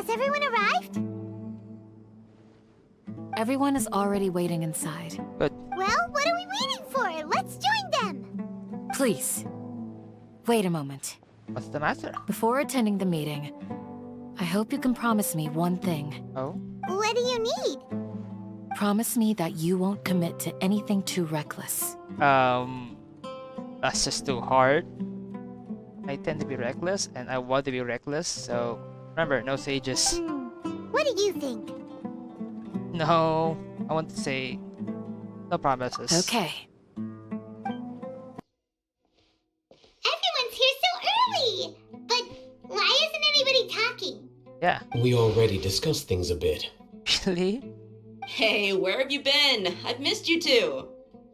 Has everyone arrived? Everyone is already waiting inside. Good. Well, what are we waiting for? Let's join them! Please, wait a moment. What's the matter? Before attending the meeting, I hope you can promise me one thing. Oh? What do you need? Promise me that you won't commit to anything too reckless. That's just too hard. I tend to be reckless, and I want to be reckless, so remember, no sages. What do you think? No, I want to say no promises. Okay. Everyone's here so early! But why isn't anybody talking? Yeah. We already discussed things a bit. Really? Hey, where have you been? I've missed you too.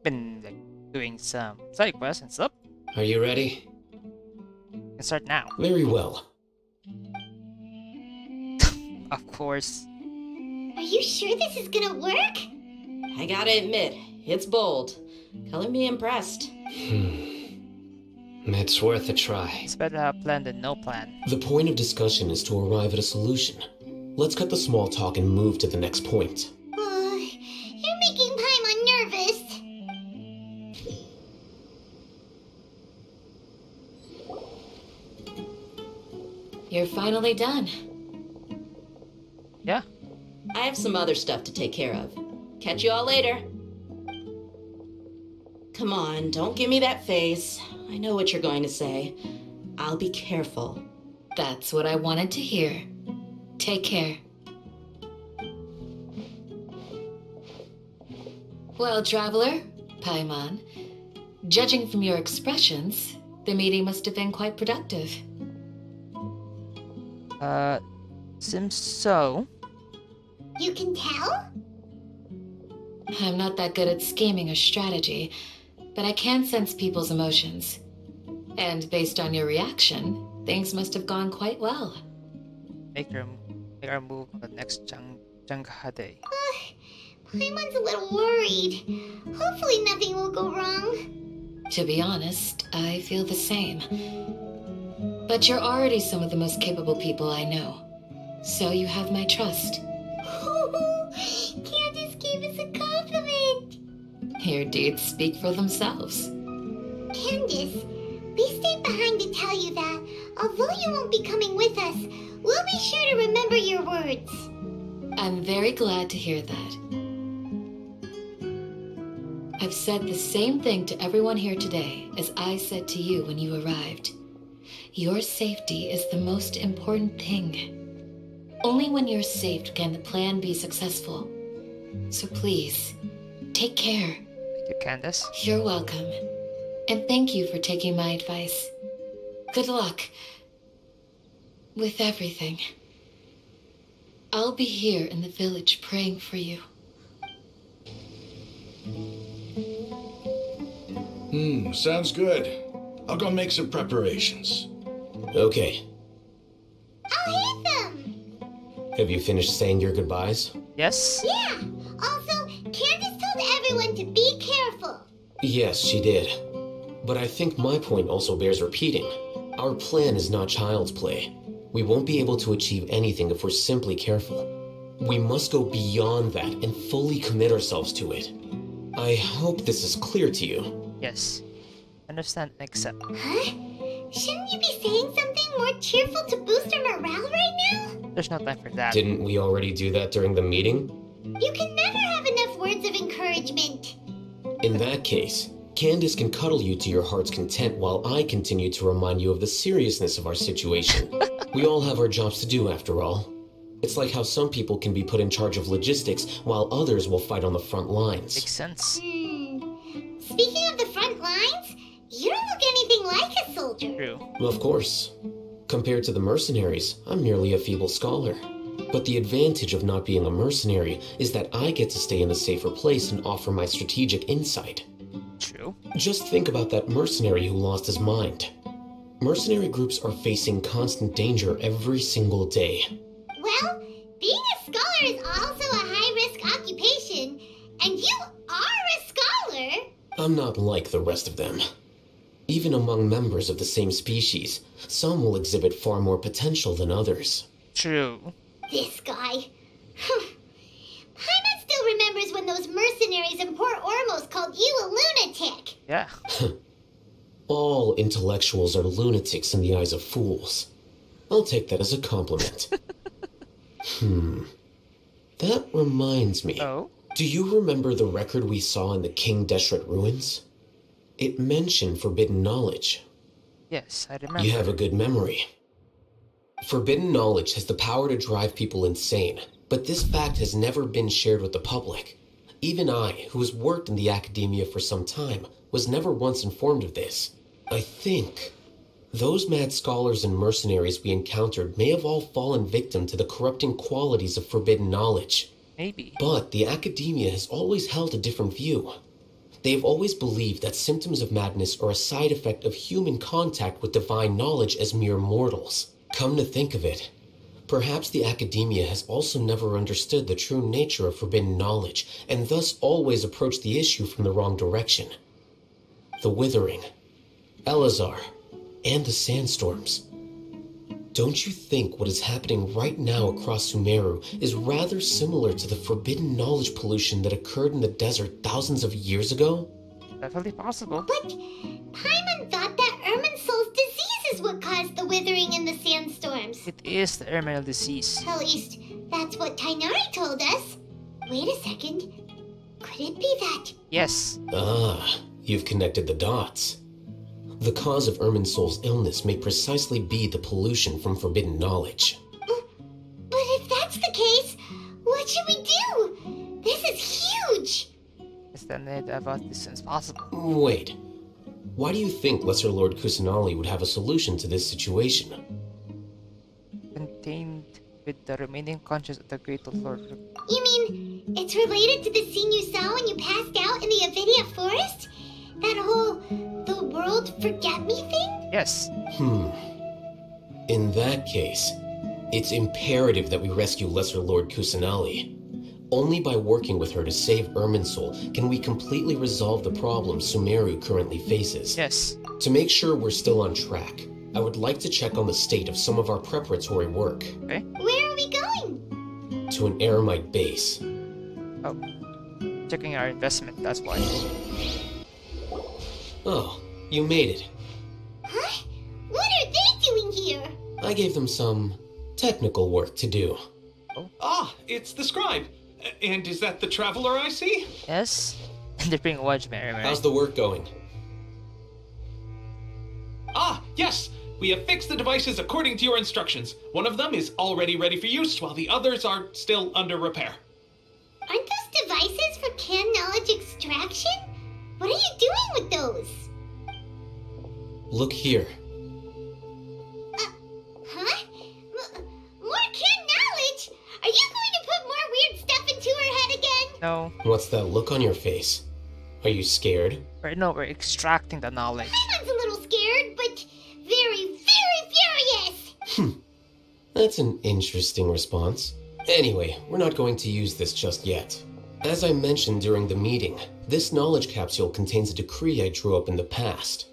Been like doing some side quests and stuff. Are you ready? Can start now. Very well. Of course. Are you sure this is gonna work? I gotta admit, it's bold. Color me impressed. It's worth a try. It's better to have a plan than no plan. The point of discussion is to arrive at a solution. Let's cut the small talk and move to the next point. You're making Paimon nervous. You're finally done. Yeah. I have some other stuff to take care of. Catch you all later. Come on, don't give me that face. I know what you're going to say. I'll be careful. That's what I wanted to hear. Take care. Well, Traveler, Paimon, judging from your expressions, the meeting must have been quite productive. Seems so. You can tell? I'm not that good at scheming or strategy, but I can sense people's emotions. And based on your reaction, things must have gone quite well. Make our move on the next Janghade. Paimon's a little worried. Hopefully nothing will go wrong. To be honest, I feel the same. But you're already some of the most capable people I know, so you have my trust. Candace gave us a compliment. Your deeds speak for themselves. Candace, we stayed behind to tell you that, although you won't be coming with us, we'll be sure to remember your words. I'm very glad to hear that. I've said the same thing to everyone here today as I said to you when you arrived. Your safety is the most important thing. Only when you're safe can the plan be successful. So please, take care. Thank you, Candace. You're welcome. And thank you for taking my advice. Good luck with everything. I'll be here in the village praying for you. Sounds good. I'll go make some preparations. Okay. I'll hit them. Have you finished saying your goodbyes? Yes? Yeah. Also, Candace told everyone to be careful. Yes, she did. But I think my point also bears repeating. Our plan is not child's play. We won't be able to achieve anything if we're simply careful. We must go beyond that and fully commit ourselves to it. I hope this is clear to you. Yes. Understand and accept. Huh? Shouldn't you be saying something more cheerful to boost our morale right now? There's no time for that. Didn't we already do that during the meeting? You can never have enough words of encouragement. In that case, Candace can cuddle you to your heart's content while I continue to remind you of the seriousness of our situation. We all have our jobs to do after all. It's like how some people can be put in charge of logistics while others will fight on the front lines. Makes sense. Speaking of the front lines, you don't look anything like a soldier. True. Of course. Compared to the mercenaries, I'm merely a feeble scholar. But the advantage of not being a mercenary is that I get to stay in a safer place and offer my strategic insight. True. Just think about that mercenary who lost his mind. Mercenary groups are facing constant danger every single day. Well, being a scholar is also a high-risk occupation, and you are a scholar. I'm not like the rest of them. Even among members of the same species, some will exhibit far more potential than others. True. This guy. Paimon still remembers when those mercenaries in Port Ormos called you a lunatic. Yeah. All intellectuals are lunatics in the eyes of fools. I'll take that as a compliment. That reminds me. Oh? Do you remember the record we saw in the King Deshret ruins? It mentioned forbidden knowledge. Yes, I remember. You have a good memory. Forbidden knowledge has the power to drive people insane, but this fact has never been shared with the public. Even I, who has worked in the academia for some time, was never once informed of this. I think those mad scholars and mercenaries we encountered may have all fallen victim to the corrupting qualities of forbidden knowledge. Maybe. But the academia has always held a different view. They have always believed that symptoms of madness are a side effect of human contact with divine knowledge as mere mortals. Come to think of it, perhaps the academia has also never understood the true nature of forbidden knowledge, and thus always approached the issue from the wrong direction. The Withering, Elazar, and the Sandstorms. Don't you think what is happening right now across Sumeru is rather similar to the forbidden knowledge pollution that occurred in the desert thousands of years ago? Definitely possible. But Paimon thought that Irminsul's disease is what caused the withering and the sandstorms. It is the terminal disease. At least, that's what Tainari told us. Wait a second. Could it be that? Yes. Ah, you've connected the dots. The cause of Irminsul's illness may precisely be the pollution from forbidden knowledge. But if that's the case, what should we do? This is huge! It's the need about this as possible. Wait. Why do you think Lesser Lord Kusanali would have a solution to this situation? Contained with the remaining conscience of the Great Lord. You mean, it's related to the scene you saw when you passed out in the Avidia Forest? That whole, the world forget me thing? Yes. In that case, it's imperative that we rescue Lesser Lord Kusanali. Only by working with her to save Irminsul can we completely resolve the problems Sumeru currently faces. Yes. To make sure we're still on track, I would like to check on the state of some of our preparatory work. Okay. Where are we going? To an Eremite base. Oh. Checking our investment, that's why. Oh, you made it. Huh? What are they doing here? I gave them some technical work to do. Ah, it's the scribe. And is that the traveler I see? Yes. And they're being watched, Mary. How's the work going? Ah, yes. We have fixed the devices according to your instructions. One of them is already ready for use, while the others are still under repair. Aren't those devices for canned knowledge extraction? What are you doing with those? Look here. Huh? More canned knowledge? Are you going to put more weird stuff into her head again? No. What's that look on your face? Are you scared? We're extracting the knowledge. Paimon's a little scared, but very, very furious. That's an interesting response. Anyway, we're not going to use this just yet. As I mentioned during the meeting, this knowledge capsule contains a decree I drew up in the past.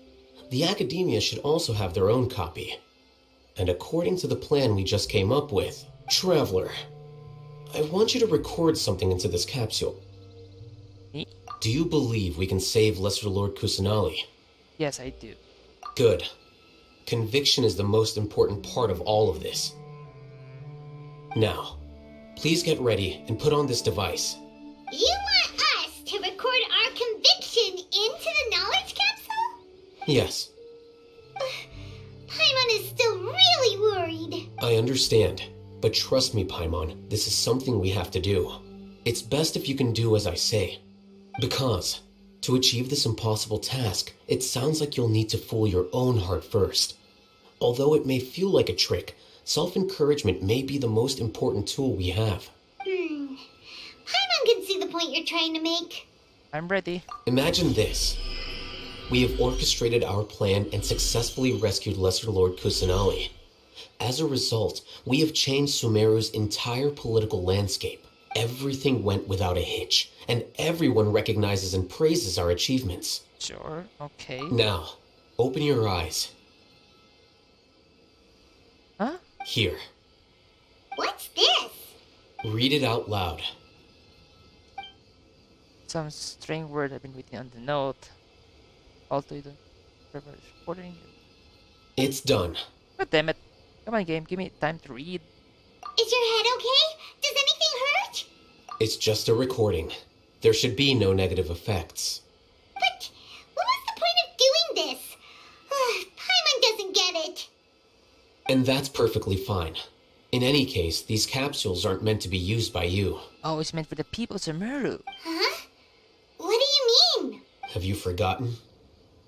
The academia should also have their own copy. And according to the plan we just came up with, Traveler, I want you to record something into this capsule. Do you believe we can save Lesser Lord Kusanali? Yes, I do. Good. Conviction is the most important part of all of this. Now, please get ready and put on this device. You want us to record our conviction into the knowledge capsule? Yes, Paimon is still really worried. I understand. But trust me, Paimon, this is something we have to do. It's best if you can do as I say. Because, to achieve this impossible task, it sounds like you'll need to fool your own heart first. Although it may feel like a trick, self-encouragement may be the most important tool we have. Paimon can see the point you're trying to make. I'm ready. Imagine this. We have orchestrated our plan and successfully rescued Lesser Lord Kusanali. As a result, we have changed Sumeru's entire political landscape. Everything went without a hitch, and everyone recognizes and praises our achievements. Sure, okay. Now, open your eyes. Huh? Here. What's this? Read it out loud. Some strange word I've been written on the note. Also, you don't remember ordering it. It's done. God damn it. Come on, game. Give me time to read. Is your head okay? Does anything hurt? It's just a recording. There should be no negative effects. But what was the point of doing this? Paimon doesn't get it. And that's perfectly fine. In any case, these capsules aren't meant to be used by you. Oh, it's meant for the people of Sumeru. Huh? What do you mean? Have you forgotten?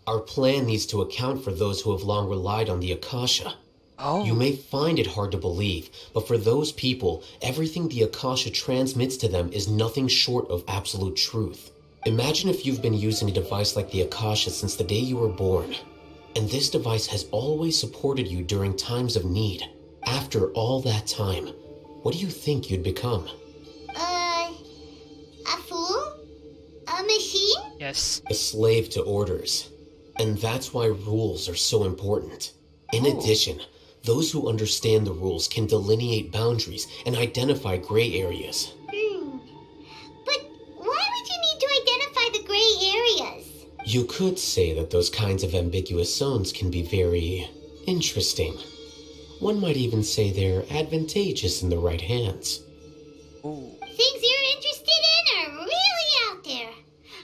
Our plan needs to account for those who have long relied on the Akasha. Oh. You may find it hard to believe, but for those people, everything the Akasha transmits to them is nothing short of absolute truth. Imagine if you've been using a device like the Akasha since the day you were born, and this device has always supported you during times of need. After all that time, what do you think you'd become? A fool? A machine? Yes. A slave to orders. And that's why rules are so important. In addition, those who understand the rules can delineate boundaries and identify gray areas. But why would you need to identify the gray areas? You could say that those kinds of ambiguous zones can be very interesting. One might even say they're advantageous in the right hands. Ooh. Things you're interested in are really out there.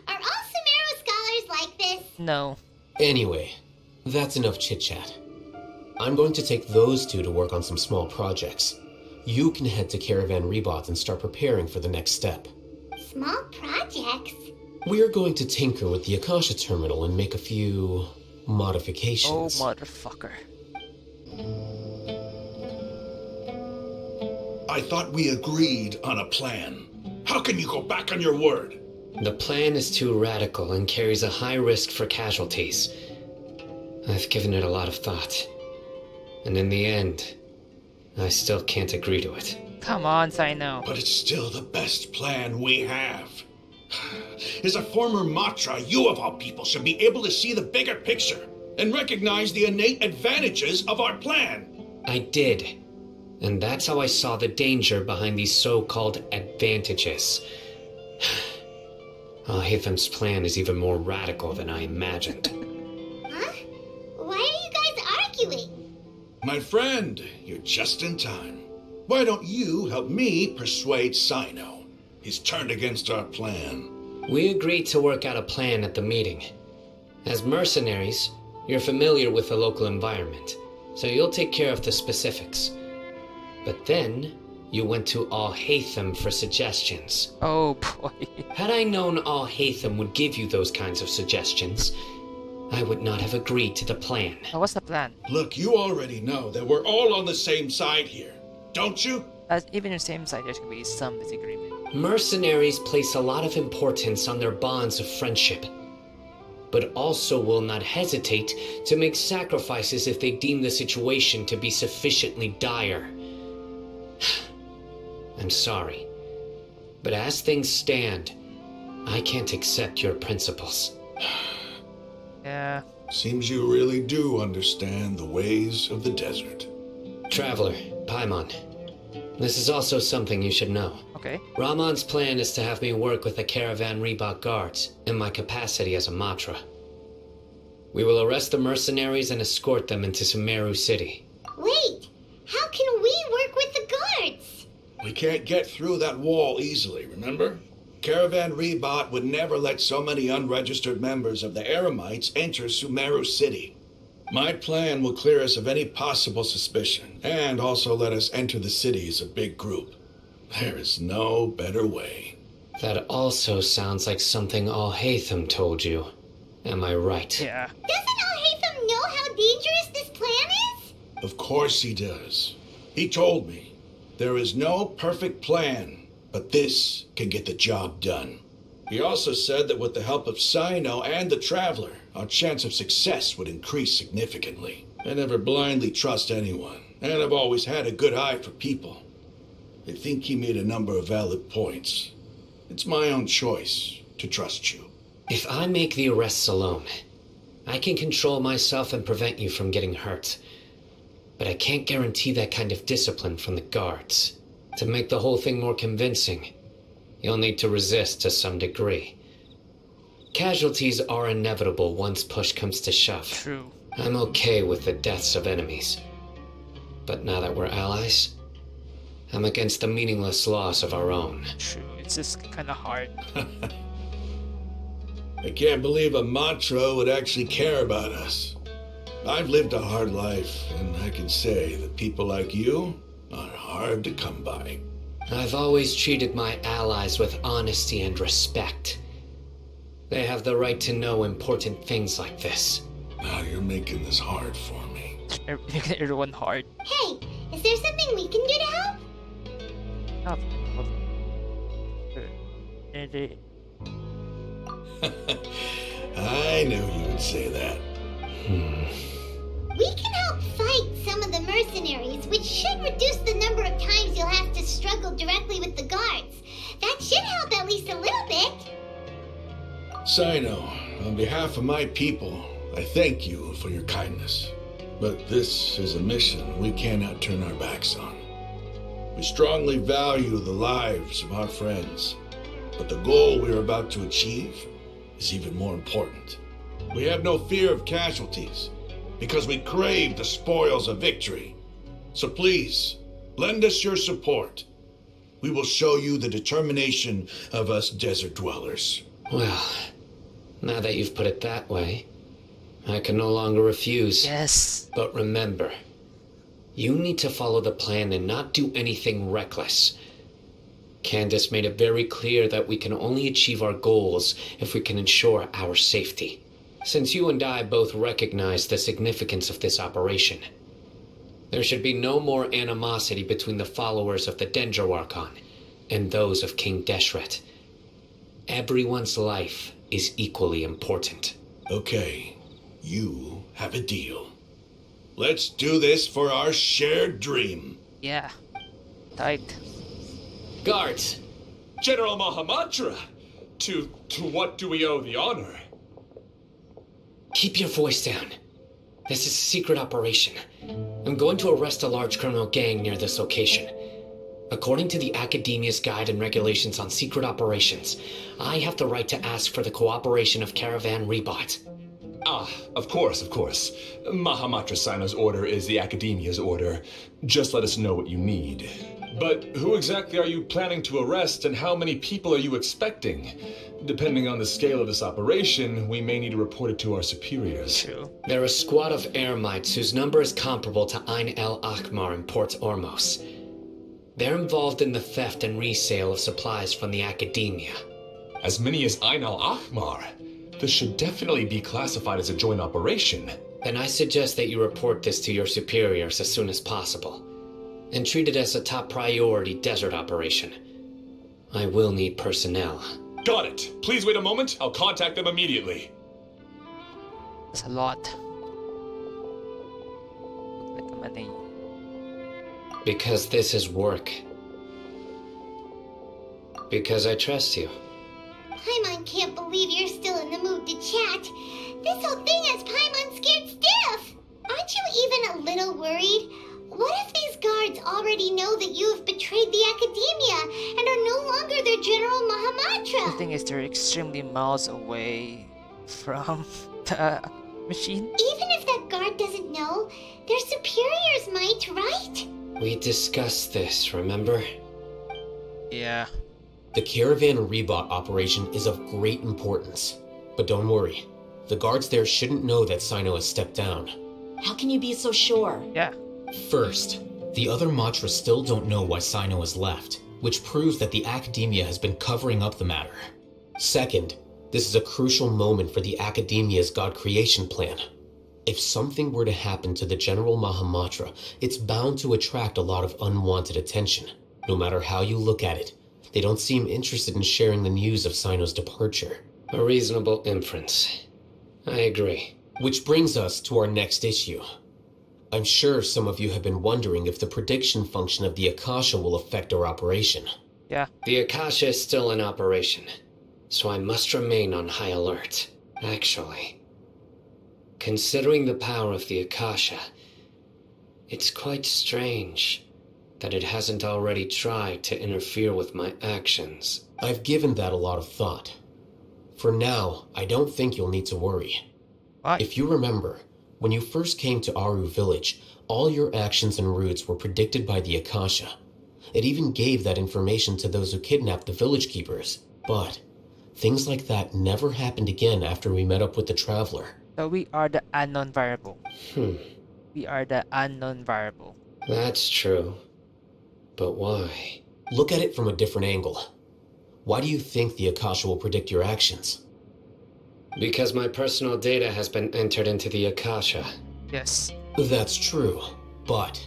Are all Sumeru scholars like this? No. Anyway, that's enough chit-chat. I'm going to take those two to work on some small projects. You can head to Caravan Rebot and start preparing for the next step. Small projects? We're going to tinker with the Akasha terminal and make a few Oh, modifications. motherfucker. I thought we agreed on a plan. How can you go back on your word? The plan is too radical and carries a high risk for casualties. I've given it a lot of thought. And in the end, I still can't agree to it. Come on, Sino. But it's still the best plan we have. As a former Matra, you of all people should be able to see the bigger picture and recognize the innate advantages of our plan. I did. And that's how I saw the danger behind these so-called advantages. Al-Haytham's plan is even more radical than I imagined. Huh? Why are you guys arguing? My friend, you're just in time. Why don't you help me persuade Sino? He's turned against our plan. We agreed to work out a plan at the meeting. As mercenaries, you're familiar with the local environment, so you'll take care of the specifics. But then, you went to Al-Haytham for suggestions. Oh, boy. Had I known Al-Haytham would give you those kinds of suggestions, I would not have agreed to the plan. Now, what's the plan? Look, you already know that we're all on the same side here, don't you? As even on the same side, there's gonna be some disagreement. Mercenaries place a lot of importance on their bonds of friendship, but also will not hesitate to make sacrifices if they deem the situation to be sufficiently dire. I'm sorry, but as things stand, I can't accept your principles. Yeah. Seems you really do understand the ways of the desert. Traveler, Paimon, this is also something you should know. Okay. Ramon's plan is to have me work with the Caravan Rebot guards in my capacity as a Matra. We will arrest the mercenaries and escort them into Sumeru City. Wait, how can we work with the guards? We can't get through that wall easily, remember? Caravan Rebot would never let so many unregistered members of the Eremites enter Sumeru City. My plan will clear us of any possible suspicion, and also let us enter the city as a big group. There is no better way. That also sounds like something Al-Haytham told you. Am I right? Yeah. Doesn't Al-Haytham know how dangerous this plan is? Of course he does. He told me, there is no perfect plan, but this can get the job done. He also said that with the help of Sino and the Traveler, our chance of success would increase significantly. I never blindly trust anyone, and I've always had a good eye for people. I think he made a number of valid points. It's my own choice to trust you. If I make the arrests alone, I can control myself and prevent you from getting hurt. But I can't guarantee that kind of discipline from the guards. To make the whole thing more convincing, you'll need to resist to some degree. Casualties are inevitable once push comes to shove. True. I'm okay with the deaths of enemies. But now that we're allies, I'm against the meaningless loss of our own. True. It's just kind of hard. I can't believe a Matra would actually care about us. I've lived a hard life, and I can say that people like you are hard to come by. I've always treated my allies with honesty and respect. They have the right to know important things like this. Now you're making this hard for me. Making everyone hard. Hey, is there something we can do to help? I knew you would say that. We can help fight some of the mercenaries, which should reduce the number of times you'll have to struggle directly with the guards. That should help at least a little bit. Sino, on behalf of my people, I thank you for your kindness. But this is a mission we cannot turn our backs on. We strongly value the lives of our friends, but the goal we are about to achieve is even more important. We have no fear of casualties, because we crave the spoils of victory. So please, lend us your support. We will show you the determination of us desert dwellers. Well, now that you've put it that way, I can no longer refuse. Yes. But remember, you need to follow the plan and not do anything reckless. Candace made it very clear that we can only achieve our goals if we can ensure our safety. Since you and I both recognize the significance of this operation, there should be no more animosity between the followers of the Dendro Archon and those of King Deshret. Everyone's life is equally important. Okay, you have a deal. Let's do this for our shared dream. Yeah. Tight. Guards! General Mahamatra! To what do we owe the honor? Keep your voice down. This is a secret operation. I'm going to arrest a large criminal gang near this location. According to the Academia's Guide and Regulations on Secret Operations, I have the right to ask for the cooperation of Caravan Rebot. Ah, of course. Mahamatra Sino's order is the Academia's order. Just let us know what you need. But who exactly are you planning to arrest, and how many people are you expecting? Depending on the scale of this operation, we may need to report it to our superiors. True. They're a squad of Eremites whose number is comparable to Ain el Akhmar in Port Ormos. They're involved in the theft and resale of supplies from the Academia. As many as Ain al-Akhmar? This should definitely be classified as a joint operation. Then I suggest that you report this to your superiors as soon as possible, and treat it as a top priority desert operation. I will need personnel. Got it. Please wait a moment. I'll contact them immediately. That's a lot. Like a money. Because this is work. Because I trust you. Paimon can't believe you're still in the mood to chat. This whole thing has Paimon scared stiff. Aren't you even a little worried? What if these guards already know that you have betrayed the Academia and are no longer their General The Mahamatra? thing is, they're extremely miles away from the machine. Even if that guard doesn't know, their superiors might, right? We discussed this, remember? Yeah. The Caravan Rebot operation is of great importance. But don't worry, the guards there shouldn't know that Sino has stepped down. How can you be so sure? Yeah. First, the other Matras still don't know why Sino has left, which proves that the Academia has been covering up the matter. Second, this is a crucial moment for the Academia's God creation plan. If something were to happen to the General Mahamatra, it's bound to attract a lot of unwanted attention. No matter how you look at it, they don't seem interested in sharing the news of Sino's departure. A reasonable inference. I agree. Which brings us to our next issue. I'm sure some of you have been wondering if the prediction function of the Akasha will affect our operation. Yeah. The Akasha is still in operation, so I must remain on high alert. Actually, considering the power of the Akasha, it's quite strange that it hasn't already tried to interfere with my actions. I've given that a lot of thought. For now, I don't think you'll need to worry. Why? If you remember, when you first came to Aru Village, all your actions and routes were predicted by the Akasha. It even gave that information to those who kidnapped the village keepers. But things like that never happened again after we met up with the Traveler. So we are the unknown variable. Hmm, We are the unknown variable. that's true. But why? Look at it from a different angle. Why do you think the Akasha will predict your actions? Because my personal data has been entered into the Akasha. Yes. That's true, but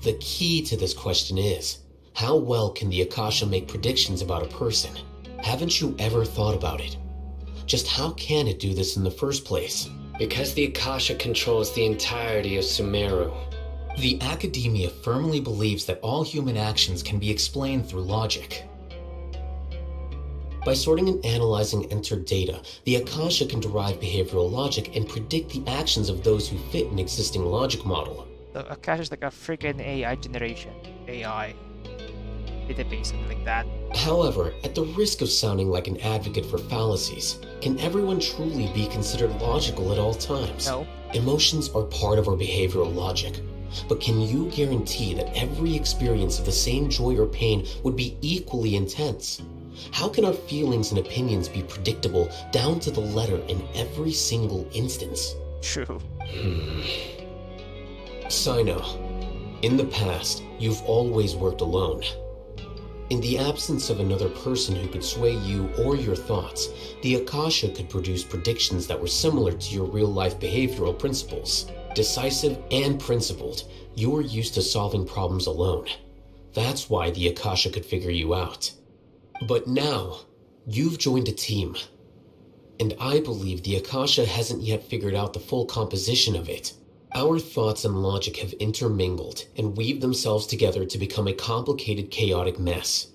the key to this question is, how well can the Akasha make predictions about a person? Haven't you ever thought about it? Just how can it do this in the first place? Because the Akasha controls the entirety of Sumeru. The Academia firmly believes that all human actions can be explained through logic. By sorting and analyzing entered data, the Akasha can derive behavioral logic and predict the actions of those who fit an existing logic model. So Akasha is like a freaking AI generation. AI. Database, something like that. However, at the risk of sounding like an advocate for fallacies, can everyone truly be considered logical at all times? No. Emotions are part of our behavioral logic. But can you guarantee that every experience of the same joy or pain would be equally intense? How can our feelings and opinions be predictable down to the letter in every single instance? True. Sino, in the past, you've always worked alone. In the absence of another person who could sway you or your thoughts, the Akasha could produce predictions that were similar to your real-life behavioral principles. Decisive and principled, you were used to solving problems alone. That's why the Akasha could figure you out. But now, you've joined a team. And I believe the Akasha hasn't yet figured out the full composition of it. Our thoughts and logic have intermingled and weaved themselves together to become a complicated, chaotic mess.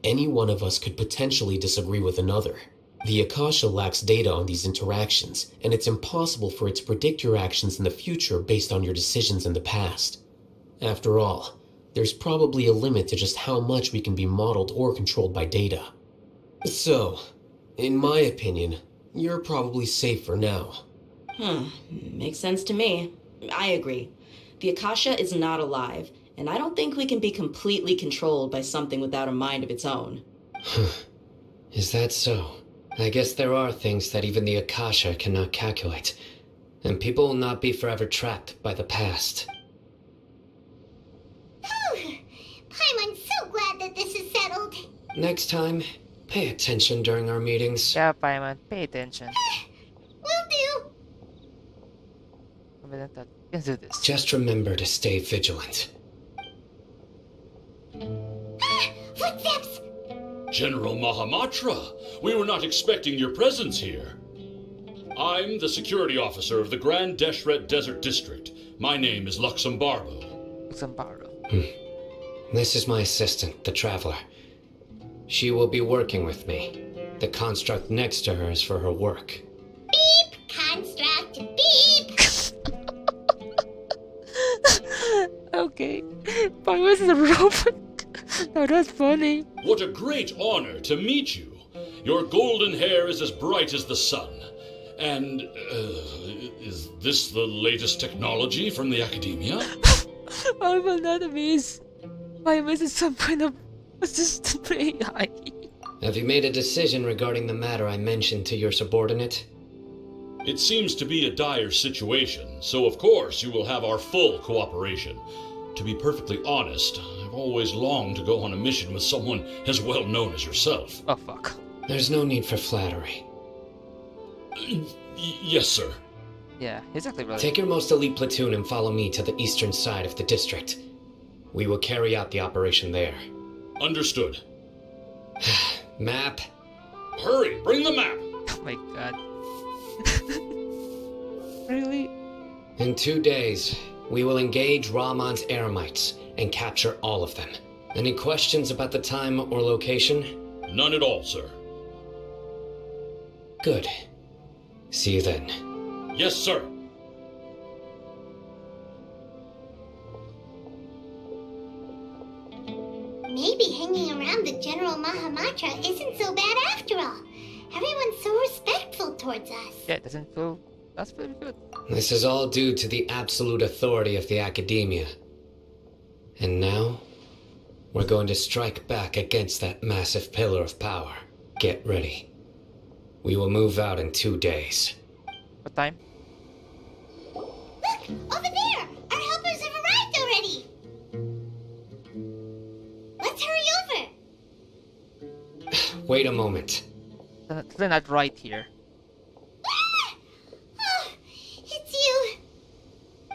Any one of us could potentially disagree with another. The Akasha lacks data on these interactions, and it's impossible for it to predict your actions in the future based on your decisions in the past. After all, there's probably a limit to just how much we can be modeled or controlled by data. So, in my opinion, you're probably safe for now. Makes sense to me. I agree. The Akasha is not alive, and I don't think we can be completely controlled by something without a mind of its own. Is that so? I guess there are things that even the Akasha cannot calculate, and people will not be forever trapped by the past. I'm so glad that this is settled. Next time, pay attention during our meetings. Yeah, Paimon, pay attention. Will do. Let's do this. Just remember to stay vigilant. Footsteps! General Mahamatra, we were not expecting your presence here. I'm the security officer of the Grand Deshret Desert District. My name is Luxembargo. Luxembargo. This is my assistant, the Traveler. She will be working with me. The construct next to her is for her work. Beep! Construct! Beep! Okay. Paimon is a robot. No, that's funny. What a great honor to meet you. Your golden hair is as bright as the sun. And, is this the latest technology from the Academia? Paimon, not miss. Paimon is some kind of assistant for AI. Have you made a decision regarding the matter I mentioned to your subordinate? It seems to be a dire situation, so of course you will have our full cooperation. To be perfectly honest, I've always longed to go on a mission with someone as well known as yourself. Oh, fuck. There's no need for flattery. Yes, sir. Yeah, he's actually really... Take your most elite platoon and follow me to the eastern side of the district. We will carry out the operation there. Understood. Map? Hurry, bring the map! Oh my god. Really? In 2 days, we will engage Rahman's Eremites and capture all of them. Any questions about the time or location? None at all, sir. Good. See you then. Yes, sir. Maybe hanging around the General Mahamatra isn't so bad after all. Everyone's so respectful towards us. Yeah, it doesn't feel... That's pretty good. This is all due to the absolute authority of the Academia. And now, we're going to strike back against that massive pillar of power. Get ready. We will move out in 2 days. What time? Look! Over there! Our helpers have arrived already! Let's hurry over! Wait a moment. They're not right here. Ah! Oh, it's you!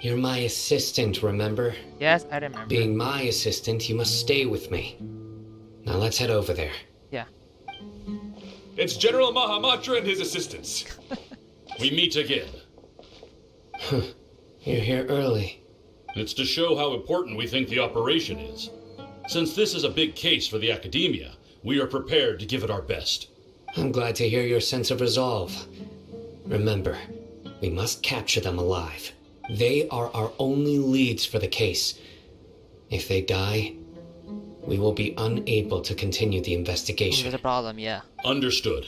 You're my assistant, remember? Yes, I remember. Being my assistant, you must stay with me. Now let's head over there. Yeah. It's General Mahamatra and his assistants. We meet again. You're here early. It's to show how important we think the operation is. Since this is a big case for the Academia, we are prepared to give it our best. I'm glad to hear your sense of resolve. Remember, we must capture them alive. They are our only leads for the case. If they die, we will be unable to continue the investigation. There's a problem, yeah. Understood.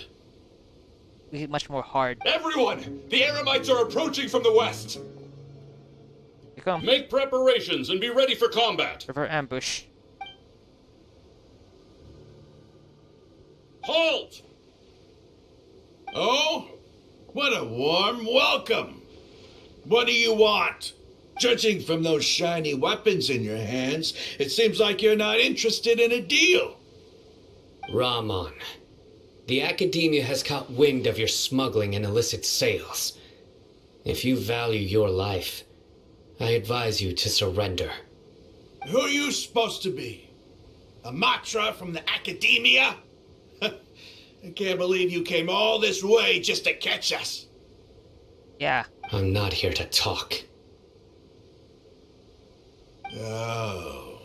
We hit much more hard. Everyone! The Eremites are approaching from the west! Here come. Make preparations and be ready for combat. River ambush. Halt! Oh? What a warm welcome! What do you want? Judging from those shiny weapons in your hands, it seems like you're not interested in a deal. Rahman, the Academia has caught wind of your smuggling and illicit sales. If you value your life, I advise you to surrender. Who are you supposed to be? A Matra from the Academia? I can't believe you came all this way just to catch us. Yeah. I'm not here to talk. Oh.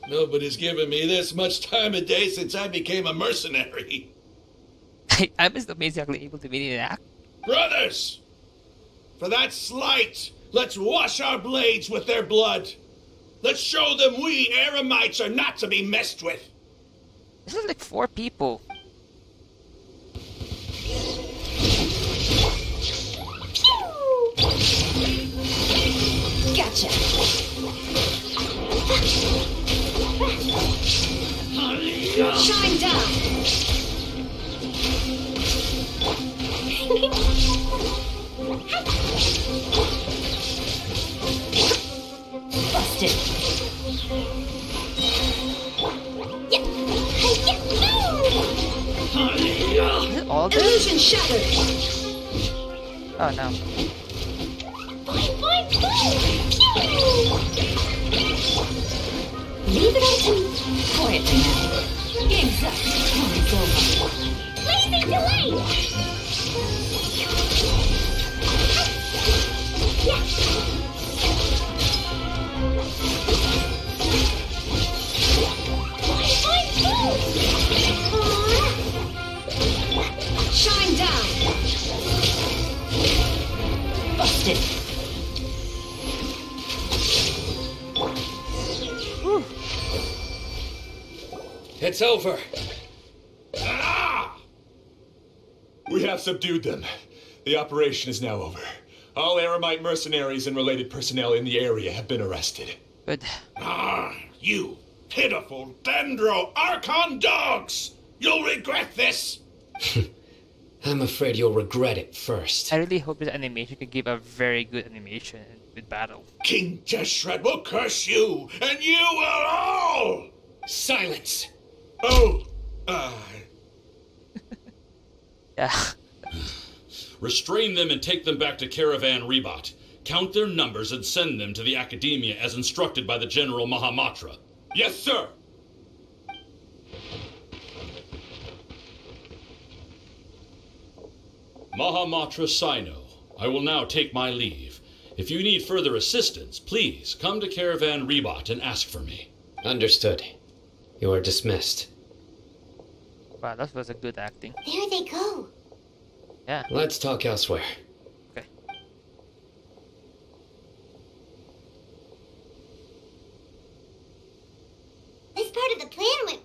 Nobody's given me this much time of day since I became a mercenary. I'm just amazingly able to be in an act. Brothers! For that slight, let's wash our blades with their blood. Let's show them we Eremites are not to be messed with. This is like 4 people. Gotcha! Shine down! Busted! Yeah! Is it all of them? Illusion shattered! Oh no. Boing, boing, boing! Leave it up to me. Quietly now. Game's up. Time's over. Lazy delay! Yeah. Boing, boing, boing! Shine down! Busted! It's over. Ah! We have subdued them. The operation is now over. All Eremite mercenaries and related personnel in the area have been arrested. Good. Ah, you pitiful Dendro Archon dogs! You'll regret this! I'm afraid you'll regret it first. I really hope this animation could give a very good animation with battle. King Jeshred will curse you, and you will all! Silence! Oh, Yeah. Restrain them and take them back to Caravan Rebot. Count their numbers and send them to the Academia as instructed by the General Mahamatra. Yes, sir! Mahamatra Sino, I will now take my leave. If you need further assistance, please come to Caravan Rebot and ask for me. Understood. You are dismissed. Wow, that was a good acting. There they go. Yeah. Let's talk elsewhere. Okay. This part of the plan went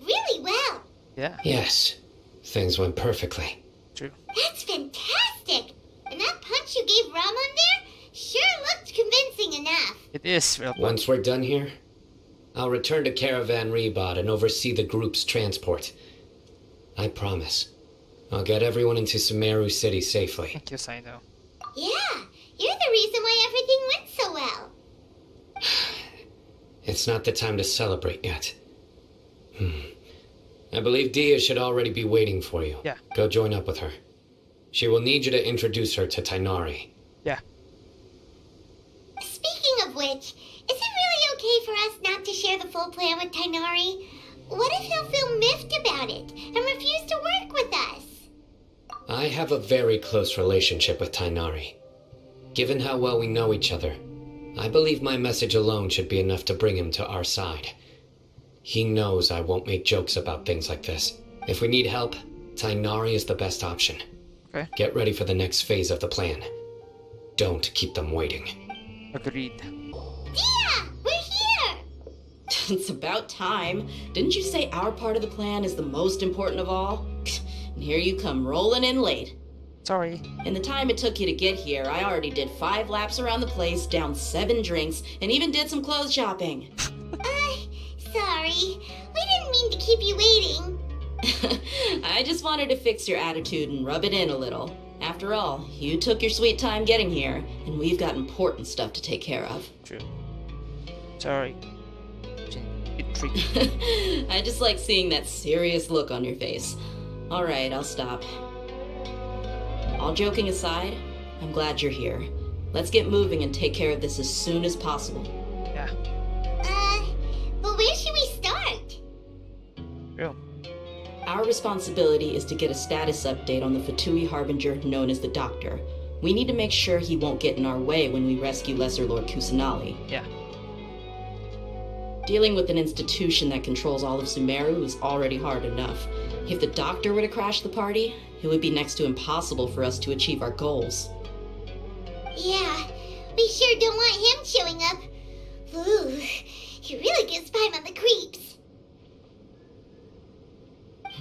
Yeah, Yes, things went perfectly. true. That's fantastic! And that punch you gave Ramon there sure looked convincing enough. It is real. Once we're done here, I'll return to Caravan Rebot and oversee the group's transport. I promise. I'll get everyone into Sumeru City safely. Thank you, Sino. Yeah, you're the reason why everything went so well. It's not the time to celebrate yet. I believe Dia should already be waiting for you. Yeah. Go join up with her. She will need you to introduce her to Tainari. Yeah. Speaking of which, is it really okay for us not to share the full plan with Tainari? What if he'll feel miffed about it and refuse to work with us? I have a very close relationship with Tainari. Given how well we know each other, I believe my message alone should be enough to bring him to our side. He knows I won't make jokes about things like this. If we need help, Tainari is the best option. Okay. Get ready for the next phase of the plan. Don't keep them waiting. Agreed. Yeah, we're here! It's about time. Didn't you say our part of the plan is the most important of all? And here you come rolling in late. Sorry. In the time it took you to get here, I already did 5 laps around the place, downed 7 drinks, and even did some clothes shopping. Sorry. We didn't mean to keep you waiting. I just wanted to fix your attitude and rub it in a little. After all, you took your sweet time getting here, and we've got important stuff to take care of. True. Sorry. Bit tricky. I just like seeing that serious look on your face. Alright, I'll stop. All joking aside, I'm glad you're here. Let's get moving and take care of this as soon as possible. Yeah. But where should we start? True. Our responsibility is to get a status update on the Fatui Harbinger known as the Doctor. We need to make sure he won't get in our way when we rescue Lesser Lord Kusanali. Yeah. Dealing with an institution that controls all of Sumeru is already hard enough. If the Doctor were to crash the party, it would be next to impossible for us to achieve our goals. Yeah, we sure don't want him showing up. Ooh, he really gives Paimon the creeps.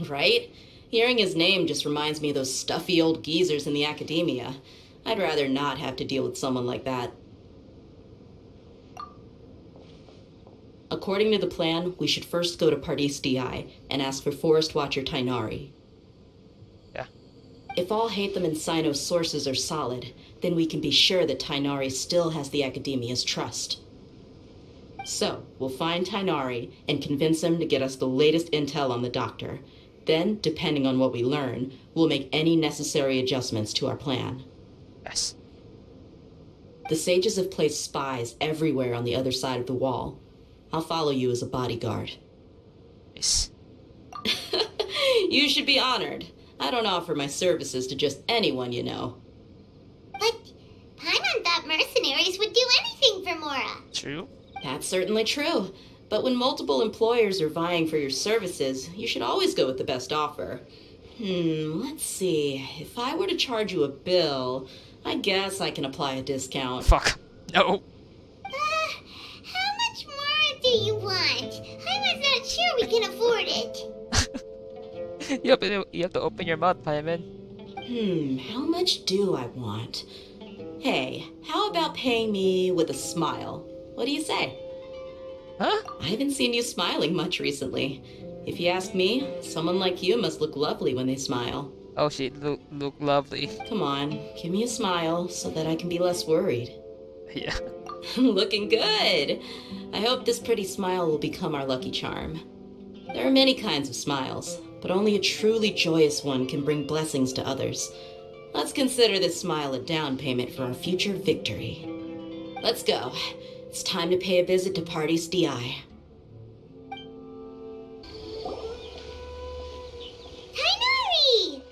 Right? Hearing his name just reminds me of those stuffy old geezers in the academia. I'd rather not have to deal with someone like that. According to the plan, we should first go to Pardis Di and ask for Forest Watcher Tainari. Yeah. If all Hatham and Sino's sources are solid, then we can be sure that Tainari still has the Academia's trust. So, we'll find Tainari and convince him to get us the latest intel on the Doctor. Then, depending on what we learn, we'll make any necessary adjustments to our plan. Yes. The sages have placed spies everywhere on the other side of the wall. I'll follow you as a bodyguard. Yes. You should be honored. I don't offer my services to just anyone you know. But Paimon thought mercenaries would do anything for Mora. True. That's certainly true. But when multiple employers are vying for your services, you should always go with the best offer. Let's see. If I were to charge you a bill, I guess I can apply a discount. Fuck. No. How much more do you want? I was not sure we can afford it. You have to open your mouth, Paimon. How much do I want? Hey, how about paying me with a smile? What do you say? Huh? I haven't seen you smiling much recently. If you ask me, someone like you must look lovely when they smile. Oh, she look lovely. Come on, give me a smile so that I can be less worried. Yeah. Looking good! I hope this pretty smile will become our lucky charm. There are many kinds of smiles, but only a truly joyous one can bring blessings to others. Let's consider this smile a down payment for our future victory. Let's go. It's time to pay a visit to Pardis Di. Tainari!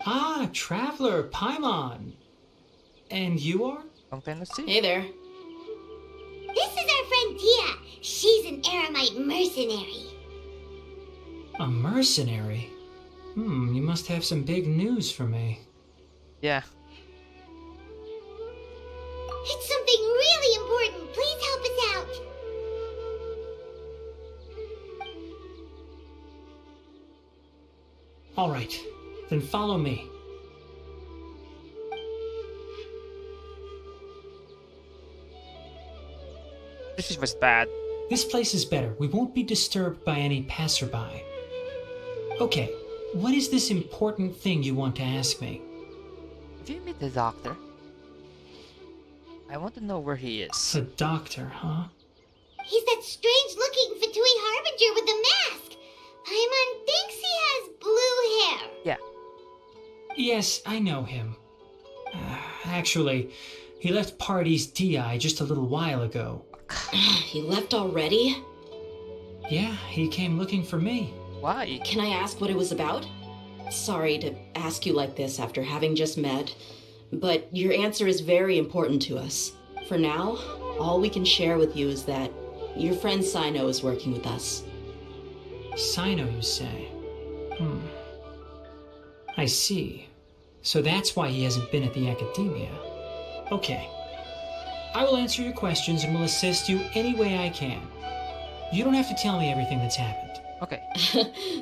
Ah, Traveler, Paimon. And you are? Long time no see. Hey there. This is our friend Tia. She's an Aramite mercenary. A mercenary? You must have some big news for me. Yeah. It's something really important. Please help us out. All right, then follow me. This was bad. This place is better. We won't be disturbed by any passerby. Okay, what is this important thing you want to ask me? Did you meet the doctor? I want to know where he is. The doctor, huh? He's that strange-looking Fatui Harbinger with the mask. Paimon thinks he has blue hair. Yeah. Yes, I know him. Actually, he left Party's DI just a little while ago. He left already? Yeah, he came looking for me. Why? Can I ask what it was about? Sorry to ask you like this after having just met, but your answer is very important to us. For now, all we can share with you is that your friend Sino is working with us. Sino, you say? I see. So that's why he hasn't been at the Academia. Okay. I will answer your questions and will assist you any way I can. You don't have to tell me everything that's happened. Okay.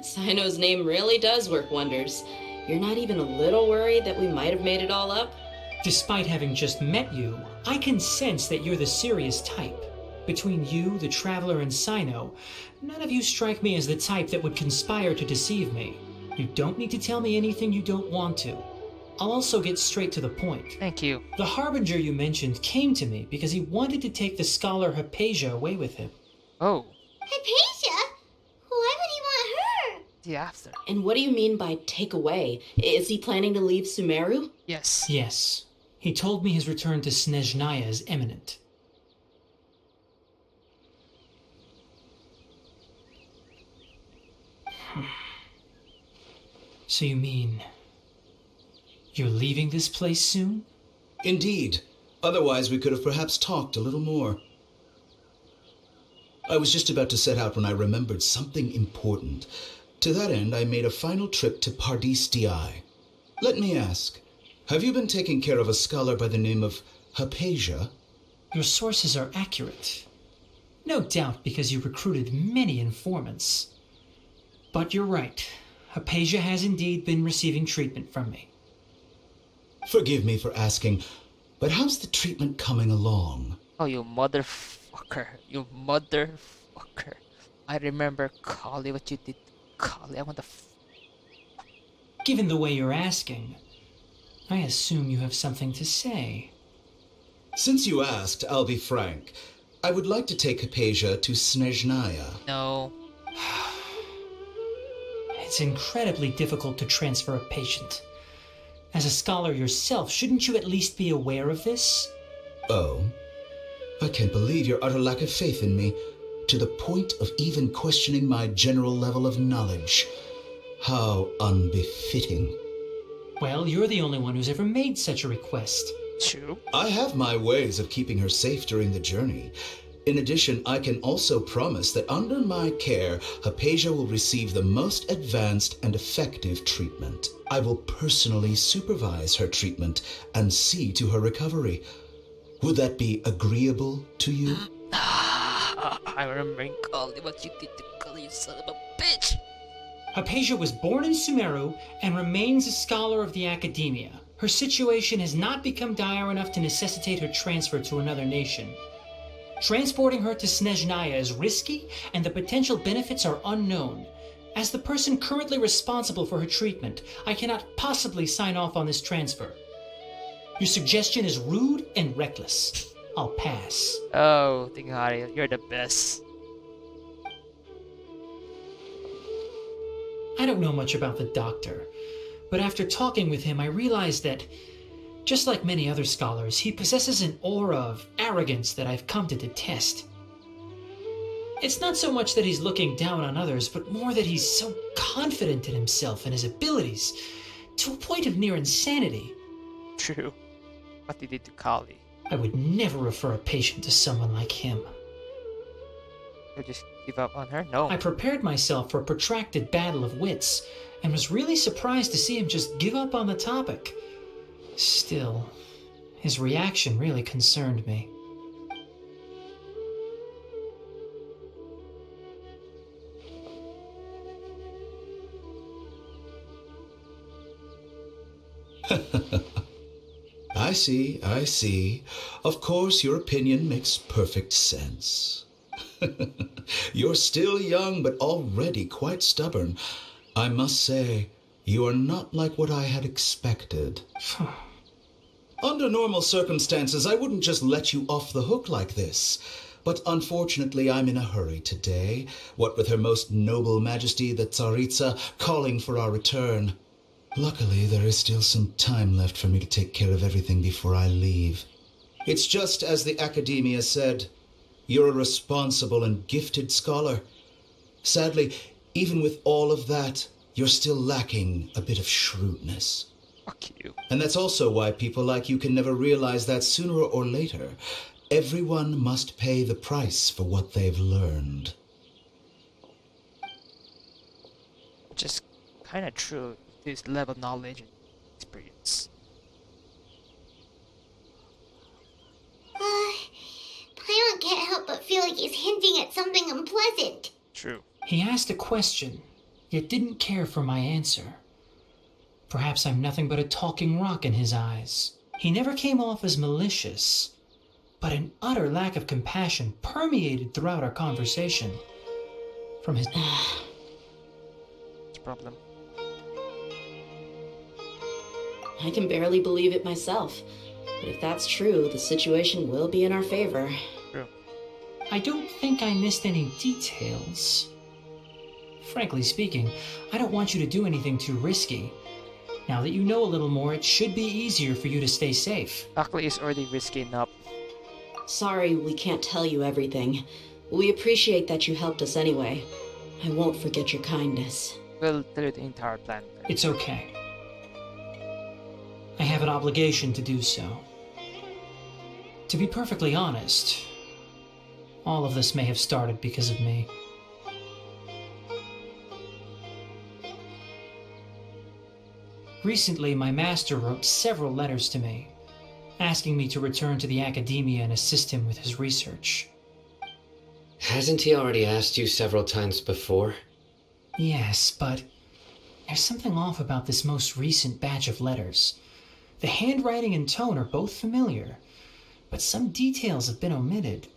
Sino's name really does work wonders. You're not even a little worried that we might have made it all up? Despite having just met you, I can sense that you're the serious type. Between you, the Traveler, and Sino, none of you strike me as the type that would conspire to deceive me. You don't need to tell me anything you don't want to. I'll also get straight to the point. Thank you. The Harbinger you mentioned came to me because he wanted to take the scholar Hypatia away with him. Oh. Hypatia? Why would he want her? The after. And what do you mean by take away? Is he planning to leave Sumeru? Yes. Yes. He told me his return to Snezhnaya is imminent. So you mean you're leaving this place soon? Indeed. Otherwise, we could have perhaps talked a little more. I was just about to set out when I remembered something important. To that end, I made a final trip to Pardis Di. Let me ask, have you been taking care of a scholar by the name of Hypatia? Your sources are accurate. No doubt because you recruited many informants. But you're right. Hypatia has indeed been receiving treatment from me. Forgive me for asking, but how's the treatment coming along? Oh, you motherfucker. You motherfucker. I remember, Kali, what you did. Kali, I want to Given the way you're asking, I assume you have something to say. Since you asked, I'll be frank. I would like to take Hypatia to Snezhnaya. No. It's incredibly difficult to transfer a patient. As a scholar yourself, shouldn't you at least be aware of this? Oh? I can't believe your utter lack of faith in me, to the point of even questioning my general level of knowledge. How unbefitting. Well, you're the only one who's ever made such a request. True. I have my ways of keeping her safe during the journey. In addition, I can also promise that under my care, Hypatia will receive the most advanced and effective treatment. I will personally supervise her treatment and see to her recovery. Would that be agreeable to you? I remember, Kali, what you did to Kali, you son of a bitch. Hypatia was born in Sumeru and remains a scholar of the Academia. Her situation has not become dire enough to necessitate her transfer to another nation. Transporting her to Snezhnaya is risky, and the potential benefits are unknown. As the person currently responsible for her treatment, I cannot possibly sign off on this transfer. Your suggestion is rude and reckless. I'll pass. Oh, Tinghari, you're the best. I don't know much about the doctor, but after talking with him, I realized that, just like many other scholars, he possesses an aura of arrogance that I've come to detest. It's not so much that he's looking down on others, but more that he's so confident in himself and his abilities, to a point of near insanity. True. What he did to Kali. I would never refer a patient to someone like him. You just give up on her? No. I prepared myself for a protracted battle of wits, and was really surprised to see him just give up on the topic. Still, his reaction really concerned me. I see, I see. Of course, your opinion makes perfect sense. You're still young, but already quite stubborn. I must say, you are not like what I had expected. Under normal circumstances, I wouldn't just let you off the hook like this. But unfortunately, I'm in a hurry today, what with Her Most Noble Majesty the Tsaritsa calling for our return. Luckily, there is still some time left for me to take care of everything before I leave. It's just as the Academia said, you're a responsible and gifted scholar. Sadly, even with all of that, you're still lacking a bit of shrewdness. Fuck you. And that's also why people like you can never realize that sooner or later, everyone must pay the price for what they've learned. Which is kind of true. This level of knowledge and experience. Paimon can't help but feel like he's hinting at something unpleasant. True. He asked a question, yet didn't care for my answer. Perhaps I'm nothing but a talking rock in his eyes. He never came off as malicious, but an utter lack of compassion permeated throughout our conversation. From his... What's the problem? I can barely believe it myself. But if that's true, the situation will be in our favor. True. I don't think I missed any details. Frankly speaking, I don't want you to do anything too risky. Now that you know a little more, it should be easier for you to stay safe. Luckily, it's already risky enough. Sorry we can't tell you everything. We appreciate that you helped us anyway. I won't forget your kindness. We'll tell you the entire plan. It's okay. I have an obligation to do so. To be perfectly honest, all of this may have started because of me. Recently, my master wrote several letters to me, asking me to return to the Academia and assist him with his research. Hasn't he already asked you several times before? Yes, but there's something off about this most recent batch of letters. The handwriting and tone are both familiar, but some details have been omitted.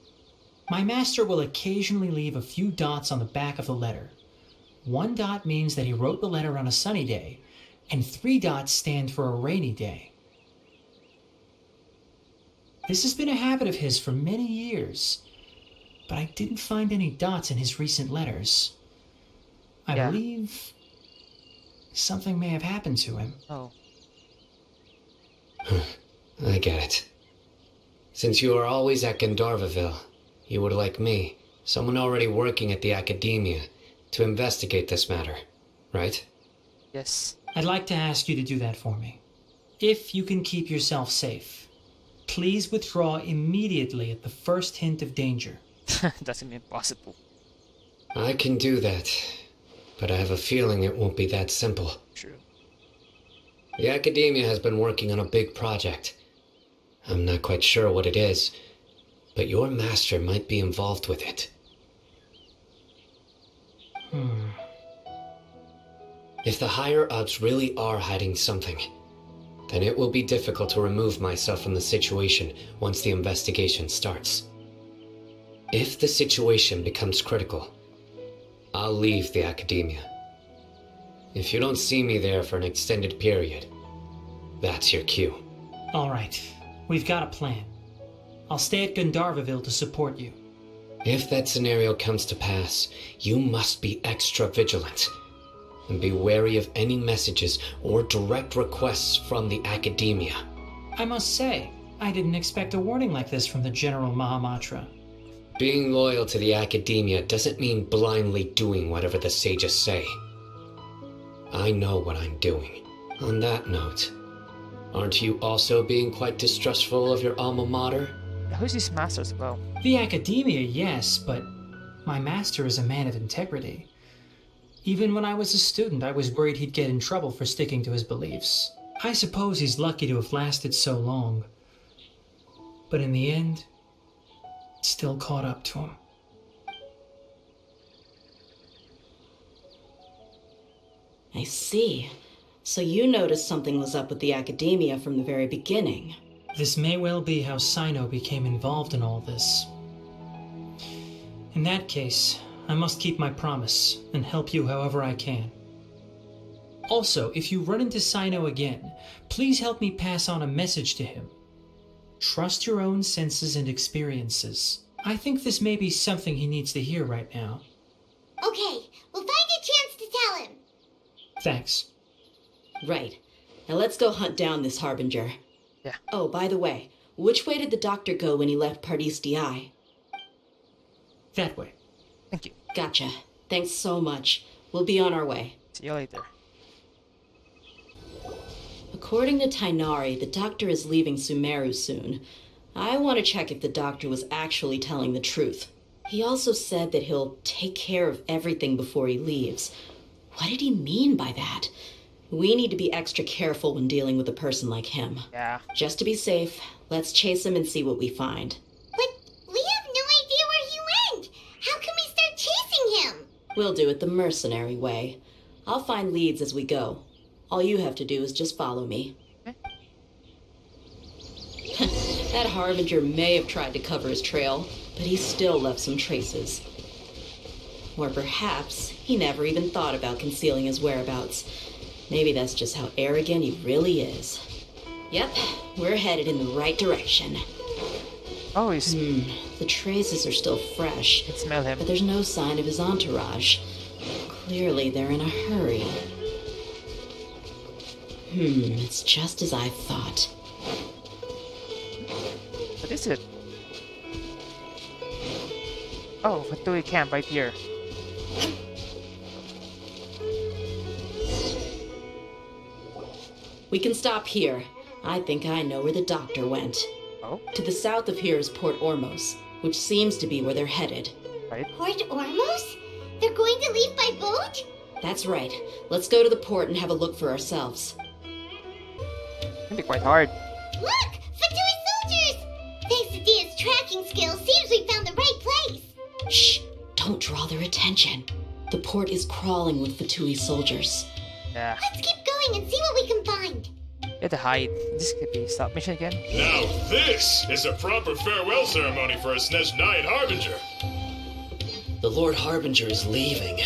My master will occasionally leave a few dots on the back of the letter. 1 dot means that he wrote the letter on a sunny day, and 3 dots stand for a rainy day. This has been a habit of his for many years, but I didn't find any dots in his recent letters. I believe something may have happened to him. Oh. I get it. Since you are always at Gandharvaville, you would like me, someone already working at the Academia, to investigate this matter, right? Yes. I'd like to ask you to do that for me. If you can keep yourself safe, please withdraw immediately at the first hint of danger. Doesn't mean possible. I can do that, but I have a feeling it won't be that simple. True. The Academia has been working on a big project. I'm not quite sure what it is, but your master might be involved with it. If the higher-ups really are hiding something, then it will be difficult to remove myself from the situation once the investigation starts. If the situation becomes critical, I'll leave the Academia. If you don't see me there for an extended period, that's your cue. All right, we've got a plan. I'll stay at Gandharvaville to support you. If that scenario comes to pass, you must be extra vigilant. And be wary of any messages or direct requests from the Academia. I must say, I didn't expect a warning like this from the General Mahamatra. Being loyal to the Academia doesn't mean blindly doing whatever the sages say. I know what I'm doing. On that note, aren't you also being quite distrustful of your alma mater? Who's his master as well? The Academia, yes, but my master is a man of integrity. Even when I was a student, I was worried he'd get in trouble for sticking to his beliefs. I suppose he's lucky to have lasted so long. But in the end, it still caught up to him. I see. So you noticed something was up with the Academia from the very beginning. This may well be how Sino became involved in all this. In that case, I must keep my promise and help you however I can. Also, if you run into Sino again, please help me pass on a message to him. Trust your own senses and experiences. I think this may be something he needs to hear right now. Okay, we'll find a chance to tell him. Thanks. Right. Now let's go hunt down this Harbinger. Yeah. Oh, by the way, which way did the doctor go when he left Paradis DI? That way. Thank you. Gotcha. Thanks so much. We'll be on our way. See you later. According to Tainari, the doctor is leaving Sumeru soon. I want to check if the doctor was actually telling the truth. He also said that he'll take care of everything before he leaves. What did he mean by that? We need to be extra careful when dealing with a person like him. Yeah. Just to be safe, let's chase him and see what we find. But we have no idea where he went. How can we start chasing him? We'll do it the mercenary way. I'll find leads as we go. All you have to do is just follow me. That Harbinger may have tried to cover his trail, but he still left some traces. Or perhaps he never even thought about concealing his whereabouts. Maybe that's just how arrogant he really is. Yep, we're headed in the right direction. Oh, he's... The traces are still fresh, I can smell him. but there's no sign of his entourage. Clearly they're in a hurry. It's just as I thought. What is it? Oh, Fatui camp right here. We can stop here. I think I know where the doctor went. Oh, To the south of here is Port Ormos, which seems to be where they're headed. right. Port Ormos? They're going to leave by boat? That's right. Let's go to the port and have a look for ourselves. Can be quite hard. Look! Fatui soldiers! Thanks to Dia's tracking skills, seems we found the right place. Shh! Don't draw their attention. The port is crawling with Fatui soldiers. Yeah. Let's keep going and see what we can find. You have to hide. This could be stop mission again. Now this is a proper farewell ceremony for a Snej Knight Harbinger. The Lord Harbinger is leaving.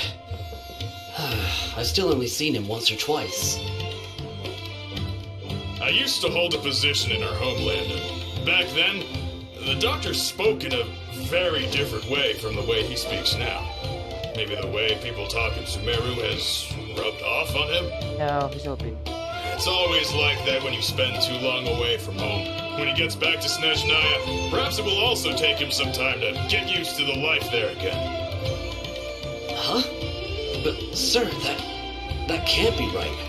I've still only seen him once or twice. I used to hold a position in our homeland, and back then, the doctor spoke in a very different way from the way he speaks now. Maybe the way people talk in Sumeru has rubbed off on him? No, he's open. It's always like that when you spend too long away from home. When he gets back to Snezhnaya, perhaps it will also take him some time to get used to the life there again. Huh? But, sir, that can't be right.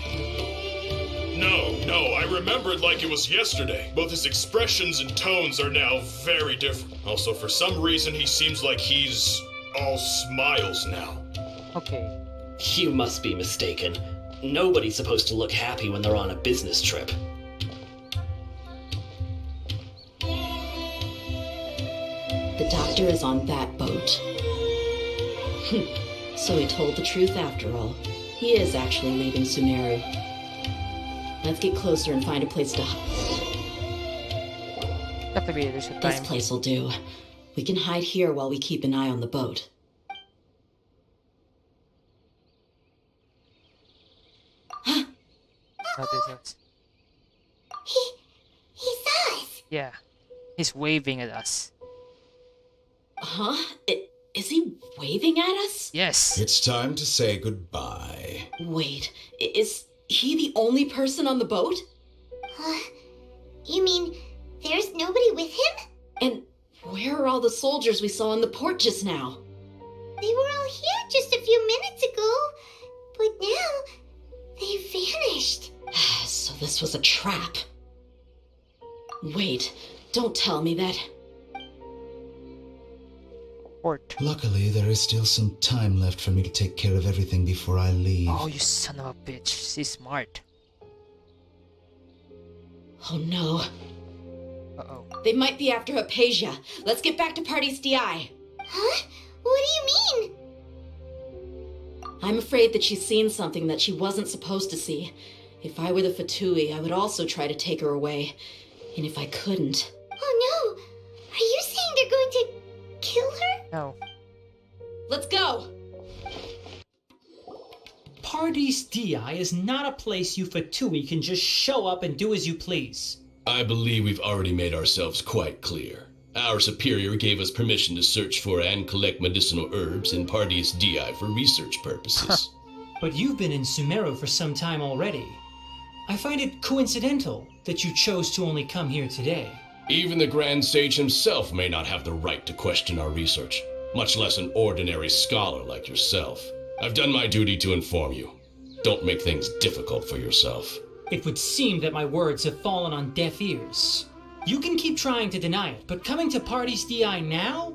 No, I remember it like it was yesterday. Both his expressions and tones are now very different. Also, for some reason, he seems like he's all smiles now. Okay. You must be mistaken. Nobody's supposed to look happy when they're on a business trip. The doctor is on that boat. So he told the truth after all. He is actually leaving Sumeru. Let's get closer and find a place to hide. Have to be there's a This time. place will do. We can hide here while we keep an eye on the boat. No business. He saw us. Yeah. He's waving at us. Huh? Is he waving at us? Yes. It's time to say goodbye. Wait, is he the only person on the boat? You mean there's nobody with him? And where are all the soldiers we saw in the port just now? They were all here just a few minutes ago, but now they've vanished. So this was a trap. Wait, don't tell me that. Port. Luckily, there is still some time left for me to take care of everything before I leave. Oh, you son of a bitch. She's smart. Oh no, Uh-oh. they might be after Hypatia. Let's get back to Paradis DI. Huh? What do you mean? I'm afraid that she's seen something that she wasn't supposed to see. If I were the Fatui, I would also try to take her away. And if I couldn't... Oh no! Are you saying they're going to kill her? No. Let's go! Paradis Di is not a place you Fatui can just show up and do as you please. I believe we've already made ourselves quite clear. Our superior gave us permission to search for and collect medicinal herbs in Paradis Di for research purposes. But you've been in Sumeru for some time already. I find it coincidental that you chose to only come here today. Even the Grand Sage himself may not have the right to question our research, much less an ordinary scholar like yourself. I've done my duty to inform you. Don't make things difficult for yourself. It would seem that my words have fallen on deaf ears. You can keep trying to deny it, but coming to Paradis Di now?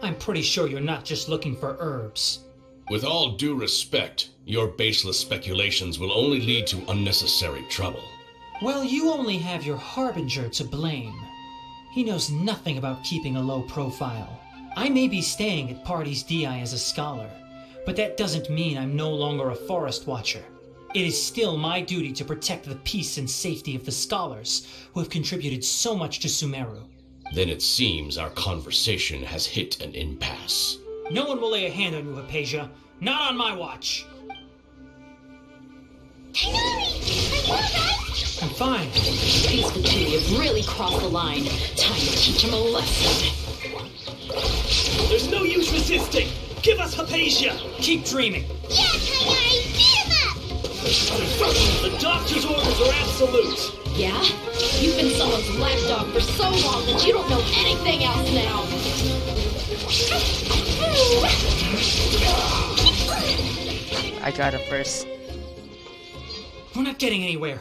I'm pretty sure you're not just looking for herbs. With all due respect, your baseless speculations will only lead to unnecessary trouble. Well, you only have your Harbinger to blame. He knows nothing about keeping a low profile. I may be staying at Paradis Di as a scholar, but that doesn't mean I'm no longer a forest watcher. It is still my duty to protect the peace and safety of the scholars who have contributed so much to Sumeru. Then it seems our conversation has hit an impasse. No one will lay a hand on you, Hypatia. Not on my watch. Tighnari! Are you alright? I'm fine. These Fatui have really crossed the line. Time to teach them a lesson. There's no use resisting! Give us Hypatia! Keep dreaming. Yeah, Tighnari! Beat him up! The doctor's orders are absolute! Yeah? You've been someone's lapdog for so long that you don't know anything else now. I got him first. We're not getting anywhere.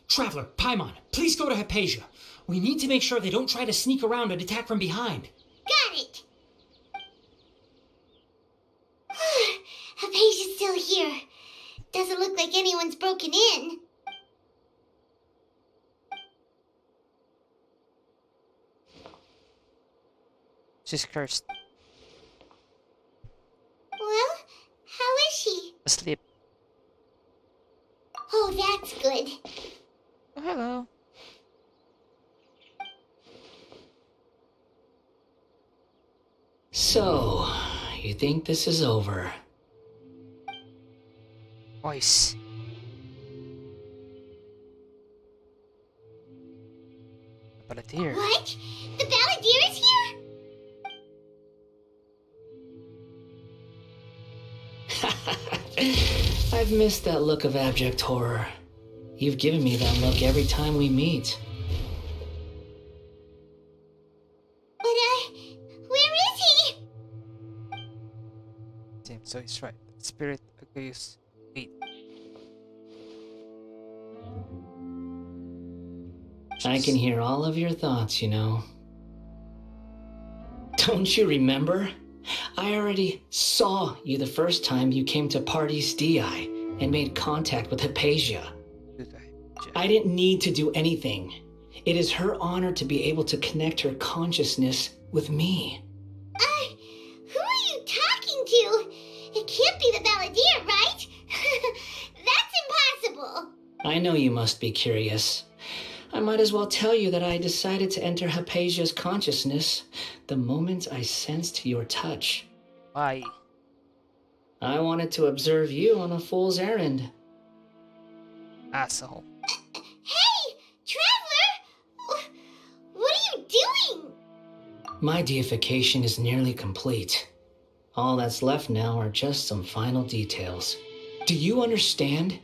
Traveler, Paimon, please go to Hypatia. We need to make sure they don't try to sneak around and attack from behind. Got it! Hypatia's still here. Doesn't look like anyone's broken in. She's cursed. Well, how is she? Asleep. Oh, that's good. Oh, hello. So, you think this is over? Voice. The Balladeer. What? The Balladeer is here? I've missed that look of abject horror. You've given me that look every time we meet. But, where is he? So he's right. Spirit agrees. Wait. I can hear all of your thoughts, you know. Don't you remember? I already saw you the first time you came to Paradis Di and made contact with Hypatia. I didn't need to do anything. It is her honor to be able to connect her consciousness with me. Who are you talking to? It can't be the Balladeer, right? That's impossible. I know you must be curious. I might as well tell you that I decided to enter Hypatia's consciousness the moment I sensed your touch. Why? I wanted to observe you on a fool's errand. Asshole. Hey, Traveler! What are you doing? My deification is nearly complete. All that's left now are just some final details. Do you understand?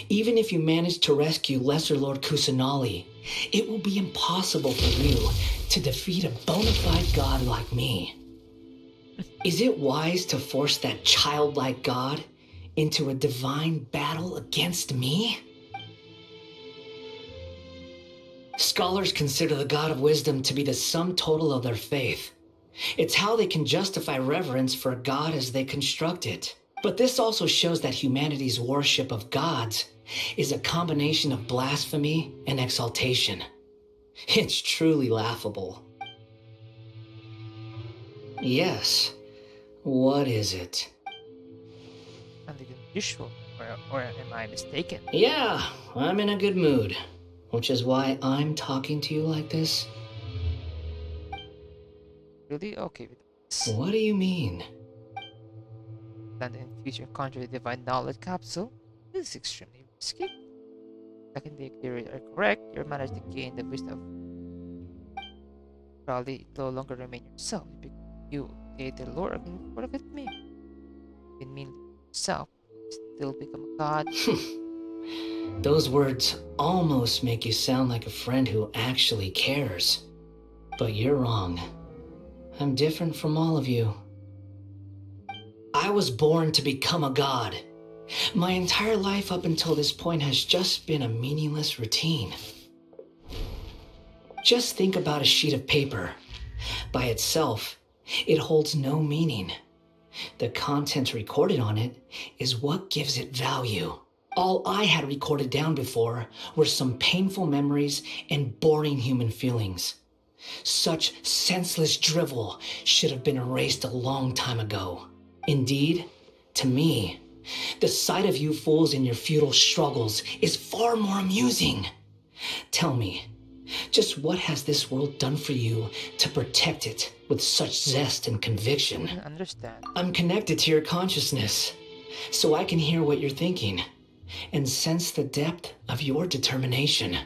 Even if you manage to rescue Lesser Lord Kusanali, it will be impossible for you to defeat a bona fide god like me. Is it wise to force that childlike god into a divine battle against me? Scholars consider the God of Wisdom to be the sum total of their faith. It's how they can justify reverence for a god as they construct it. But this also shows that humanity's worship of gods is a combination of blasphemy and exaltation. It's truly laughable. Yes. What is it? Something unusual, or Or am I mistaken? Yeah, I'm in a good mood. Which is why I'm talking to you like this. Really? Okay with this. What do you mean? Plan to infuse your conjure the divine knowledge capsule. This is extremely risky. Second, the theories are correct. You're managed to gain the wisdom. Probably no longer remain yourself. You create the lore and forget me. You mean yourself, still become a god. Those words almost make you sound like a friend who actually cares. But you're wrong. I'm different from all of you. I was born to become a god. My entire life up until this point has just been a meaningless routine. Just think about a sheet of paper. By itself, it holds no meaning. The content recorded on it is what gives it value. All I had recorded down before were some painful memories and boring human feelings. Such senseless drivel should have been erased a long time ago. Indeed, to me, the sight of you fools in your futile struggles is far more amusing. Tell me, just what has this world done for you to protect it with such zest and conviction? I understand. I'm connected to your consciousness, so I can hear what you're thinking and sense the depth of your determination.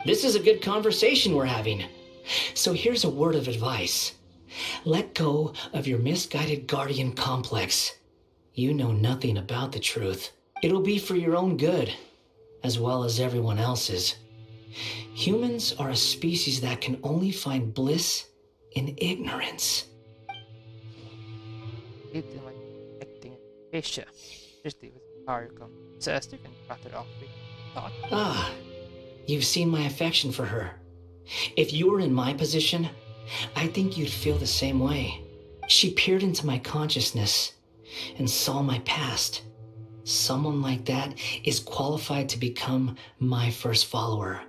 This is a good conversation we're having. So here's a word of advice. Let go of your misguided guardian complex. You know nothing about the truth. It'll be for your own good, as well as everyone else's. Humans are a species that can only find bliss in ignorance. Acting Akasha. Seriously, with power comes possessed, you can cut it off with thought. Ah, you've seen my affection for her. If you were in my position, I think you'd feel the same way. She peered into my consciousness and saw my past. Someone like that is qualified to become my first follower.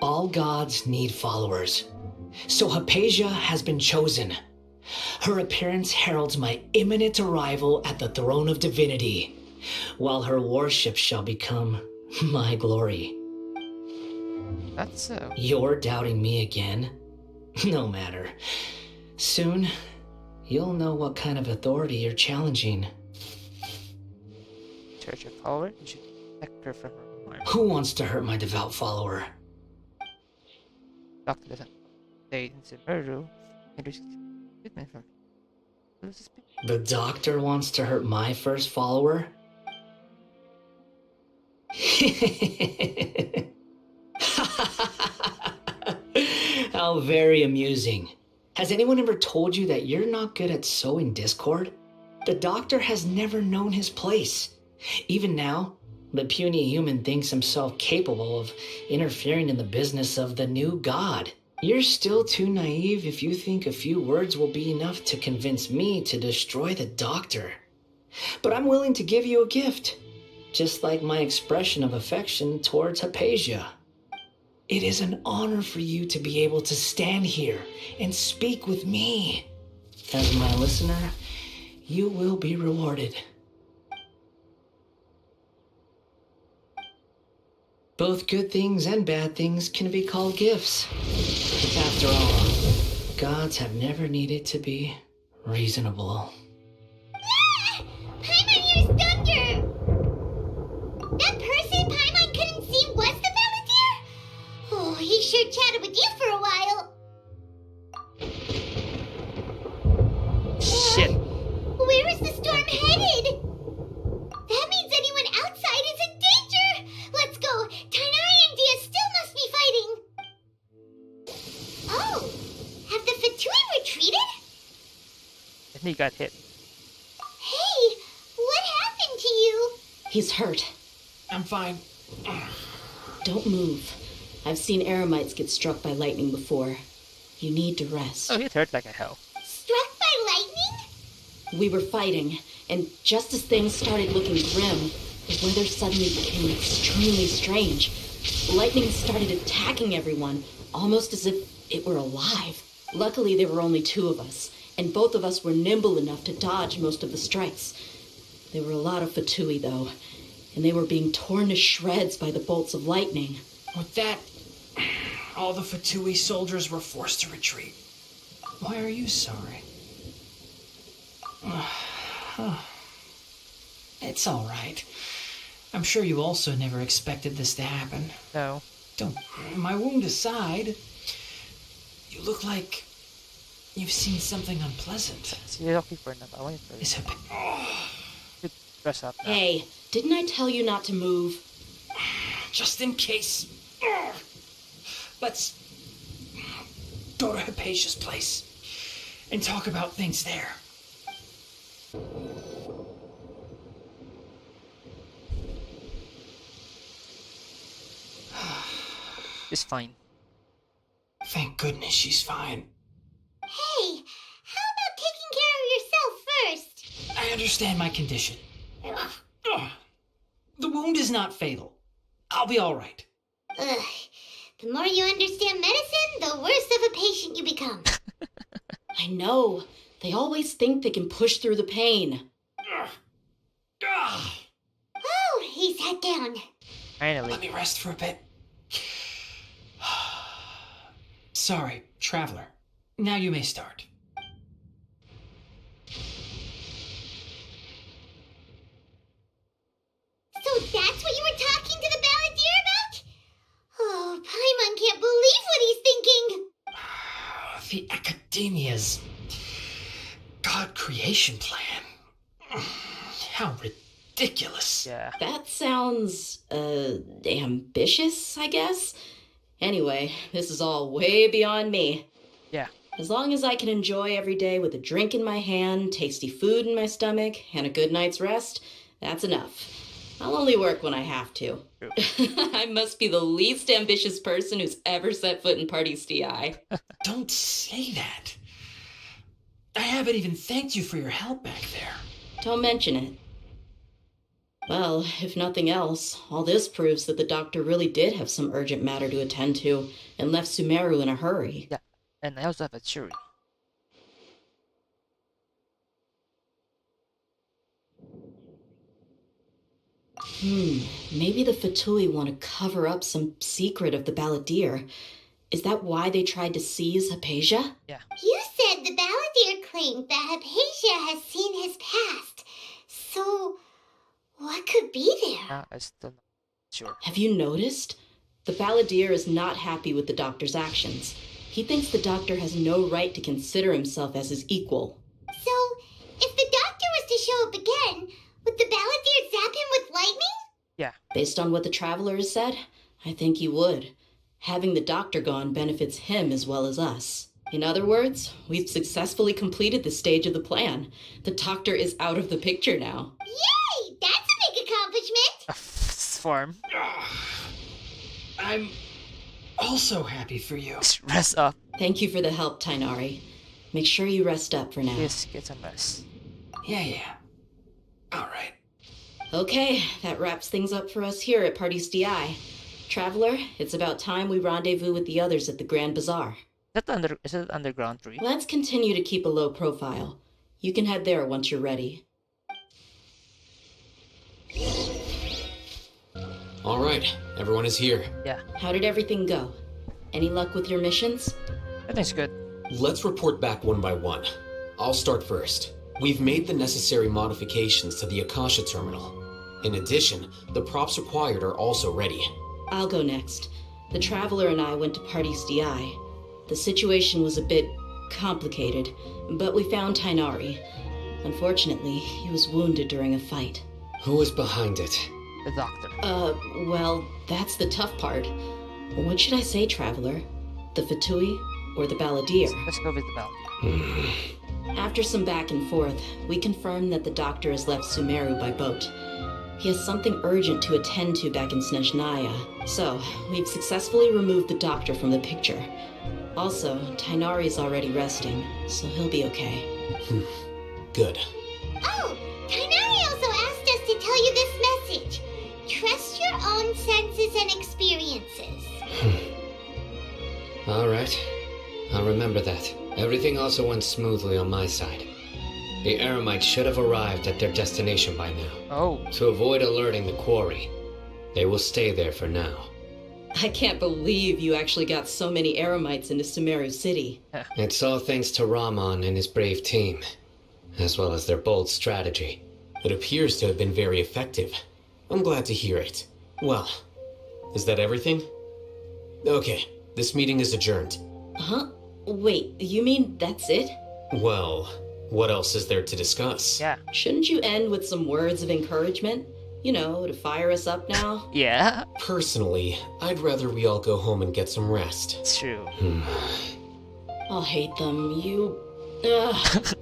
All gods need followers. So Hypatia has been chosen. Her appearance heralds my imminent arrival at the throne of divinity, while her worship shall become my glory. That's so. You're doubting me again? No matter. Soon, you'll know what kind of authority you're challenging. Church of follower, you should protect her from her harm. Who wants to hurt my devout follower? Doctor doesn't stay in Sumeru and risk treatment from The doctor wants to hurt my first follower? How very amusing. Has anyone ever told you that you're not good at sowing discord? The doctor has never known his place. Even now, the puny human thinks himself capable of interfering in the business of the new god. You're still too naive if you think a few words will be enough to convince me to destroy the doctor. But I'm willing to give you a gift, just like my expression of affection towards Hypatia. It is an honor for you to be able to stand here and speak with me. As my listener, you will be rewarded. Both good things and bad things can be called gifts. After all, gods have never needed to be reasonable. Ah! Paimon used thunder! That person Paimon couldn't see was the Palantir? Oh, he sure chatted with you for a while. Shit. Where is the storm headed? That means anyone outside is in danger! Let's go! Tainari and Dia still must be fighting! Oh! Have the Fatui retreated? And he got hit. Hey! What happened to you? He's hurt. I'm fine. Don't move. I've seen Eremites get struck by lightning before. You need to rest. Oh, he's hurt like a hell. Struck by lightning? We were fighting, and just as things started looking grim, the weather suddenly became extremely strange. Lightning started attacking everyone, almost as if it were alive. Luckily, there were only two of us, and both of us were nimble enough to dodge most of the strikes. There were a lot of Fatui, though. and they were being torn to shreds by the bolts of lightning. With that, all the Fatui soldiers were forced to retreat. Why are you sorry? It's all right. I'm sure you also never expected this to happen. No. Don't. My wound aside, you look like you've seen something unpleasant. So you're looking for enough. I want you to Is it? should dress up now. Hey, didn't I tell you not to move? Just in case. Let's go to Hypatia's place and talk about things there. It's fine. Thank goodness she's fine. Hey, how about taking care of yourself first? I understand my condition. The wound is not fatal. I'll be all right. Ugh. The more you understand medicine, the worse of a patient you become. I know. They always think they can push through the pain. Oh, he sat down. Finally. Let me rest for a bit. Sorry, traveler. Now you may start. So that's what you were talking to the balladeer about? Oh, Paimon can't believe what he's thinking. The Academia's God creation plan. How ridiculous. Yeah. That sounds, ambitious, I guess? Anyway, this is all way beyond me. Yeah. As long as I can enjoy every day with a drink in my hand, tasty food in my stomach, and a good night's rest, that's enough. I'll only work when I have to. I must be the least ambitious person who's ever set foot in Party's DI. Don't say that. I haven't even thanked you for your help back there. Don't mention it. Well, if nothing else, all this proves that the doctor really did have some urgent matter to attend to and left Sumeru in a hurry. Yeah. And I also have a theory. Maybe the Fatui want to cover up some secret of the balladeer. Is that why they tried to seize Hypatia? Yeah. You said the balladeer claimed that Hypatia has seen his past. So, what could be there? I still not sure. Have you noticed? The balladeer is not happy with the doctor's actions. He thinks the doctor has no right to consider himself as his equal. So, if the doctor was to show up again, would the balladeer zap him with lightning? Yeah. Based on what the traveler has said, I think he would. Having the doctor gone benefits him as well as us. In other words, we've successfully completed this stage of the plan. The doctor is out of the picture now. Yay! That's a big accomplishment! Form. I'm also happy for you. Rest up. Thank you for the help, Tainari. Make sure you rest up for now. Yes, get some rest. Yeah. All right. Okay, that wraps things up for us here at Party's DI. Traveler, it's about time we rendezvous with the others at the Grand Bazaar. Is it underground tree? Let's continue to keep a low profile. You can head there once you're ready. All right, everyone is here. Yeah. How did everything go? Any luck with your missions? I think it's good. Let's report back one by one. I'll start first. We've made the necessary modifications to the Akasha terminal. In addition, the props required are also ready. I'll go next. The Traveler and I went to Party's DI. The situation was a bit complicated, but we found Tainari. Unfortunately, he was wounded during a fight. Who was behind it? The doctor. Well, that's the tough part. What should I say, Traveler? The Fatui or the balladeer? Let's go with the balladeer. After some back and forth, we confirmed that the doctor has left Sumeru by boat. He has something urgent to attend to back in Snezhnaya, so we've successfully removed the doctor from the picture. Also, Tainari is already resting, so he'll be okay. Good. Oh, Tainari also asked us to tell you this message. Trust your own senses and experiences. All right. I'll remember that. Everything also went smoothly on my side. The Eremites should have arrived at their destination by now. Oh. To avoid alerting the quarry, they will stay there for now. I can't believe you actually got so many Eremites into Sumeru City. It's all thanks to Rahman and his brave team, as well as their bold strategy. It appears to have been very effective. I'm glad to hear it. Well, is that everything? Okay, this meeting is adjourned. Huh? Wait, you mean that's it? Well, what else is there to discuss? Yeah. Shouldn't you end with some words of encouragement? You know, to fire us up now? Yeah. Personally, I'd rather we all go home and get some rest. It's true. I'll hate them. You... Ugh.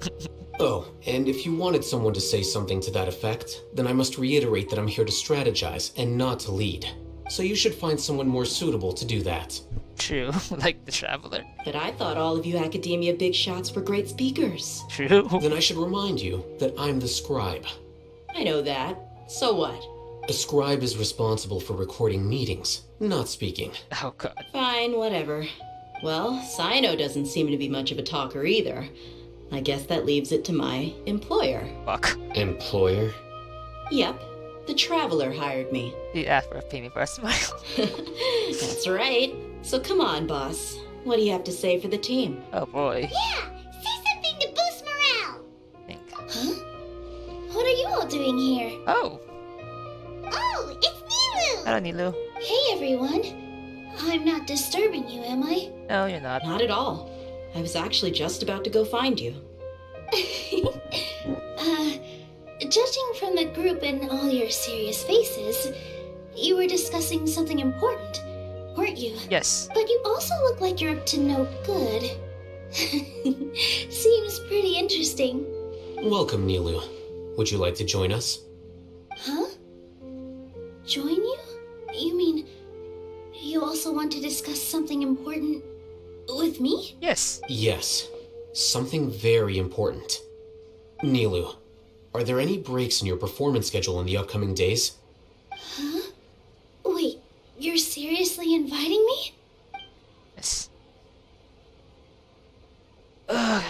Oh, and if you wanted someone to say something to that effect, then I must reiterate that I'm here to strategize and not to lead. So you should find someone more suitable to do that. True. Like the Traveler. But I thought all of you Academia big shots were great speakers. True. Then I should remind you that I'm the scribe. I know that. So what? A scribe is responsible for recording meetings, not speaking. Oh god. Fine, whatever. Well, Sino doesn't seem to be much of a talker either. I guess that leaves it to my employer. Fuck. Employer? Yep. The Traveler hired me. He asked for a pay me for a smile. That's right. So come on, boss. What do you have to say for the team? Oh boy. Yeah, say something to boost morale. Huh? What are you all doing here? Oh. Oh, it's Nilu. Hello, Nilu. Hey, everyone. I'm not disturbing you, am I? No, you're not. Not at all. I was actually just about to go find you. Judging from the group and all your serious faces, you were discussing something important, weren't you? Yes. But you also look like you're up to no good. Seems pretty interesting. Welcome, Nilu. Would you like to join us? Huh? Join you? You mean you also want to discuss something important with me? Yes. Yes. Something very important. Nilu, are there any breaks in your performance schedule in the upcoming days? Huh? Wait, you're seriously inviting me? Yes. Ugh.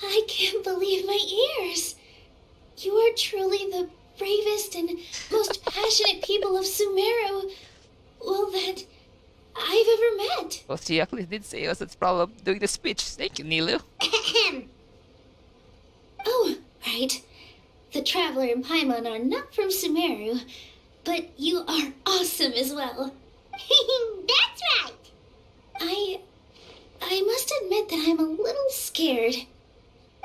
I can't believe my ears. You are truly the bravest and most passionate people of Sumeru, well, that I've ever met. Well, she actually did say us it's problem doing the speech. Thank you, Nilu. Oh, right. The Traveler and Paimon are not from Sumeru, but you are awesome as well. That's right. I must admit that I'm a little scared,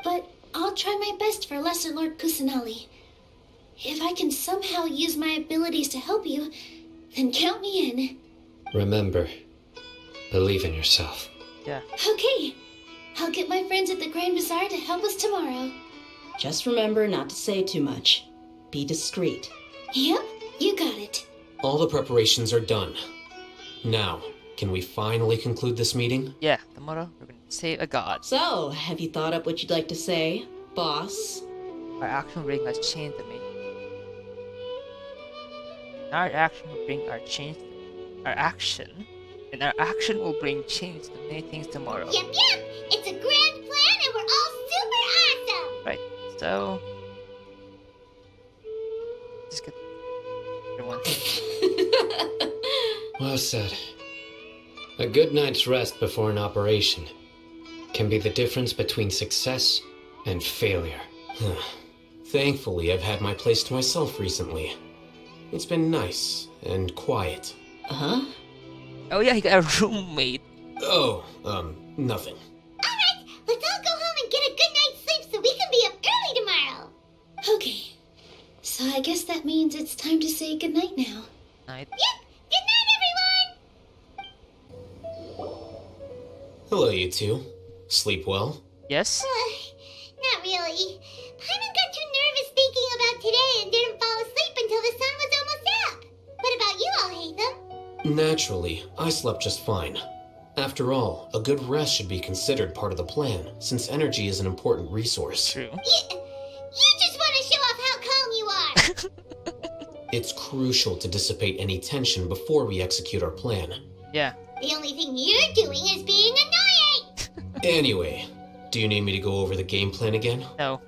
but I'll try my best for Lesser Lord Kusanali. If I can somehow use my abilities to help you, then count me in. Remember, believe in yourself. Yeah. Okay, I'll get my friends at the Grand Bazaar to help us tomorrow. Just remember not to say too much. Be discreet. Yep, you got it. All the preparations are done. Now, can we finally conclude this meeting? Yeah, tomorrow we're gonna save a god. So, have you thought up what you'd like to say, boss? Our action will bring us change to me. Our action will bring our change. Our action, and our action will bring change to many things tomorrow. Yep. It's a grand plan, and we're all super awesome. Right. So, just get everyone. Well said. A good night's rest before an operation can be the difference between success and failure. Thankfully, I've had my place to myself recently. It's been nice and quiet. Uh-huh. Oh yeah, he got a roommate. Oh, nothing. Alright, let's all go home and get a good night's sleep so we can be up early tomorrow. Okay, so I guess that means it's time to say goodnight now. Night. Yep, good night, everyone! Hello, you two. Sleep well? Yes? Not really. Paimon got too nervous thinking about today and didn't fall asleep until the sun was almost up. What about you all, Hatham? Naturally, I slept just fine. After all, a good rest should be considered part of the plan, since energy is an important resource. True. You just want to show off how calm you are. It's crucial to dissipate any tension before we execute our plan. Yeah. The only thing you're doing is being annoying. Anyway, do you need me to go over the game plan again? No.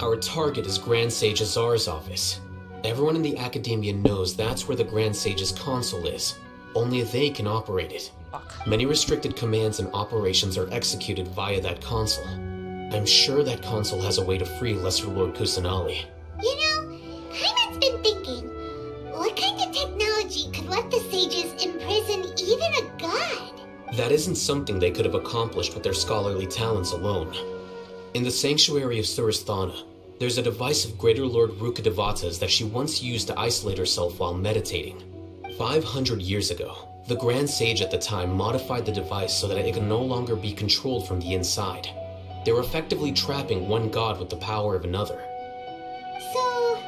Our target is Grand Sage Azar's office. Everyone in the Academia knows that's where the Grand Sage's console is. Only they can operate it. Fuck. Many restricted commands and operations are executed via that console. I'm sure that console has a way to free Lesser Lord Kusanali. You know, Paimon's been thinking, what kind of technology could let the sages imprison even a god? That isn't something they could have accomplished with their scholarly talents alone. In the Sanctuary of Suristhana, there's a device of Greater Lord Rukadevata's that she once used to isolate herself while meditating. 500 years ago, the Grand Sage at the time modified the device so that it could no longer be controlled from the inside. They were effectively trapping one god with the power of another. So,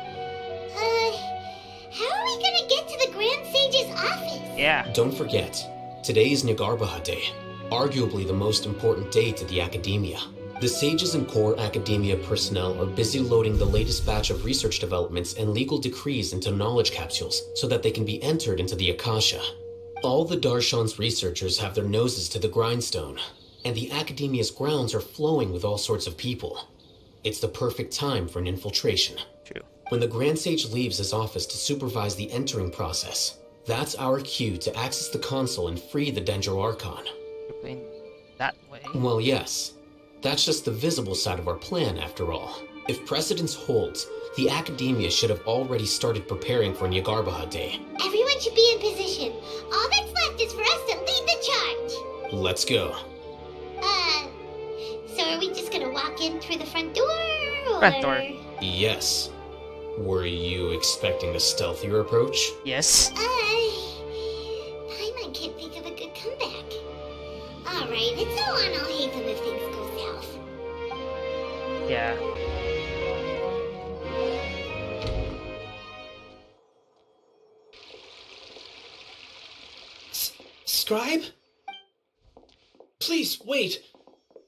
how are we gonna get to the Grand Sage's office? Yeah. Don't forget, today is Nagarbaha Day, arguably the most important day to the Academia. The sages and core Academia personnel are busy loading the latest batch of research developments and legal decrees into knowledge capsules so that they can be entered into the Akasha. All the Darshan's researchers have their noses to the grindstone, and the Academia's grounds are flowing with all sorts of people. It's the perfect time for an infiltration. True. When the Grand Sage leaves his office to supervise the entering process, that's our cue to access the console and free the Dendro Archon. You're playing that way. Well, yes. That's just the visible side of our plan, after all. If precedence holds, the Academia should have already started preparing for Nagarbaha Day. Everyone should be in position. All that's left is for us to lead the charge. Let's go. So are we just gonna walk in through the front door, or...? Front door. Yes. Were you expecting a stealthier approach? Yes. Paimon can't think of a good comeback. Alright, it's all on Alhaitham if things go south. Yeah. Scribe? Please, wait.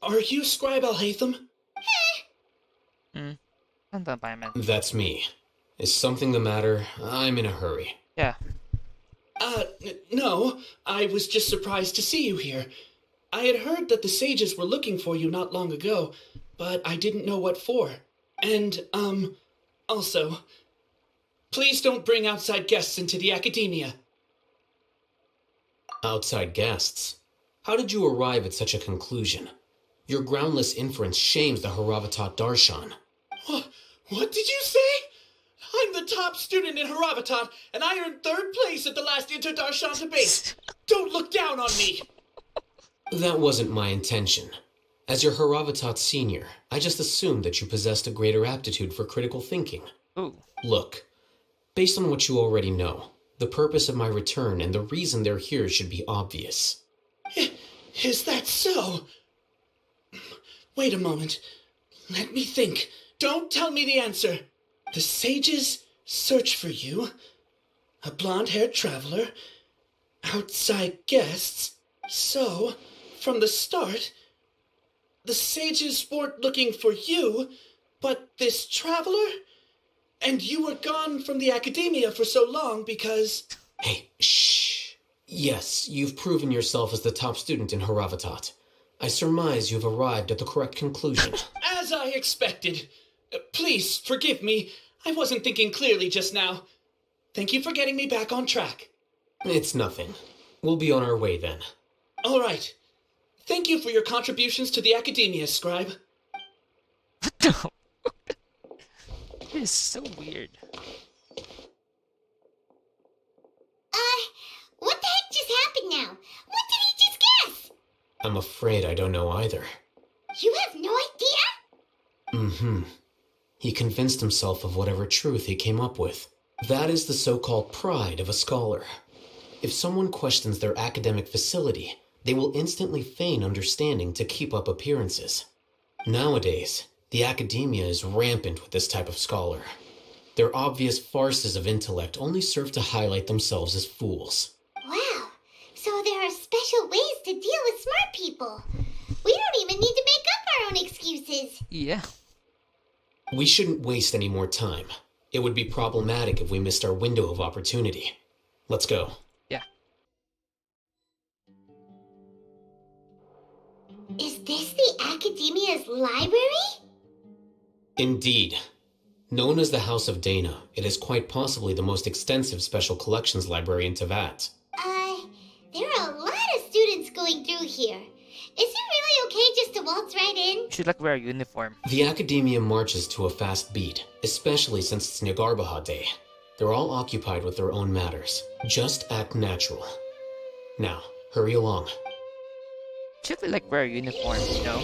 Are you Scribe Alhaitham? Nandun pa man. That's me. Is something the matter? I'm in a hurry. Yeah. No. I was just surprised to see you here. I had heard that the sages were looking for you not long ago, but I didn't know what for. And, also, please don't bring outside guests into the Academia. Outside guests? How did you arrive at such a conclusion? Your groundless inference shames the Haravatat Darshan. What did you say? I'm the top student in Haravatat, and I earned 3rd place at the last Inter-Darshan debate. Don't look down on me. That wasn't my intention. As your Haravatat senior, I just assumed that you possessed a greater aptitude for critical thinking. Ooh. Look, based on what you already know, the purpose of my return and the reason they're here should be obvious. Is that so? Wait a moment. Let me think. Don't tell me the answer. The sages search for you. A blonde-haired traveler. Outside guests. So, from the start, the sages weren't looking for you, but this traveler? And you were gone from the Academia for so long because... Hey, shh. Yes, you've proven yourself as the top student in Haravatat. I surmise you've arrived at the correct conclusion. As I expected. Please, forgive me. I wasn't thinking clearly just now. Thank you for getting me back on track. It's nothing. We'll be on our way then. All right. Thank you for your contributions to the Academia, Scribe. It is so weird. What the heck just happened now? What did he just guess? I'm afraid I don't know either. You have no idea? Mm-hmm. He convinced himself of whatever truth he came up with. That is the so-called pride of a scholar. If someone questions their academic facility, they will instantly feign understanding to keep up appearances. Nowadays, the Academia is rampant with this type of scholar. Their obvious farces of intellect only serve to highlight themselves as fools. Wow, so there are special ways to deal with smart people. We don't even need to make up our own excuses. Yeah. We shouldn't waste any more time. It would be problematic if we missed our window of opportunity. Let's go. Is this the Academia's library? Indeed. Known as the House of Dana, it is quite possibly the most extensive special collections library in Teyvat. There are a lot of students going through here. Is it really okay just to waltz right in? You should like wear a uniform. The Academia marches to a fast beat, especially since it's Nagarbaha Day. They're all occupied with their own matters. Just act natural. Now, hurry along. Should we like wear a uniform, you know?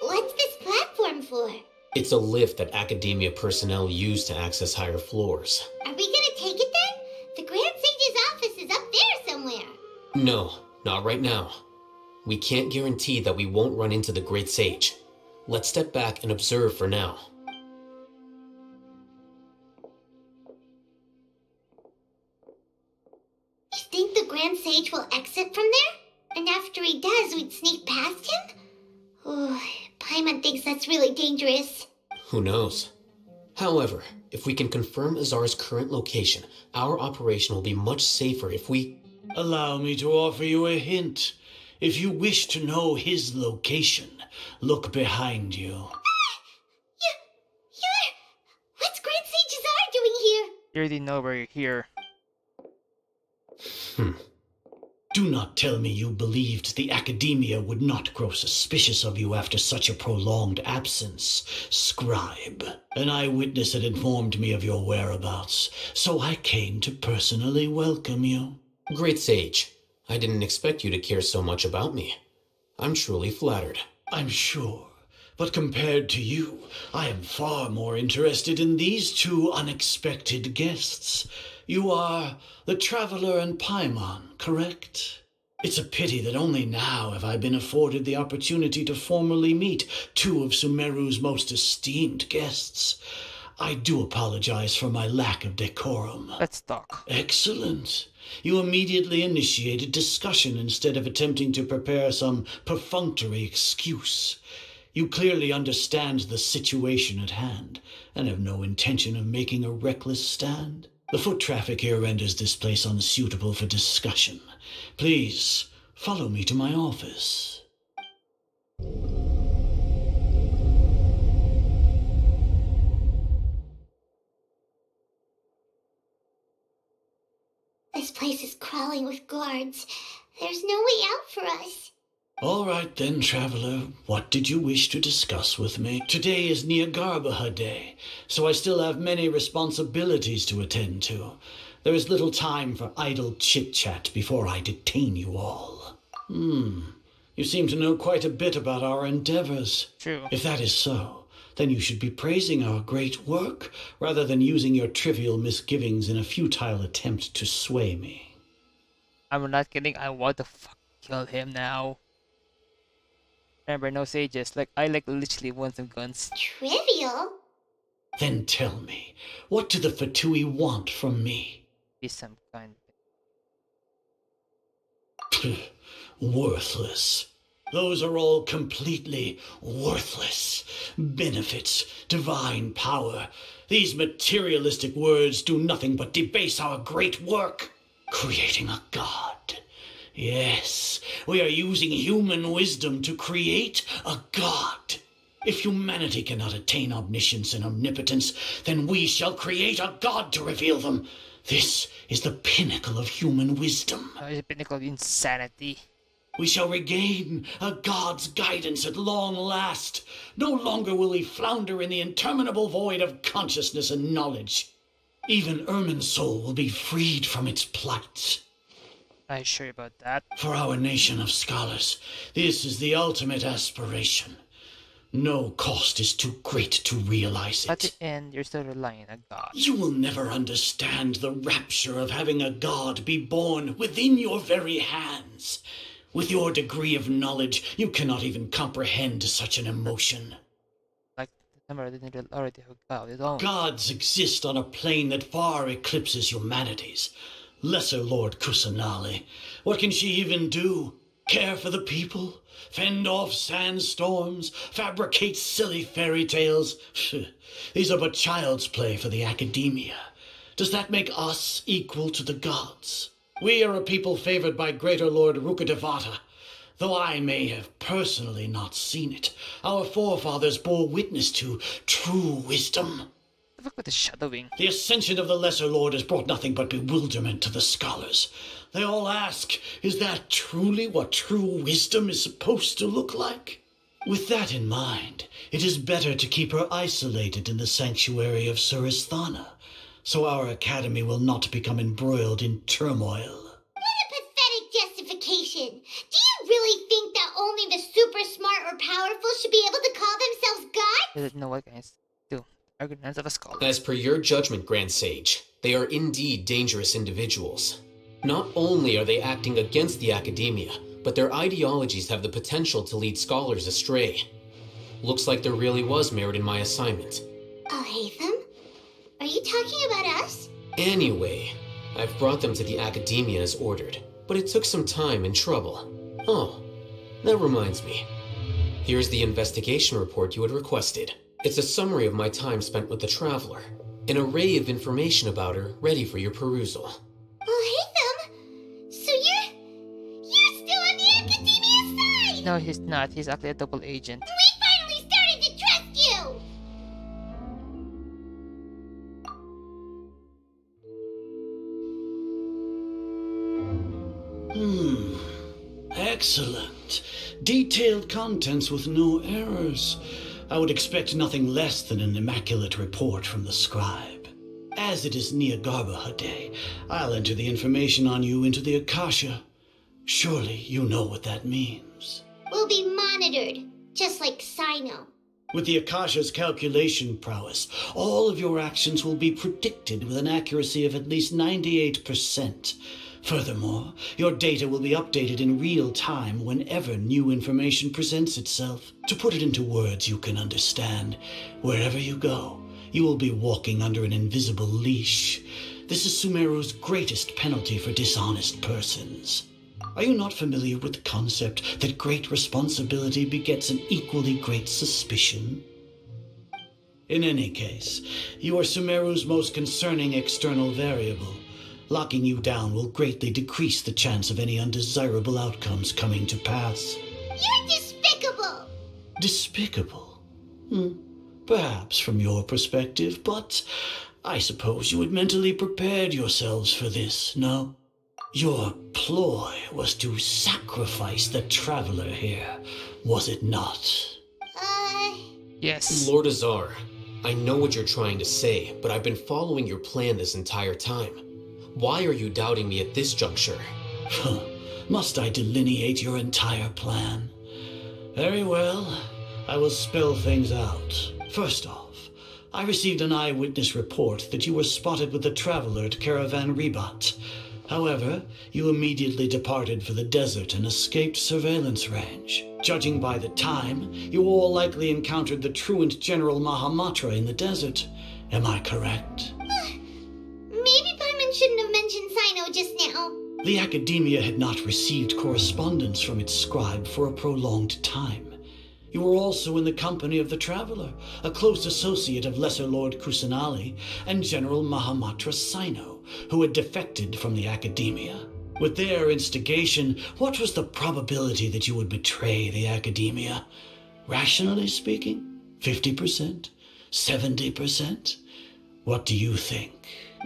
What's this platform for? It's a lift that Academia personnel use to access higher floors. Are we gonna take it then? The Grand Sage's office is up there somewhere. No, not right now. We can't guarantee that we won't run into the Great Sage. Let's step back and observe for now. You think the Grand Sage will exit from there? And after he does, we'd sneak past him? Oh, Paimon thinks that's really dangerous. Who knows? However, if we can confirm Azar's current location, our operation will be much safer if we... Allow me to offer you a hint. If you wish to know his location, look behind you. What's Grand Sage Azar doing here? You already know where you're here. Do not tell me you believed the Academia would not grow suspicious of you after such a prolonged absence, scribe. An eyewitness had informed me of your whereabouts, so I came to personally welcome you. Great Sage, I didn't expect you to care so much about me. I'm truly flattered. I'm sure. But compared to you, I am far more interested in these two unexpected guests. You are the Traveler and Paimon, correct? It's a pity that only now have I been afforded the opportunity to formally meet two of Sumeru's most esteemed guests. I do apologize for my lack of decorum. Let's talk. Excellent. You immediately initiated discussion instead of attempting to prepare some perfunctory excuse. You clearly understand the situation at hand, and have no intention of making a reckless stand. The foot traffic here renders this place unsuitable for discussion. Please, follow me to my office. This place is crawling with guards. There's no way out for us. All right then, Traveler. What did you wish to discuss with me? Today is Nagarbaha Day, so I still have many responsibilities to attend to. There is little time for idle chit-chat before I detain you all. You seem to know quite a bit about our endeavors. True. If that is so, then you should be praising our great work, rather than using your trivial misgivings in a futile attempt to sway me. I'm not kidding. I want to kill him now. Remember, no sages. I literally want some guns. Trivial? Then tell me, what do the Fatui want from me? Be some kind. Worthless. Those are all completely worthless. Benefits, divine power. These materialistic words do nothing but debase our great work. Creating a god. Yes, we are using human wisdom to create a god. If humanity cannot attain omniscience and omnipotence, then we shall create a god to reveal them. This is the pinnacle of human wisdom. It's the pinnacle of insanity. We shall regain a god's guidance at long last. No longer will we flounder in the interminable void of consciousness and knowledge. Even Ermin's soul will be freed from its plight. Not sure about that. For our nation of scholars, this is the ultimate aspiration. No cost is too great to realize it. At the end, you're still relying on God. You will never understand the rapture of having a god be born within your very hands. With your degree of knowledge, you cannot even comprehend such an emotion. Gods exist on a plane that far eclipses humanity's. Lesser Lord Kusanali. What can she even do? Care for the people, fend off sandstorms, fabricate silly fairy tales. These are but child's play for the academia. Does that make us equal to the gods? We are a people favored by Greater Lord Rukadevata. Though I may have personally not seen it, our forefathers bore witness to true wisdom. The fuck with the shadowing? The ascension of the Lesser Lord has brought nothing but bewilderment to the scholars. They all ask, is that truly what true wisdom is supposed to look like? With that in mind, it is better to keep her isolated in the sanctuary of Suristhana, so our academy will not become embroiled in turmoil. What a pathetic justification. Do you really think that only the super smart or powerful should be able to call themselves gods? Doesn't know what guys do. Arguments of a scholar. As per your judgment, Grand Sage, they are indeed dangerous individuals. Not only are they acting against the academia, but their ideologies have the potential to lead scholars astray. Looks like there really was merit in my assignment. Oh, Hatham? Are you talking about us? Anyway, I've brought them to the academia as ordered, but it took some time and trouble. Oh, that reminds me. Here's the investigation report you had requested. It's a summary of my time spent with the Traveler. An array of information about her ready for your perusal. Oh, Hatham? So you're still on the academia side? No, he's not. He's actually a double agent. We finally started to trust you! Excellent. Detailed contents with no errors. I would expect nothing less than an immaculate report from the scribe. As it is Niagarbha Day, I'll enter the information on you into the Akasha. Surely you know what that means. We'll be monitored, just like Sino. With the Akasha's calculation prowess, all of your actions will be predicted with an accuracy of at least 98%. Furthermore, your data will be updated in real time whenever new information presents itself. To put it into words you can understand, wherever you go, you will be walking under an invisible leash. This is Sumeru's greatest penalty for dishonest persons. Are you not familiar with the concept that great responsibility begets an equally great suspicion? In any case, you are Sumeru's most concerning external variable. Locking you down will greatly decrease the chance of any undesirable outcomes coming to pass. You're despicable! Despicable? Perhaps from your perspective, but I suppose you had mentally prepared yourselves for this, no? Your ploy was to sacrifice the Traveler here, was it not? Yes. Lord Azar, I know what you're trying to say, but I've been following your plan this entire time. Why are you doubting me at this juncture? Must I delineate your entire plan? Very well. I will spell things out. First off, I received an eyewitness report that you were spotted with the Traveler at Caravan Ribat. However, you immediately departed for the desert and escaped surveillance range. Judging by the time, you all likely encountered the truant General Mahamatra in the desert. Am I correct? Maybe Paimon shouldn't have mentioned Sino just now. The Academia had not received correspondence from its scribe for a prolonged time. You were also in the company of the Traveler, a close associate of Lesser Lord Kusanali and General Mahamatra Sino, who had defected from the Academia. With their instigation, what was the probability that you would betray the Academia? Rationally speaking, 50%? 70%? What do you think?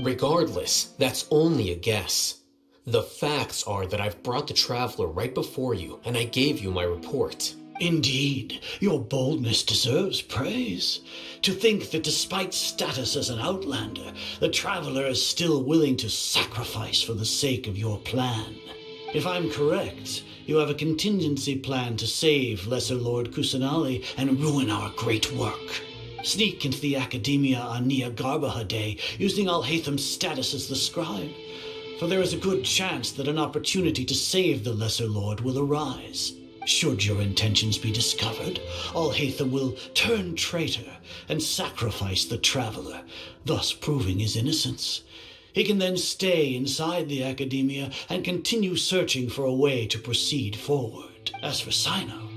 Regardless, that's only a guess. The facts are that I've brought the Traveler right before you, and I gave you my report. Indeed, your boldness deserves praise. To think that despite status as an outlander, the Traveler is still willing to sacrifice for the sake of your plan. If I'm correct, you have a contingency plan to save Lesser Lord Kusanali and ruin our great work. Sneak into the Academia on Niagarbha Day using Alhatham's status as the scribe, for there is a good chance that an opportunity to save the Lesser Lord will arise. Should your intentions be discovered, Alhatham will turn traitor and sacrifice the Traveler, thus proving his innocence. He can then stay inside the academia and continue searching for a way to proceed forward. As for Sino,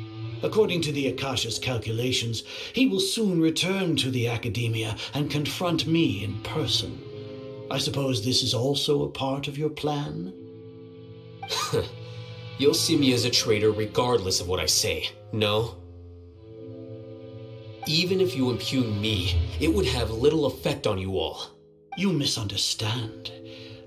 according to the Akasha's calculations, he will soon return to the academia and confront me in person. I suppose this is also a part of your plan? You'll see me as a traitor regardless of what I say, no? Even if you impugn me, it would have little effect on you all. You misunderstand.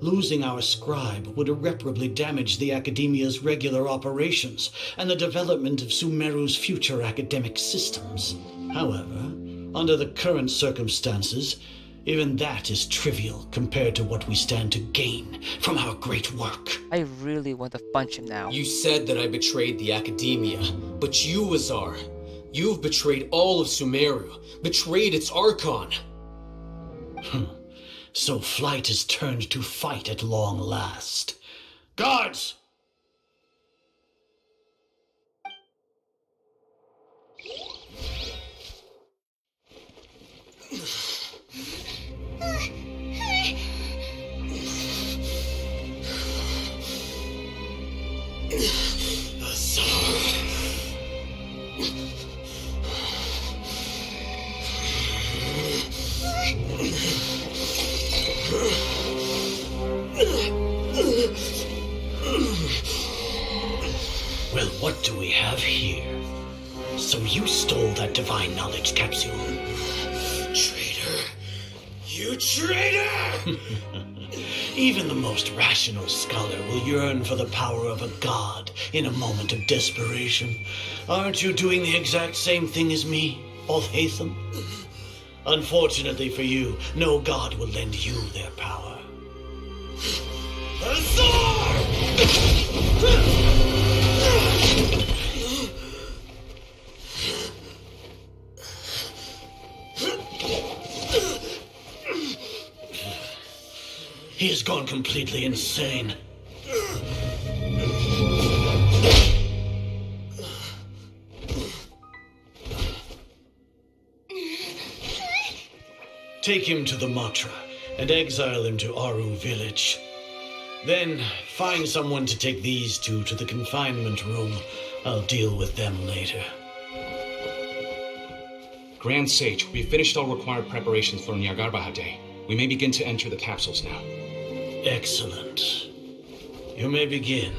Losing our scribe would irreparably damage the Academia's regular operations and the development of Sumeru's future academic systems. However, under the current circumstances, even that is trivial compared to what we stand to gain from our great work. I really want to punch him now. You said that I betrayed the Academia, but you, Azar, you've betrayed all of Sumeru, betrayed its Archon. So flight has turned to fight at long last. Guards! Well, what do we have here? So you stole that divine knowledge capsule. Traitor! You traitor! Even the most rational scholar will yearn for the power of a god in a moment of desperation. Aren't you doing the exact same thing as me, Al-Haytham? Unfortunately for you, no god will lend you their power. Azar! He has gone completely insane. Take him to the Matra and exile him to Aru village. Then find someone to take these two to the confinement room. I'll deal with them later. Grand Sage, we've finished all required preparations for Nyargarbaha Day. We may begin to enter the capsules now. Excellent. You may begin.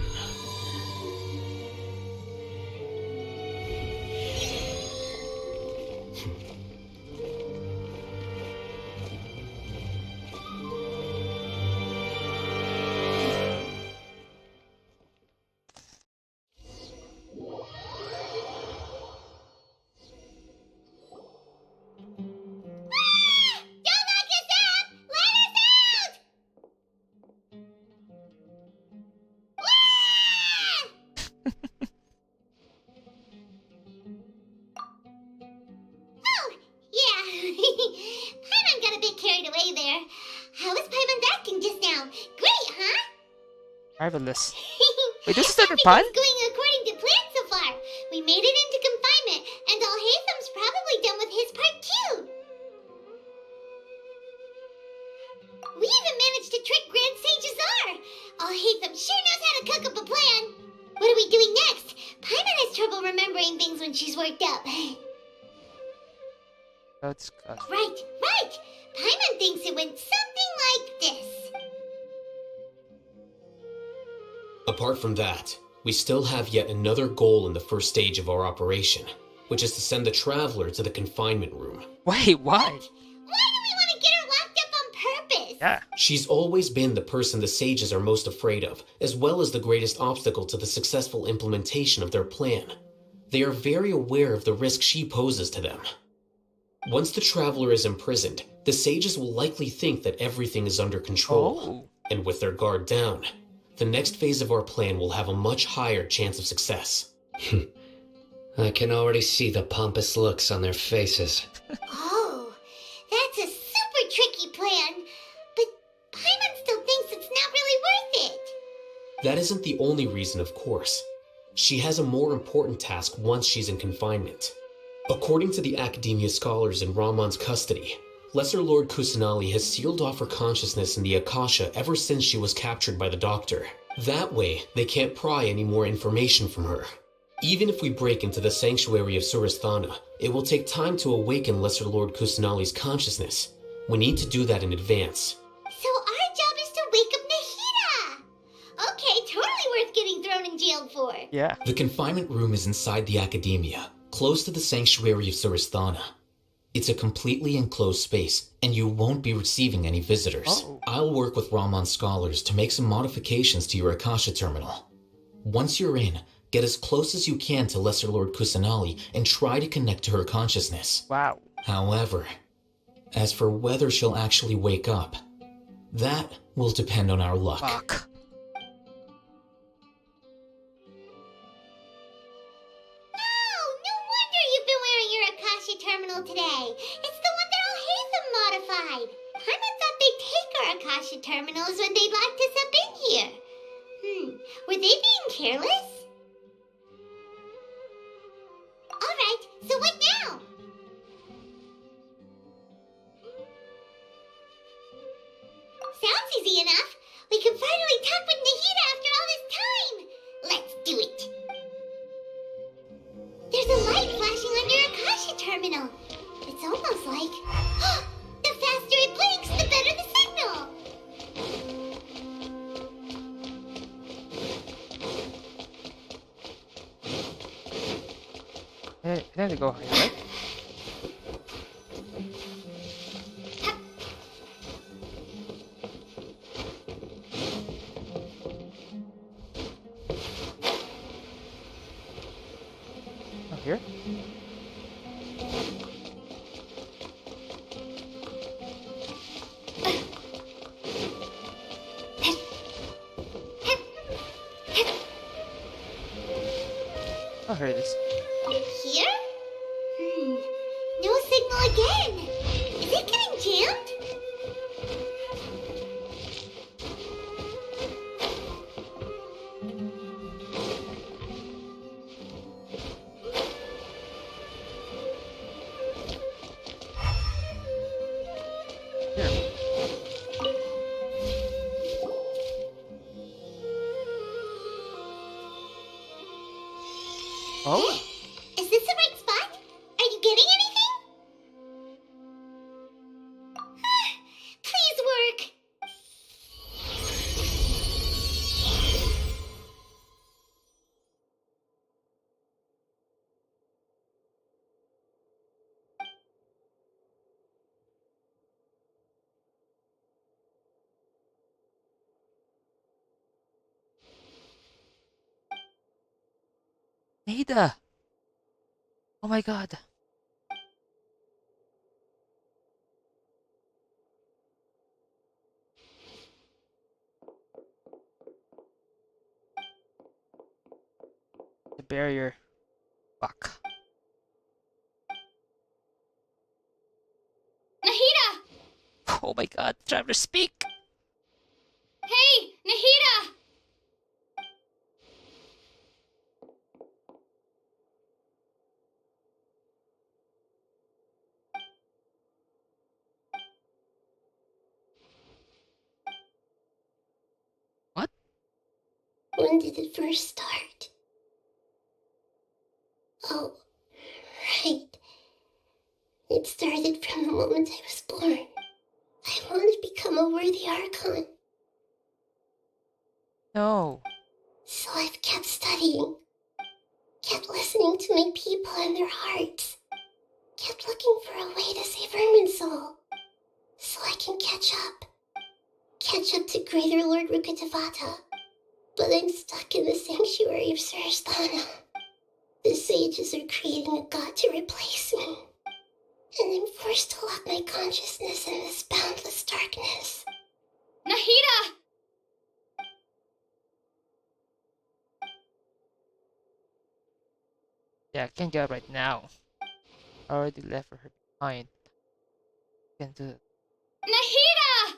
Marvelous. Wait, this is not the fun? Everything's going according to plan so far. We made it into confinement, and Al-Haytham's probably done with his part too. We even managed to trick Grand Sage Azar. Al-Haytham sure knows how to cook up a plan. What are we doing next? Paimon has trouble remembering things when she's worked up. That's good. Right. Paimon thinks it went something like this. Apart from that, we still have yet another goal in the first stage of our operation, which is to send the Traveler to the confinement room. Wait, what? Why do we want to get her locked up on purpose? Yeah. She's always been the person the sages are most afraid of, as well as the greatest obstacle to the successful implementation of their plan. They are very aware of the risk she poses to them. Once the Traveler is imprisoned, the sages will likely think that everything is under control. And with their guard down, the next phase of our plan will have a much higher chance of success. I can already see the pompous looks on their faces. Oh, that's a super tricky plan. But Paimon still thinks it's not really worth it. That isn't the only reason, of course. She has a more important task once she's in confinement. According to the Academia scholars in Rahman's custody, Lesser Lord Kusanali has sealed off her consciousness in the Akasha ever since she was captured by the Doctor. That way, they can't pry any more information from her. Even if we break into the sanctuary of Surasthana, it will take time to awaken Lesser Lord Kusanali's consciousness. We need to do that in advance. So our job is to wake up Nahida! Okay, totally worth getting thrown in jail for. Yeah. The confinement room is inside the Academia, close to the sanctuary of Surasthana. It's a completely enclosed space, and you won't be receiving any visitors. Oh. I'll work with Raman scholars to make some modifications to your Akasha terminal. Once you're in, get as close as you can to Lesser Lord Kusanali and try to connect to her consciousness. Wow. However, as for whether she'll actually wake up, that will depend on our luck. Fuck. No wonder you've been wearing your Akasha terminal today. It's the one that Al-Haytham modified. Paimon thought they'd take our Akasha terminals when they locked us up in here. Were they being careless? Alright, so what now? Sounds easy enough. We can finally talk with Nahida after all this time. Let's do it. There's a light flashing on your Akasha terminal. It's almost like... the faster it blinks, the better the signal. Hey, there we go, right? Oh, here? Oh, here it is. Here? No signal again. Is it getting jammed? Oh? Is this the right spot? Are you getting anything? Please work. Ada! Oh my god. The barrier. Fuck. Nahida! Oh my god, Traveler, speak! Hey, Nahida! What? When did it first start? Oh, right. It started from the moment I was born. I wanted to become a worthy Archon. No. So I've kept studying. Kept listening to my people and their hearts. Kept looking for a way to save Irminsul. So I can catch up. Catch up to Greater Lord Rukkhadevata. But I'm stuck in the sanctuary of Surasthana. The sages are creating a god to replace me. And I'm forced to lock my consciousness in this boundless darkness. Nahida! Yeah, I can't get up right now. I already left her behind. Can't do it. Nahida!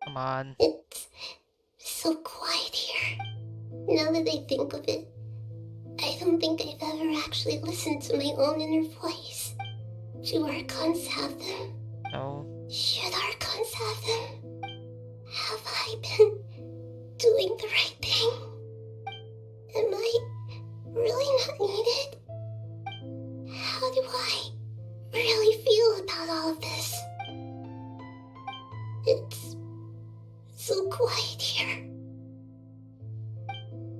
Come on. It's so quiet here. Now that I think of it, I don't think I've ever actually listened to my own inner voice. Do Archons have them? No. Should Archons have them? Have I been doing the right thing? Am I really not needed? How do I really feel about all of this? It's so quiet here.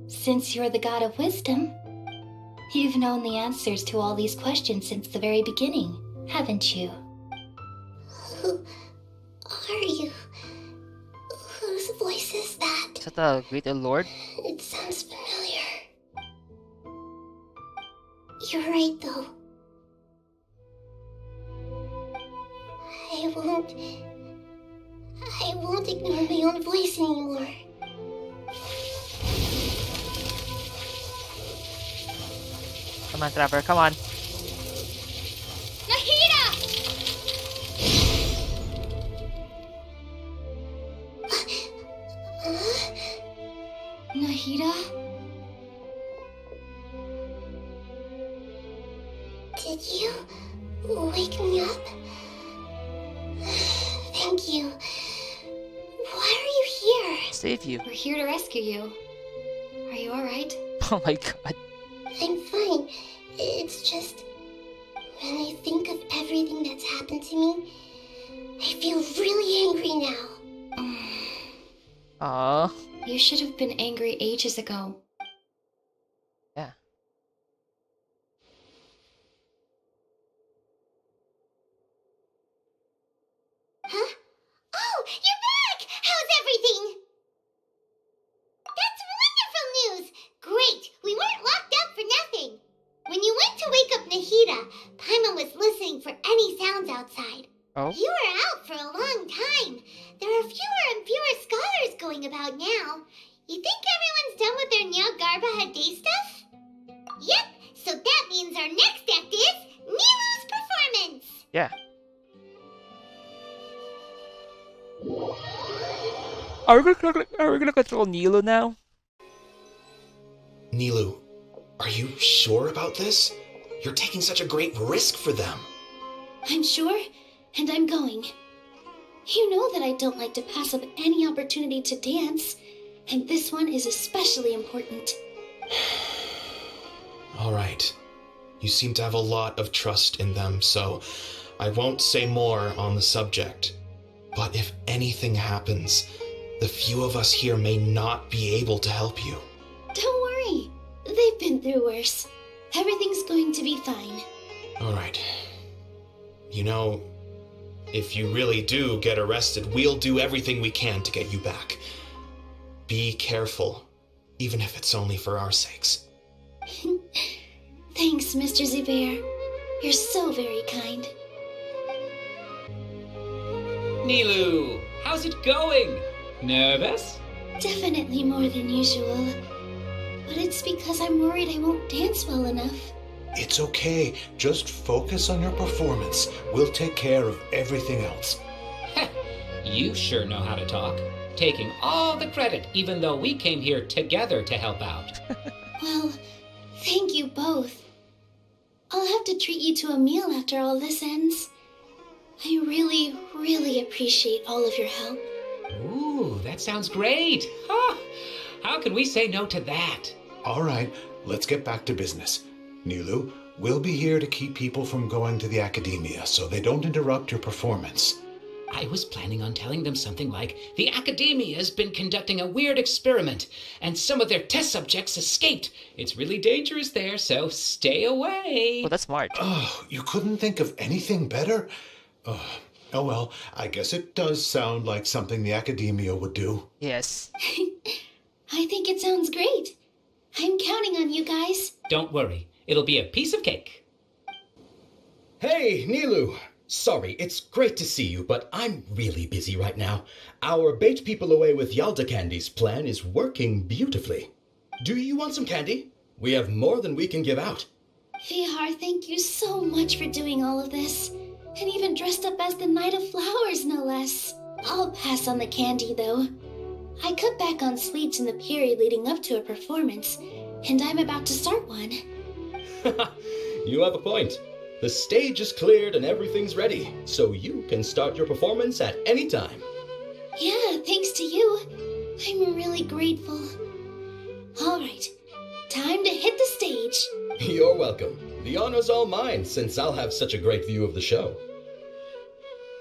Since you're the god of wisdom, you've known the answers to all these questions since the very beginning, haven't you? Who are you? Whose voice is that? Is that the greater lord? It sounds familiar. You're right, though. I won't ignore my own voice anymore. Come on, Trapper, come on. Nahida! Nahida? Did you wake me up? Thank you. Why are you here? Save you. We're here to rescue you. Are you alright? Oh my god. I'm fine. It's just, when I think of everything that's happened to me, I feel really angry now. Aww. You should have been angry ages ago. Yeah. Huh? Oh, you're back! How's everything? That's wonderful news! Great! We weren't locked up for nothing! When you went to wake up Nahida, Paimon was listening for any sounds outside. Oh? You were out for a long time. There are fewer and fewer scholars going about now. You think everyone's done with their Nyalgarba Day stuff? Yep, so that means our next act is Nilu's performance! Yeah. Are we gonna control Nilu now? Nilu, are you sure about this? You're taking such a great risk for them. I'm sure, and I'm going. You know that I don't like to pass up any opportunity to dance, and this one is especially important. All right. You seem to have a lot of trust in them, so I won't say more on the subject. But if anything happens, the few of us here may not be able to help you. Don't worry. They've been through worse. Everything's going to be fine. All right. You know, if you really do get arrested, we'll do everything we can to get you back. Be careful, even if it's only for our sakes. Thanks, Mr. Zubair. You're so very kind. Nilu, how's it going? Nervous? Definitely more than usual. But it's because I'm worried I won't dance well enough. It's okay. Just focus on your performance. We'll take care of everything else. You sure know how to talk. Taking all the credit, even though we came here together to help out. Well, thank you both. I'll have to treat you to a meal after all this ends. I really, really appreciate all of your help. Ooh, that sounds great. Huh. How can we say no to that? All right, let's get back to business. Nilu, we'll be here to keep people from going to the academia so they don't interrupt your performance. I was planning on telling them something like, the academia has been conducting a weird experiment, and some of their test subjects escaped. It's really dangerous there, so stay away. Oh, that's smart. Oh, you couldn't think of anything better? Oh well, I guess it does sound like something the academia would do. Yes. I think it sounds great. I'm counting on you guys. Don't worry, it'll be a piece of cake. Hey, Nilu! Sorry, it's great to see you, but I'm really busy right now. Our Bait People Away with Yalda Candies plan is working beautifully. Do you want some candy? We have more than we can give out. Vihar, thank you so much for doing all of this. And even dressed up as the Knight of Flowers, no less. I'll pass on the candy, though. I cut back on sleeps in the period leading up to a performance, and I'm about to start one. You have a point. The stage is cleared and everything's ready, so you can start your performance at any time. Yeah, thanks to you. I'm really grateful. All right, time to hit the stage. You're welcome. The honor's all mine, since I'll have such a great view of the show.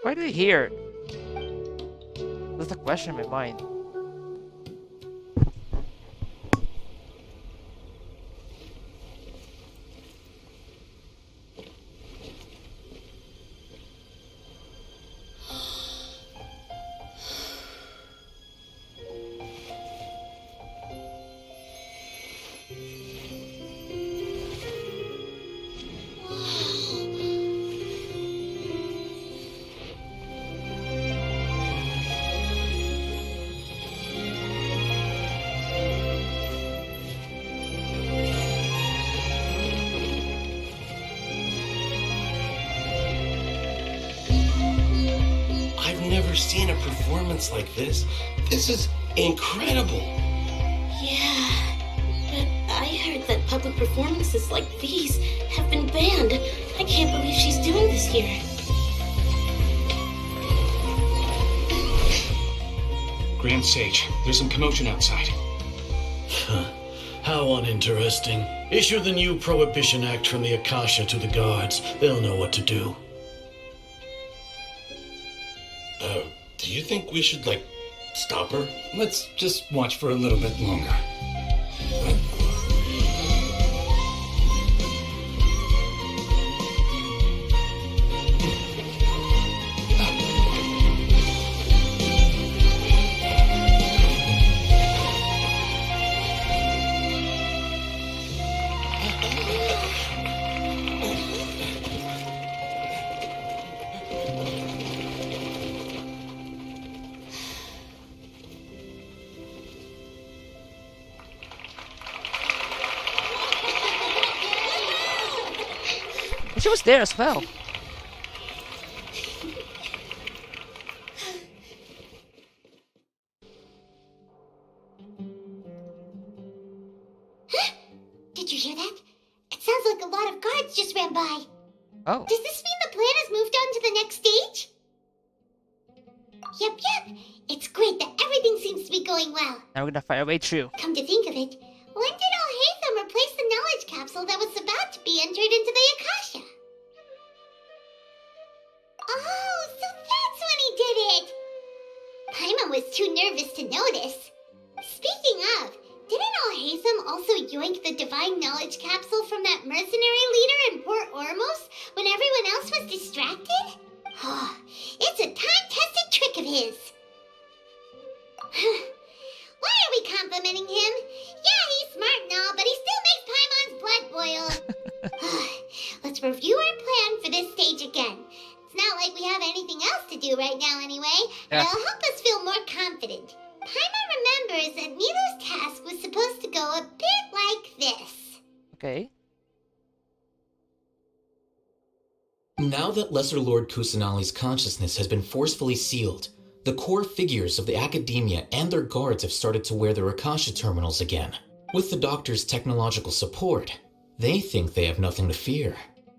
Why do they hear? That's a question in my mind. I've never seen a performance like this. This is incredible. Yeah, but I heard that public performances like these have been banned. I can't believe she's doing this here. Grand Sage, there's some commotion outside. How uninteresting. Issue the new Prohibition Act from the Akasha to the guards. They'll know what to do. Do you think we should, stop her? Let's just watch for a little bit longer. She was there as well. Did you hear that? It sounds like a lot of guards just ran by. Oh. Does this mean the plan has moved on to the next stage? Yep. It's great that everything seems to be going well. Now we're gonna find our way through. Come to think of it, when did Alhaitham replace the knowledge capsule that was about to be entered into the Akasha? Oh, so that's when he did it! Paimon was too nervous to notice. Speaking of, didn't Alhaitham also yoink the divine knowledge capsule from that mercenary leader in Port Ormos when everyone else was distracted? Oh, it's a time-tested trick of his. Why are we complimenting him? Yeah, he's smart and all, but he still makes Paimon's blood boil. Let's review our plan for this stage again. It's not like we have anything else to do right now anyway, but it'll help us feel more confident. Paimon remembers that Nilu's task was supposed to go a bit like this. Okay. Now that Lesser Lord Kusanali's consciousness has been forcefully sealed, the core figures of the Academia and their guards have started to wear their Akasha terminals again. With the Doctor's technological support, they think they have nothing to fear.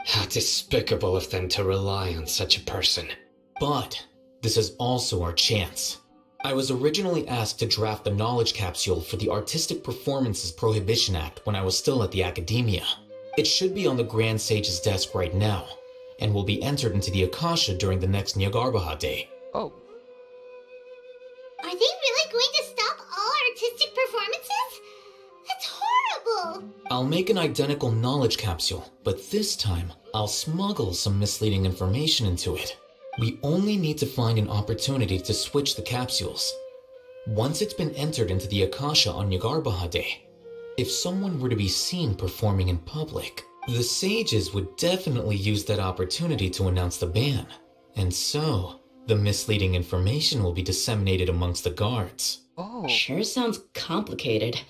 How despicable of them to rely on such a person. But this is also our chance. I was originally asked to draft the knowledge capsule for the Artistic Performances Prohibition Act when I was still at the Academia. It should be on the Grand Sage's desk right now, and will be entered into the Akasha during the next Nyargarbaha Day. Oh. Are they really going to stop all artistic performances? That's horrible! I'll make an identical knowledge capsule, but this time, I'll smuggle some misleading information into it. We only need to find an opportunity to switch the capsules. Once it's been entered into the Akasha on Nyargarbaha Day, if someone were to be seen performing in public, the sages would definitely use that opportunity to announce the ban. And so, the misleading information will be disseminated amongst the guards. Oh. Sure sounds complicated.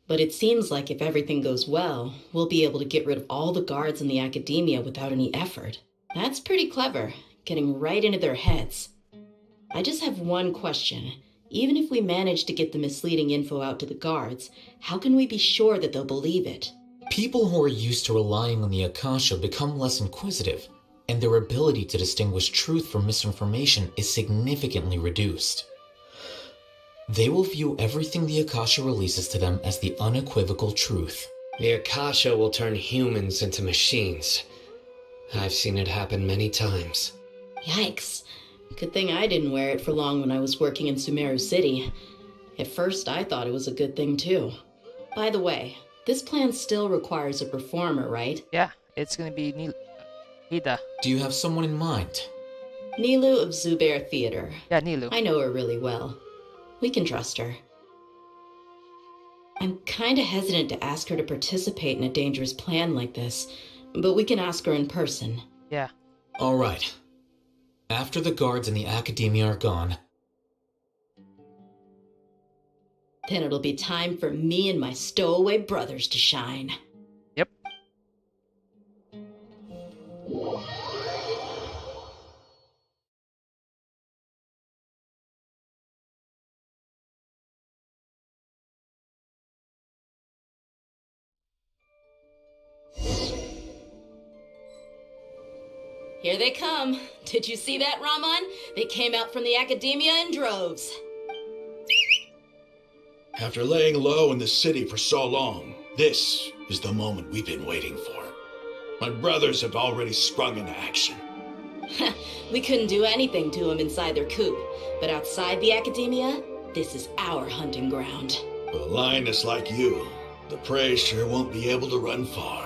But it seems like if everything goes well, we'll be able to get rid of all the guards in the Academia without any effort. That's pretty clever, getting right into their heads. I just have one question. Even if we manage to get the misleading info out to the guards, how can we be sure that they'll believe it? People who are used to relying on the Akasha become less inquisitive, and their ability to distinguish truth from misinformation is significantly reduced. They will view everything the Akasha releases to them as the unequivocal truth. The Akasha will turn humans into machines. I've seen it happen many times. Yikes. Good thing I didn't wear it for long when I was working in Sumeru City. At first, I thought it was a good thing too. By the way, this plan still requires a performer, right? Yeah, it's gonna be Hida. Do you have someone in mind? Nilu of Zubair Theater. Yeah, Nilu. I know her really well. We can trust her. I'm kinda hesitant to ask her to participate in a dangerous plan like this, but we can ask her in person. Yeah. All right. After the guards and the Academia are gone, then it'll be time for me and my stowaway brothers to shine. Yep. Here they come. Did you see that, Raman? They came out from the Academia in droves. After laying low in the city for so long, this is the moment we've been waiting for. My brothers have already sprung into action. We couldn't do anything to them inside their coop, but outside the Academia, this is our hunting ground. With a lioness like you, the prey sure won't be able to run far.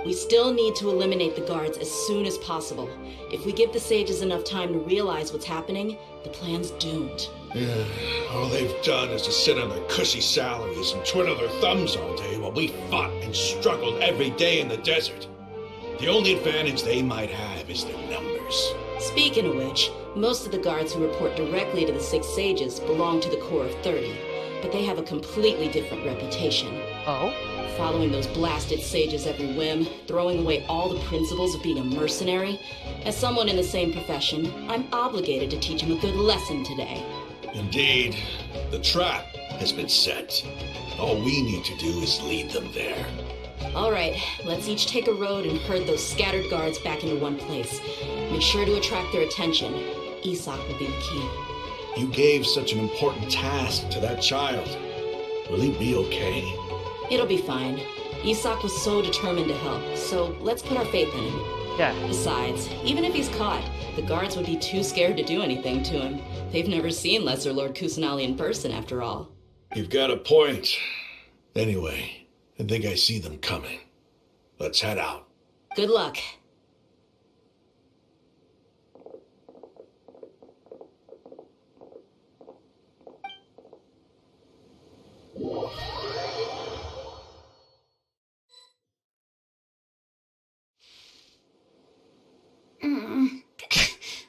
We still need to eliminate the guards as soon as possible. If we give the sages enough time to realize what's happening, the plan's doomed. Yeah, all they've done is to sit on their cushy salaries and twiddle their thumbs all day while we fought and struggled every day in the desert. The only advantage they might have is their numbers. Speaking of which, most of the guards who report directly to the Six Sages belong to the Corps of 30, but they have a completely different reputation. Oh? Following those blasted sages every whim, throwing away all the principles of being a mercenary. As someone in the same profession, I'm obligated to teach them a good lesson today. Indeed, the trap has been set. All we need to do is lead them there. All right, let's each take a road and herd those scattered guards back into one place. Make sure to attract their attention. Isak will be the key. You gave such an important task to that child. Will he be okay? It'll be fine. Isak was so determined to help, so let's put our faith in him. Yeah. Besides, even if he's caught, the guards would be too scared to do anything to him. They've never seen Lesser Lord Kusanali in person, after all. You've got a point. Anyway, I think I see them coming. Let's head out. Good luck.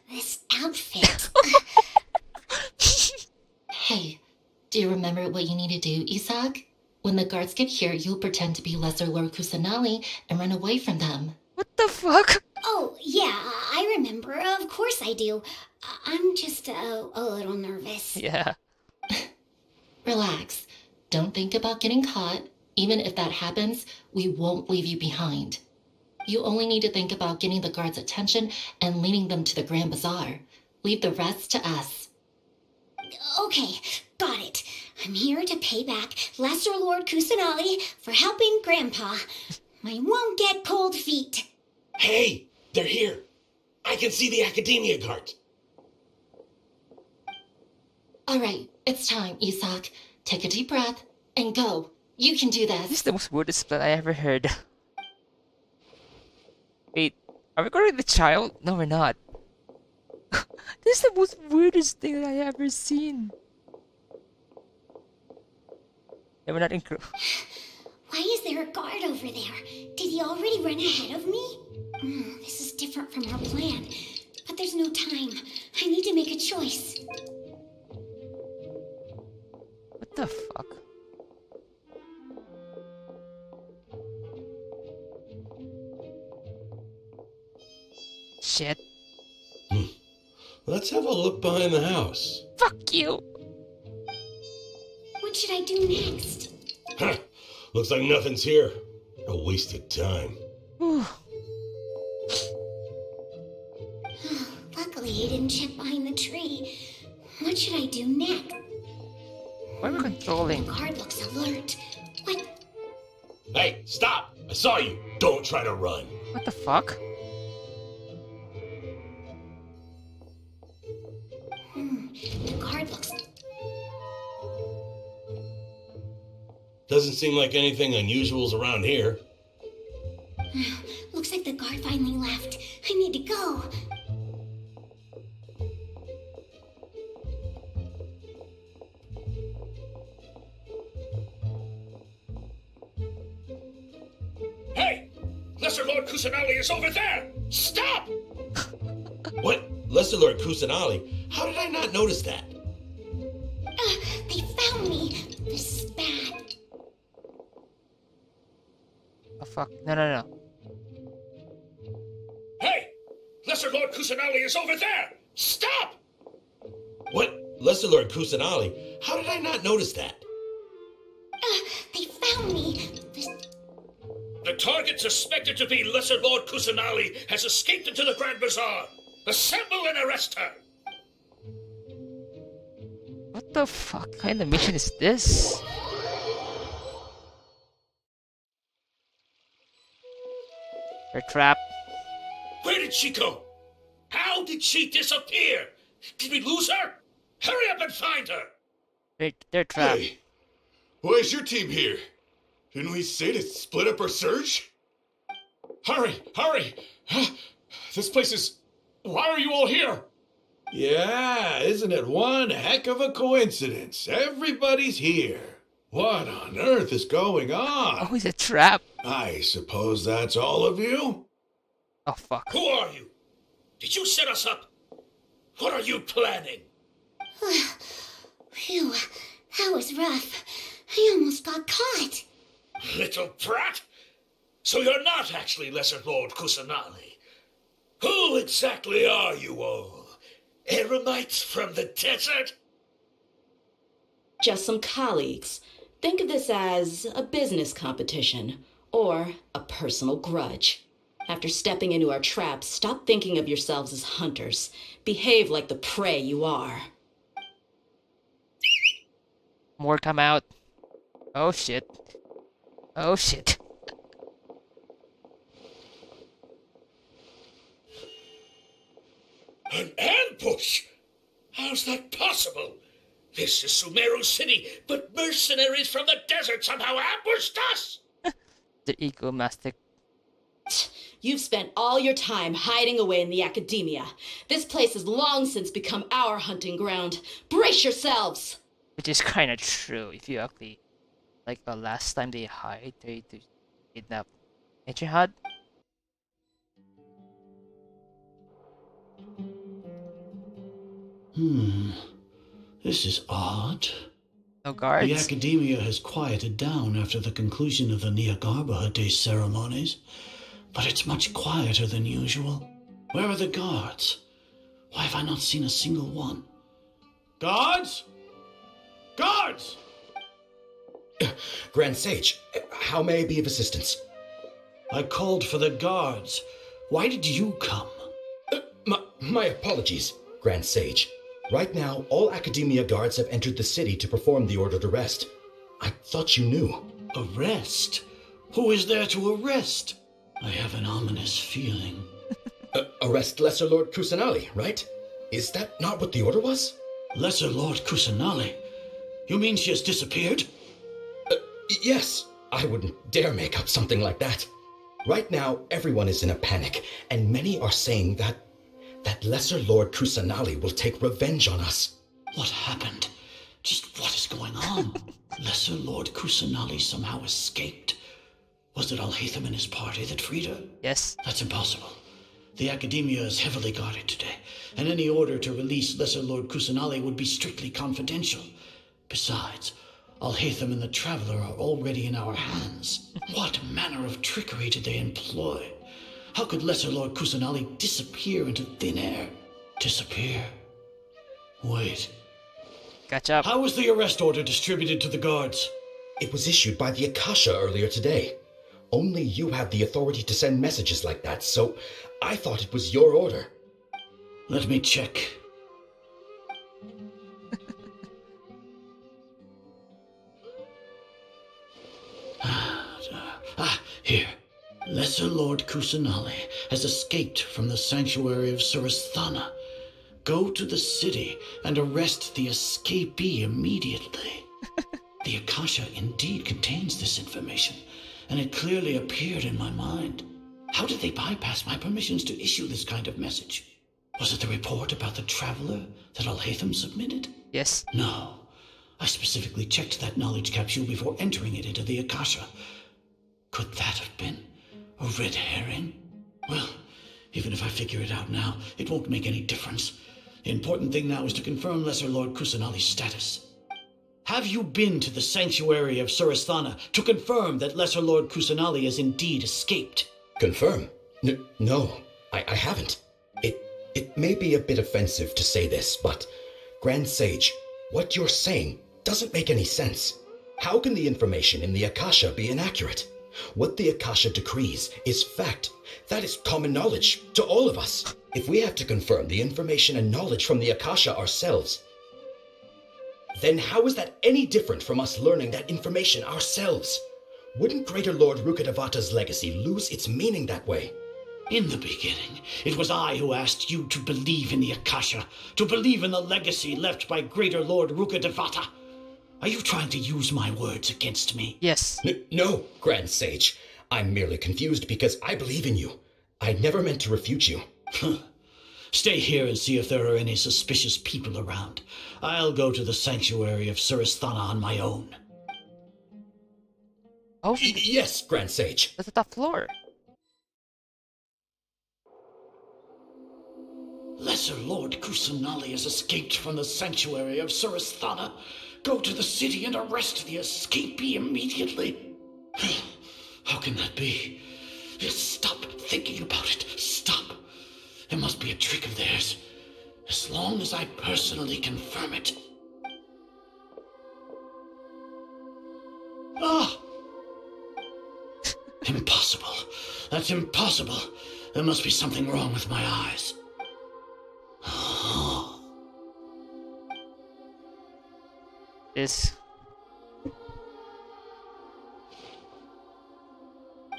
This outfit. Hey, do you remember what you need to do, Isak? When the guards get here, you'll pretend to be Lesser Lord Kusanali and run away from them. What the fuck? Oh, yeah, I remember. Of course I do. I'm just a little nervous. Yeah. Relax. Don't think about getting caught. Even if that happens, we won't leave you behind. You only need to think about getting the guards' attention and leading them to the Grand Bazaar. Leave the rest to us. Okay, got it. I'm here to pay back Lesser Lord Kusanali for helping Grandpa. I won't get cold feet. Hey, they're here. I can see the Academia guard. All right, it's time, Isak. Take a deep breath and go. You can do this. This is the most weirdest plan I ever heard. Wait, are we going to the child? No, we're not. This is the most weirdest thing I ever seen. Yeah, we're not in crew. Why is there a guard over there? Did he already run ahead of me? This is different from our plan. But there's no time. I need to make a choice. What the fuck? Shit. Let's have a look behind the house. Fuck you. What should I do next? Huh. Looks like nothing's here. A wasted time. Luckily, he didn't check behind the tree. What should I do next? Why are we controlling? The guard looks alert. What? Hey, stop! I saw you. Don't try to run. What the fuck? The guard looks... Doesn't seem like anything unusual's around here. Looks like the guard finally left. I need to go. Hey! Lesser Lord Kusanali is over there! Stop! What? Lesser Lord Kusanali? How did I not notice that? They found me. This is bad. Oh fuck. No. Hey! Lesser Lord Kusanali is over there! Stop! What? Lesser Lord Kusanali? How did I not notice that? They found me. The target suspected to be Lesser Lord Kusanali has escaped into the Grand Bazaar. Assemble and arrest her! What the fuck kind of mission is this? We're trapped. Where did she go? How did she disappear? Did we lose her? Hurry up and find her! They're trapped. Hey, why is your team here? Didn't we say to split up or surge? Hurry! This place is... Why are you all here? Yeah, isn't it one heck of a coincidence? Everybody's here. What on earth is going on? Oh, it's a trap. I suppose that's all of you? Oh, fuck. Who are you? Did you set us up? What are you planning? Phew, that was rough. I almost got caught. Little brat! So you're not actually Lesser Lord Kusanali. Who exactly are you all? Eremites from the desert? Just some colleagues. Think of this as a business competition or a personal grudge. After stepping into our traps, stop thinking of yourselves as hunters. Behave like the prey you are. More come out. Oh shit. Oh shit. An ambush? How's that possible? This is Sumeru City, but mercenaries from the desert somehow ambushed us! The egomastic. You've spent all your time hiding away in the academia. This place has long since become our hunting ground. Brace yourselves! Which is kind of true if you actually... Like, last time they hide, they kidnap Echihad. This is odd. No guards. The academia has quieted down after the conclusion of the Niagarbaha Day ceremonies, but it's much quieter than usual. Where are the guards? Why have I not seen a single one? Guards? Guards! Grand Sage, how may I be of assistance? I called for the guards. Why did you come? My apologies, Grand Sage. Right now, all Academia guards have entered the city to perform the ordered arrest. I thought you knew. Arrest? Who is there to arrest? I have an ominous feeling. Arrest Lesser Lord Kusanali, right? Is that not what the order was? Lesser Lord Kusanali? You mean she has disappeared? Yes. I wouldn't dare make up something like that. Right now, everyone is in a panic, and many are saying that Lesser Lord Kusanali will take revenge on us. What happened? Just what is going on? Lesser Lord Kusanali somehow escaped. Was it Alhaitham and his party that freed her? Yes. That's impossible. The Academia is heavily guarded today, and any order to release Lesser Lord Kusanali would be strictly confidential. Besides, Alhaitham and the Traveler are already in our hands. What manner of trickery did they employ? How could Lesser Lord Kusanali disappear into thin air? Disappear? Wait, Catch up. How was the arrest order distributed to the guards? It was issued by the Akasha earlier today. Only you have the authority to send messages like that, so I thought it was your order. Let me check. Here. Lesser Lord Kusanali has escaped from the sanctuary of Surasthana. Go to the city and arrest the escapee immediately. The Akasha indeed contains this information, and it clearly appeared in my mind. How did they bypass my permissions to issue this kind of message? Was it the report about the traveler that Alhaitham submitted? Yes. No. I specifically checked that knowledge capsule before entering it into the Akasha. Could that have been a red herring? Well, even if I figure it out now, it won't make any difference. The important thing now is to confirm Lesser Lord Kusanali's status. Have you been to the sanctuary of Surasthana to confirm that Lesser Lord Kusanali has indeed escaped? Confirm? No, I haven't. It may be a bit offensive to say this, but Grand Sage, what you're saying doesn't make any sense. How can the information in the Akasha be inaccurate? What the Akasha decrees is fact. That is common knowledge to all of us. If we have to confirm the information and knowledge from the Akasha ourselves, then how is that any different from us learning that information ourselves? Wouldn't Greater Lord Rukkhadevata's legacy lose its meaning that way? In the beginning, it was I who asked you to believe in the Akasha, to believe in the legacy left by Greater Lord Rukkhadevata. Are you trying to use my words against me? Yes. No, Grand Sage. I'm merely confused because I believe in you. I never meant to refute you. Stay here and see if there are any suspicious people around. I'll go to the sanctuary of Surasthana on my own. Oh, yes, Grand Sage. That's the top floor. Lesser Lord Kusanali has escaped from the sanctuary of Surasthana. Go to the city and arrest the escapee immediately. How can that be? Stop thinking about it. Stop. It must be a trick of theirs. As long as I personally confirm it. Ah! Impossible. That's impossible. There must be something wrong with my eyes. Is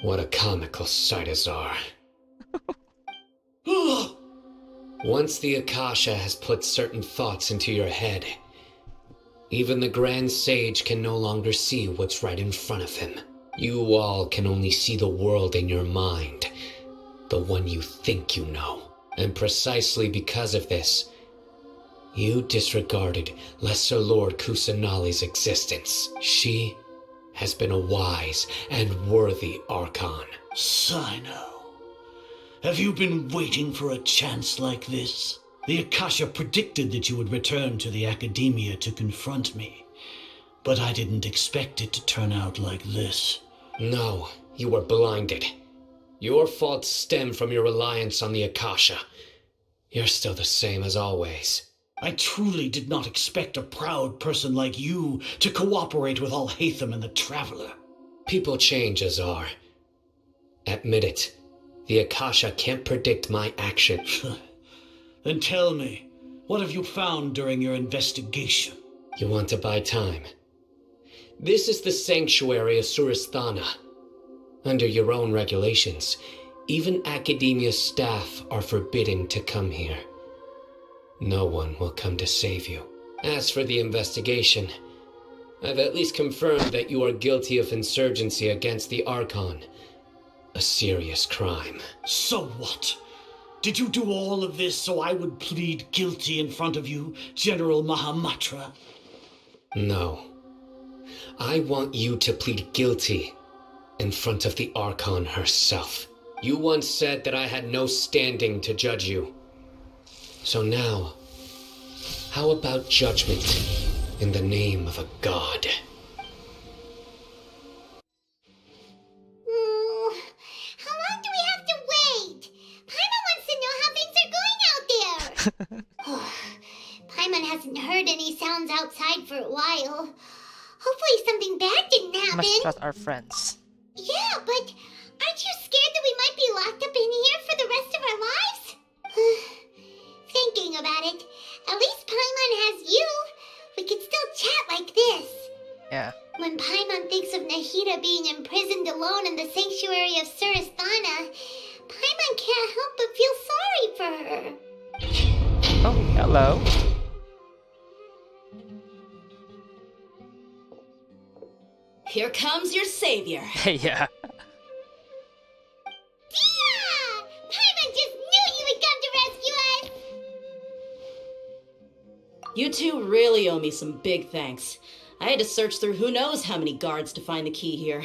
What a comical sight, Azar. Once the Akasha has put certain thoughts into your head, even the Grand Sage can no longer see what's right in front of him. You all can only see the world in your mind, the one you think you know. And precisely because of this, you disregarded Lesser Lord Kusanali's existence. She has been a wise and worthy Archon. Sino, have you been waiting for a chance like this? The Akasha predicted that you would return to the Academia to confront me, but I didn't expect it to turn out like this. No, you were blinded. Your faults stem from your reliance on the Akasha. You're still the same as always. I truly did not expect a proud person like you to cooperate with Alhaitham and the Traveler. People change, Azar. Admit it. The Akasha can't predict my action. Then tell me, what have you found during your investigation? You want to buy time? This is the sanctuary of Surasthana. Under your own regulations, even Academia staff are forbidden to come here. No one will come to save you. As for the investigation, I've at least confirmed that you are guilty of insurgency against the Archon. A serious crime. So what? Did you do all of this so I would plead guilty in front of you, General Mahamatra? No. I want you to plead guilty in front of the Archon herself. You once said that I had no standing to judge you. So now, how about judgment in the name of a god? How long do we have to wait? Paimon wants to know how things are going out there. Paimon hasn't heard any sounds outside for a while. Hopefully something bad didn't We happen. must trust our friends. Yeah, but aren't you scared that we might be locked up in here for the rest of our lives? Thinking about it, at least Paimon has you. We could still chat like this. Yeah. When Paimon thinks of Nahida being imprisoned alone in the sanctuary of Surasthana, Paimon can't help but feel sorry for her. Oh, hello. Here comes your savior. Yeah. Yeah! Paimon just knew you would come to rescue us! You two really owe me some big thanks. I had to search through who knows how many guards to find the key here.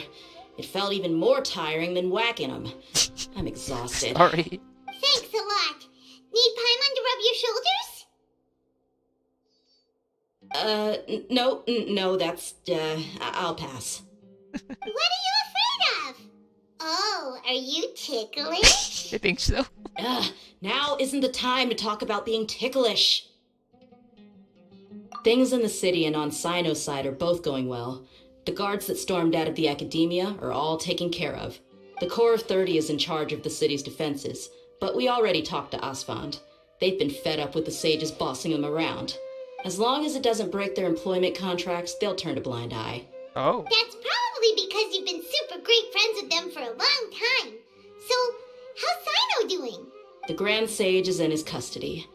It felt even more tiring than whacking them. I'm exhausted. Sorry. Thanks a lot. Need Paimon to rub your shoulders? No, that's, I'll pass. What are you afraid of? Oh, are you ticklish? I think so. Now isn't the time to talk about being ticklish. Things in the city and on Sino's side are both going well. The guards that stormed out of the Academia are all taken care of. The Corps of 30 is in charge of the city's defenses, but we already talked to Asfand. They've been fed up with the sages bossing them around. As long as it doesn't break their employment contracts, they'll turn a blind eye. Oh. That's probably because you've been super great friends with them for a long time. So, how's Sino doing? The Grand Sage is in his custody.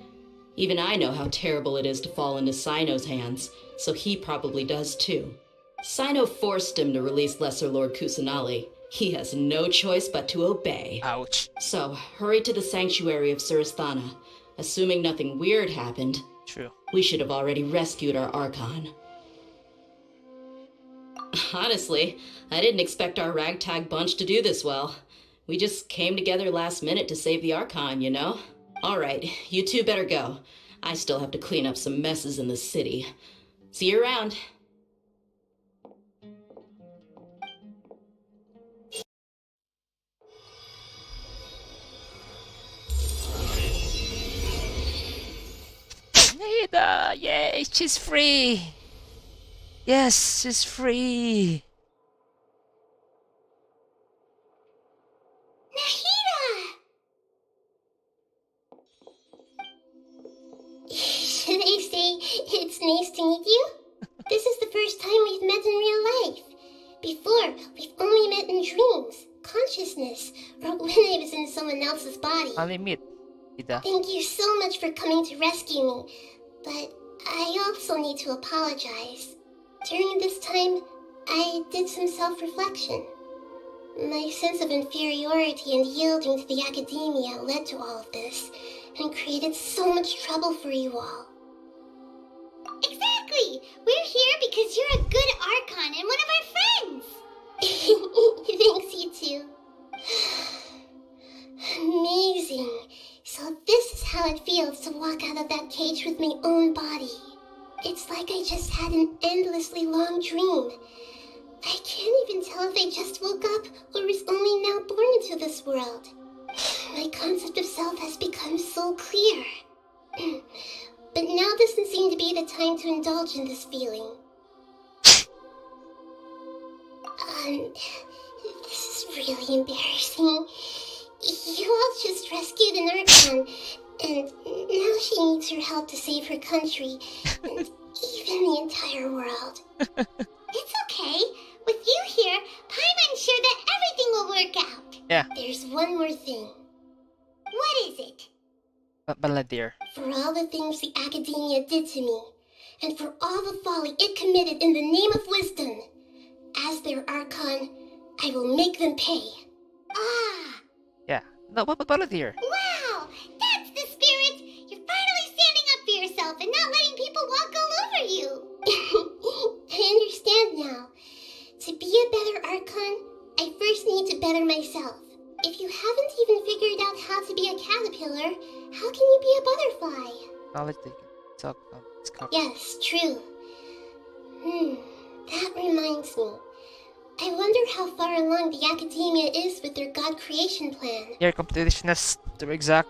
Even I know how terrible it is to fall into Sino's hands, so he probably does too. Sino forced him to release Lesser Lord Kusanali. He has no choice but to obey. Ouch. So, hurry to the sanctuary of Surasthana. Assuming nothing weird happened, True. we should have already rescued our Archon. Honestly, I didn't expect our ragtag bunch to do this well. We just came together last minute to save the Archon, you know? Alright, you two better go. I still have to clean up some messes in the city. See you around. Nahida! Yay! She's free! Yes, she's free! Nahida! Should I say it's nice to meet you? This is the first time we've met in real life. Before, we've only met in dreams, consciousness, or when I was in someone else's body. Only meet. Ida. Thank you so much for coming to rescue me, but I also need to apologize. During this time, I did some self-reflection. My sense of inferiority and yielding to the Academia led to all of this, and created so much trouble for you all. Exactly! We're here because you're a good Archon and one of our friends! Thanks, you two. Amazing. So this is how it feels to walk out of that cage with my own body. It's like I just had an endlessly long dream. I can't even tell if I just woke up or was only now born into this world. My concept of self has become so clear. But now doesn't seem to be the time to indulge in this feeling. This is really embarrassing. You all just rescued an Archon, and now she needs your help to save her country, and even the entire world. It's okay. With you here, Paimon's sure that everything will work out. Yeah. There's one more thing. What is it? Balladeer. For all the things the Academia did to me, and for all the folly it committed in the name of wisdom, as their Archon, I will make them pay. Ah! Yeah. No, but Balladeer. Wow! That's the spirit! You're finally standing up for yourself and not letting people walk all over you! I understand now. To be a better Archon, I first need to better myself. If you haven't even figured out how to be a caterpillar, how can you be a butterfly? Knowledge they can talk about discover. Yes, true. That reminds me. I wonder how far along the Academia is with their god creation plan. Your completionist, to be exact.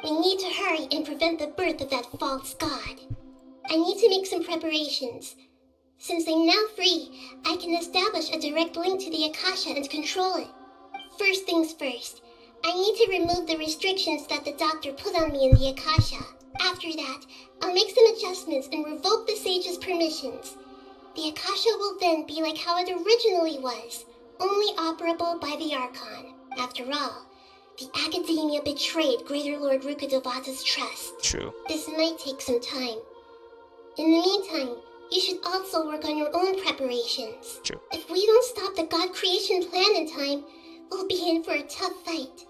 We need to hurry and prevent the birth of that false god. I need to make some preparations. Since I'm now free, I can establish a direct link to the Akasha and control it. First things first, I need to remove the restrictions that the doctor put on me in the Akasha. After that, I'll make some adjustments and revoke the sage's permissions. The Akasha will then be like how it originally was, only operable by the Archon. After all, the Academia betrayed Greater Lord Rukkhadevata's trust. True. This might take some time. In the meantime, you should also work on your own preparations. True. If we don't stop the God creation plan in time, we'll be in for a tough fight.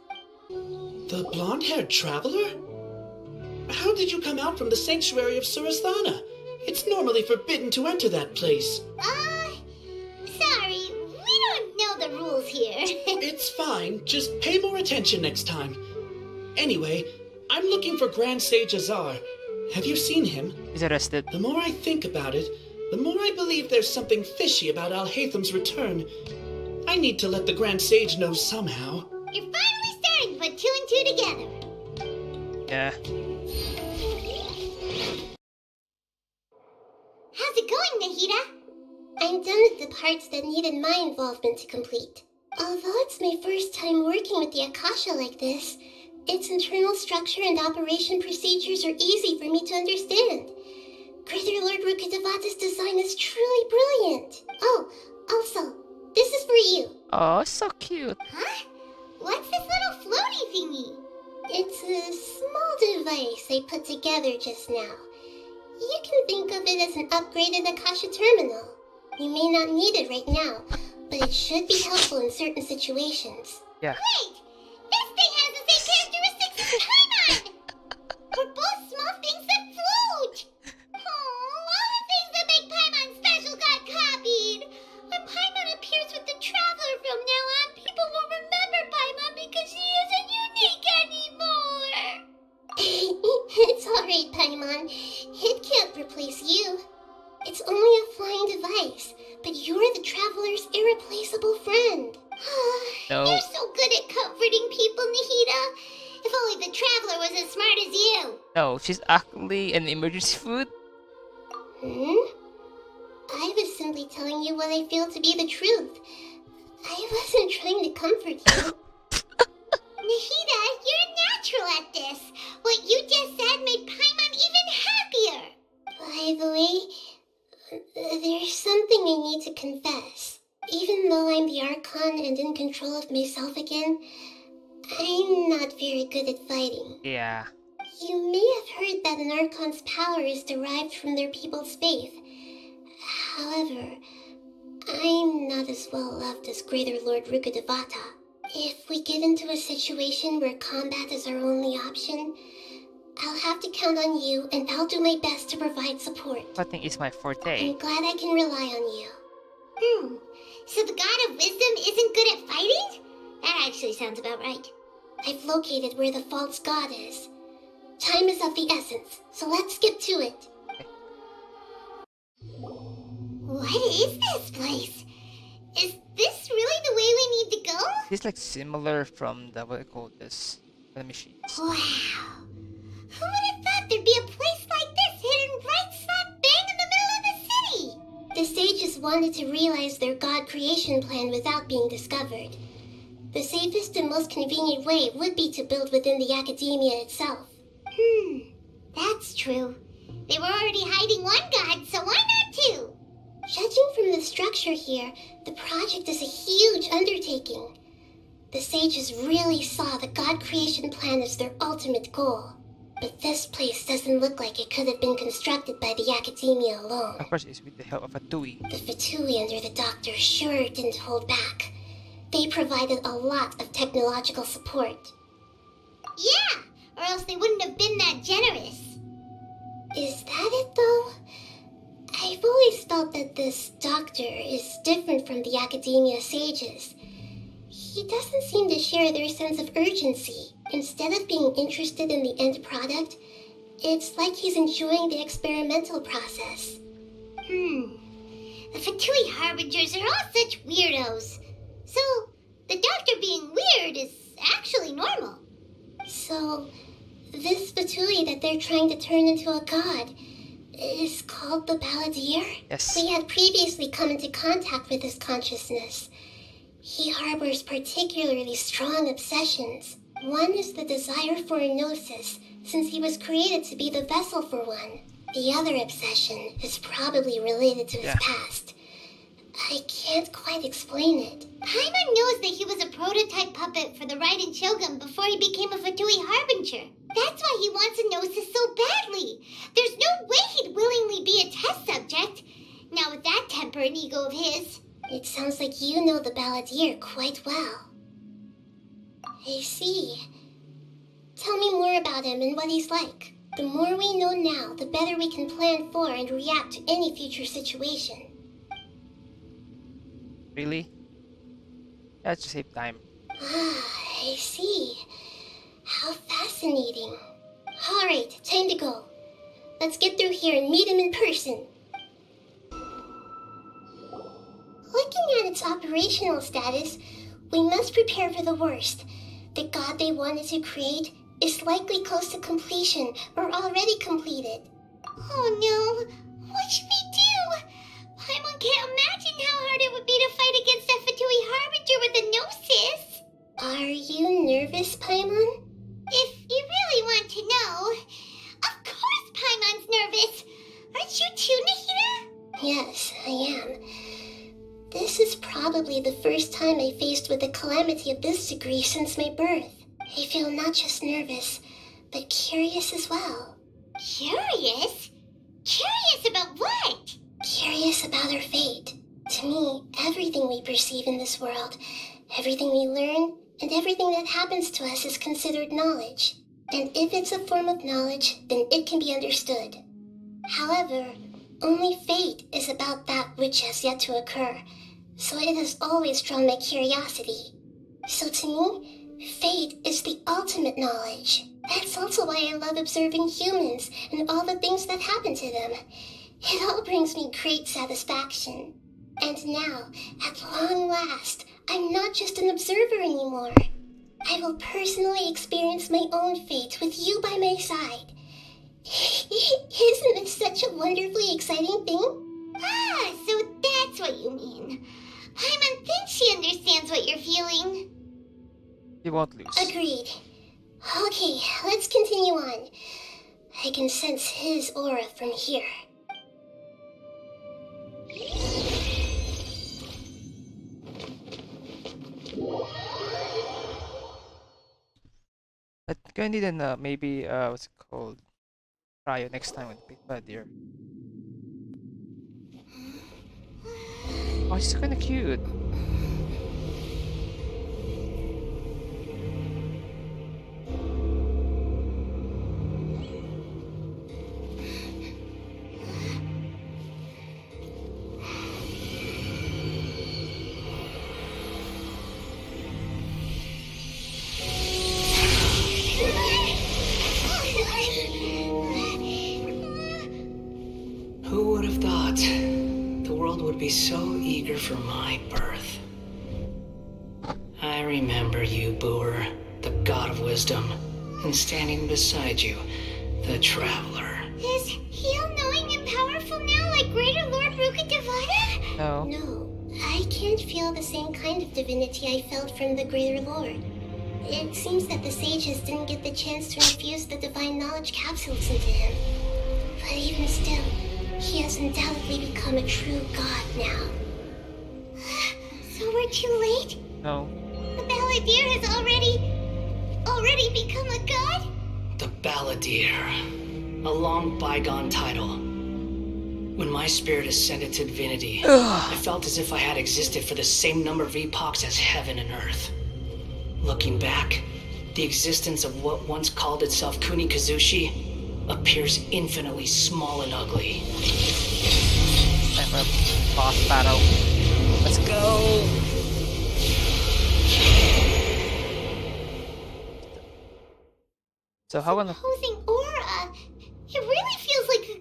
The blonde-haired traveler? How did you come out from the sanctuary of Surasthana? It's normally forbidden to enter that place. Sorry, we don't know the rules here. It's fine, just pay more attention next time. Anyway, I'm looking for Grand Sage Azar. Have you seen him? He's arrested. The more I think about it, the more I believe there's something fishy about Alhaitham's return. I need to let the Grand Sage know somehow. You're finally starting to put two and two together. Yeah. How's it going, Nahida? I'm done with the parts that needed my involvement to complete. Although it's my first time working with the Akasha like this, its internal structure and operation procedures are easy for me to understand. Greater Lord Rukkhadevata's design is truly brilliant. Oh, also, this is for you. Oh, so cute. Huh? What's this little floaty thingy? It's a small device I put together just now. You can think of it as an upgraded Akasha terminal. You may not need it right now, but it should be helpful in certain situations. Yeah. Wait! This thing has the same characteristics as Paimon! We're both small things that float! Oh, all the things that make Paimon special got copied! When Paimon appears with the Traveler from now on, people will remember Paimon because she isn't unique anymore! It's alright, Paimon. It can't replace you. It's only a flying device, but you're the Traveler's irreplaceable friend. No. You're so good at comforting people, Nahida. If only the Traveler was as smart as you. No, she's actually an emergency food. I was simply telling you what I feel to be the truth. I wasn't trying to comfort you. Nahida, you're natural at this. What you just said made Paimon even happier. By the way, there's something I need to confess. Even though I'm the Archon and in control of myself again, I'm not very good at fighting. Yeah. You may have heard that an Archon's power is derived from their people's faith. However, I'm not as well loved as Greater Lord Rukkhadevata. If we get into a situation where combat is our only option, I'll have to count on you, and I'll do my best to provide support. Fighting is my forte. I'm glad I can rely on you. So the God of Wisdom isn't good at fighting? That actually sounds about right. I've located where the false god is. Time is of the essence, so let's get to it. What is this place? Is this really the way we need to go? It's like similar from the, what I call this, the machines. Wow. Who would have thought there'd be a place like this hidden right slap bang in the middle of the city? The sages wanted to realize their god creation plan without being discovered. The safest and most convenient way would be to build within the academia itself. That's true. They were already hiding one god, so why not two? Judging from the structure here, the project is a huge undertaking. The sages really saw the god creation plan as their ultimate goal. But this place doesn't look like it could have been constructed by the academia alone. Of course, it's with the help of a Tui. The Fatui under the doctor sure didn't hold back. They provided a lot of technological support. Yeah, or else they wouldn't have been that generous. Is that it, though? I've always felt that this doctor is different from the academia sages. He doesn't seem to share their sense of urgency. Instead of being interested in the end product, it's like he's enjoying the experimental process. The Fatui Harbingers are all such weirdos. So, the doctor being weird is actually normal. So, this Fatui that they're trying to turn into a god, is called the Balladeer? Yes. We had previously come into contact with his consciousness. He harbors particularly strong obsessions. One is the desire for a gnosis, since he was created to be the vessel for one. The other obsession is probably related to his past. I can't quite explain it. Paimon knows that he was a prototype puppet for the Raiden Shogun before he became a Fatui Harbinger. That's why he wants a gnosis so badly. There's no way he'd willingly be a test subject. Now with that temper and ego of his. It sounds like you know the Balladeer quite well. I see. Tell me more about him and what he's like. The more we know now, the better we can plan for and react to any future situation. Really? That's to save time. I see. How fascinating. Alright, time to go. Let's get through here and meet him in person. Looking at its operational status, we must prepare for the worst. The god they wanted to create is likely close to completion or already completed. Oh no! What should we do? Paimon can't imagine how hard it would be to fight against that Fatui Harbinger with a gnosis. Are you nervous, Paimon? If you really want to know, of course Paimon's nervous. Aren't you too, Nahida? Yes, I am. This is probably the first time I faced with a calamity of this degree since my birth. I feel not just nervous, but curious as well. Curious? Curious about what? Curious about our fate. To me, everything we perceive in this world, everything we learn, and everything that happens to us is considered knowledge. And if it's a form of knowledge, then it can be understood. However, only fate is about that which has yet to occur, so it has always drawn my curiosity. So to me, fate is the ultimate knowledge. That's also why I love observing humans and all the things that happen to them. It all brings me great satisfaction. And now, at long last, I'm not just an observer anymore. I will personally experience my own fate with you by my side. Isn't this such a wonderfully exciting thing? Ah, so that's what you mean. Paimon thinks she understands what you're feeling. You won't lose. Agreed. Okay, let's continue on. I can sense his aura from here. But gonna need an maybe what's it called? Cryo next time with Big Bad Deer. Oh, she's kinda cute. Who would have thought the world would be so eager for my birth? I remember you, Booer, the god of wisdom, and standing beside you, the traveler. Is he all-knowing and powerful now like Greater Lord Rukkhadevata? No. No, I can't feel the same kind of divinity I felt from the Greater Lord. It seems that the sages didn't get the chance to infuse the divine knowledge capsules into him. But even still, he has undoubtedly become a true god now. So we're too late? No. The Balladeer has already become a god? The Balladeer. A long bygone title. When my spirit ascended to divinity, I felt as if I had existed for the same number of epochs as heaven and earth. Looking back, the existence of what once called itself Kunikazushi appears infinitely small and ugly. Time for a boss battle. Let's go! So how Opposing aura. It really feels like the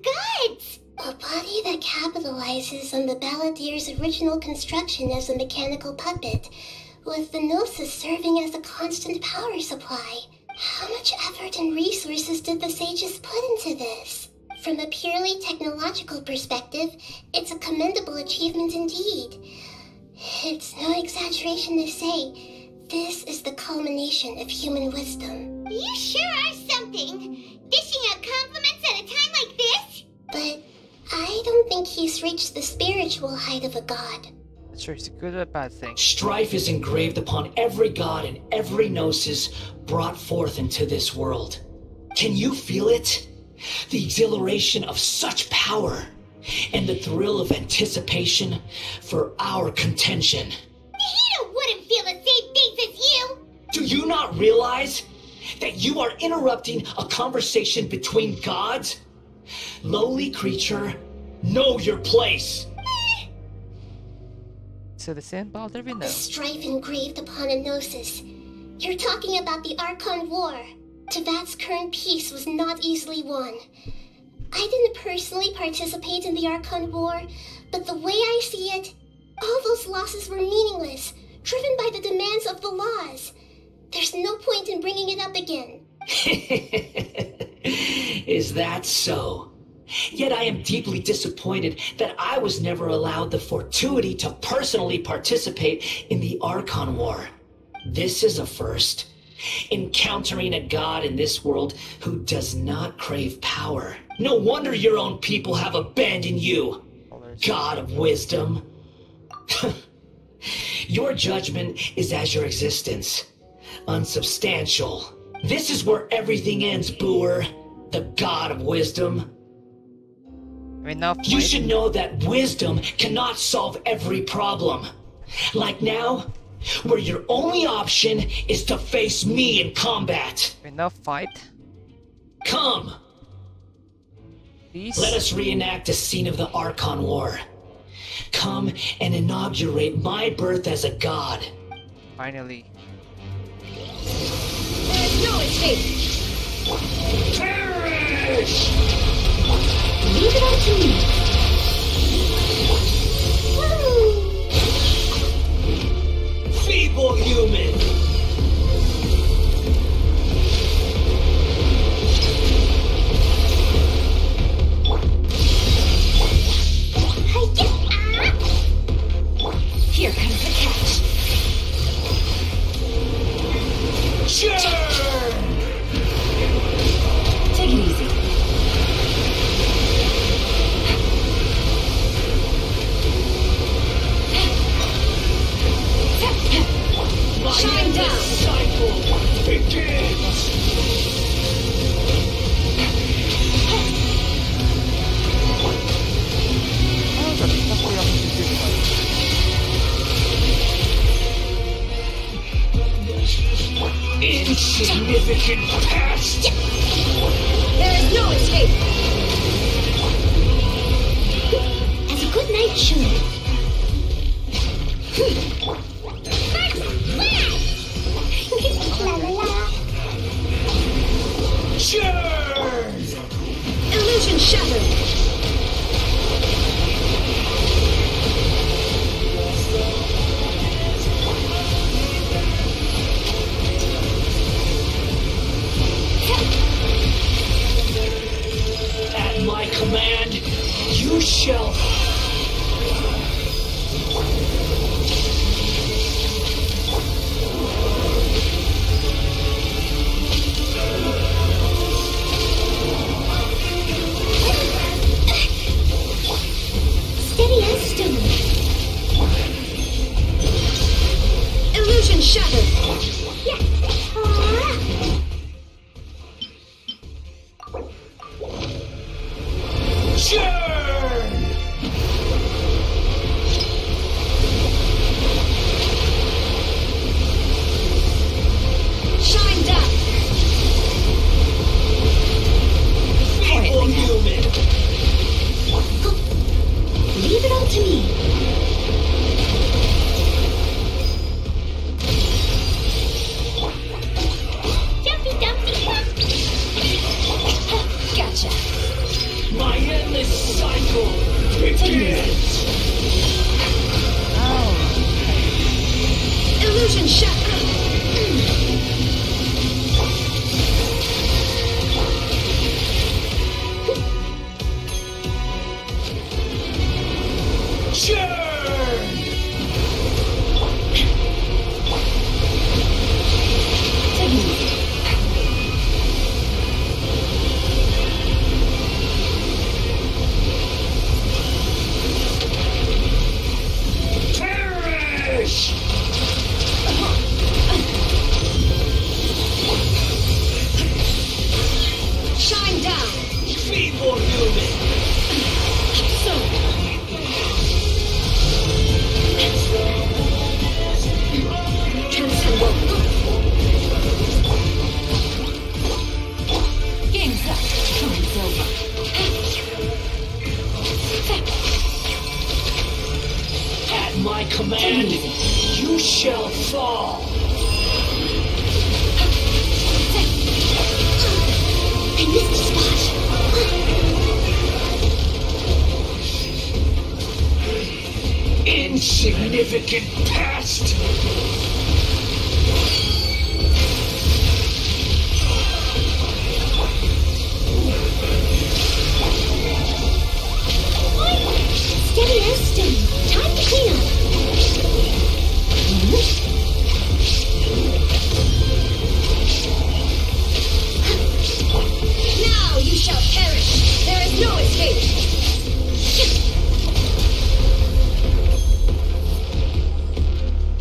gods. A body that capitalizes on the Balladeer's original construction as a mechanical puppet, with the Gnosis serving as a constant power supply. How much effort and resources did the sages put into this? From a purely technological perspective, it's a commendable achievement indeed. It's no exaggeration to say, this is the culmination of human wisdom. You sure are something! Dishing out compliments at a time like this? But I don't think he's reached the spiritual height of a god. Not sure it's a good or a bad thing. Strife is engraved upon every god and every gnosis brought forth into this world. Can you feel it? The exhilaration of such power and the thrill of anticipation for our contention. Nihito wouldn't feel the same things as you! Do you not realize that you are interrupting a conversation between gods? Lowly creature, know your place. So the same Balder we know. The strife engraved upon a gnosis. You're talking about the Archon War. Tevat's current peace was not easily won. I didn't personally participate in the Archon War, but the way I see it, all those losses were meaningless, driven by the demands of the laws. There's no point in bringing it up again. Is that so? Yet I am deeply disappointed that I was never allowed the fortuity to personally participate in the Archon War. This is a first. Encountering a god in this world who does not crave power. No wonder your own people have abandoned you, God of wisdom. Your judgment is as your existence, unsubstantial. This is where everything ends, Booer, the God of wisdom. You should know that wisdom cannot solve every problem. Like now, where your only option is to face me in combat. Enough fight. Come! Please? Let us reenact a scene of the Archon War. Come and inaugurate my birth as a god. Finally. There's no escape! Perish! Leave it up to me! Feeble human! Here comes the catch! Sure! Take it easy. Shine down! Cycle begins! Insignificant pest! There is no escape! As a good knight should. La la la. Churn! Illusion shattered! At my command, you shall... Steady as stone. Illusion shattered! Yeah. Churn! Shine down! Feeble human! Leave it all to me. Return! Perish! Shine down, feeble human! Game's up. Time's over. At my command, you shall fall! I missed the spot. Insignificant pest! Steady as stone. Time to clean up. Now you shall perish! There is no escape!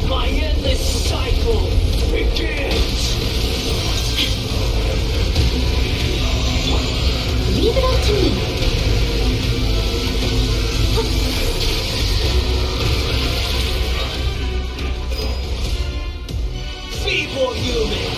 My endless cycle begins! Leave it all to me. Feeble human!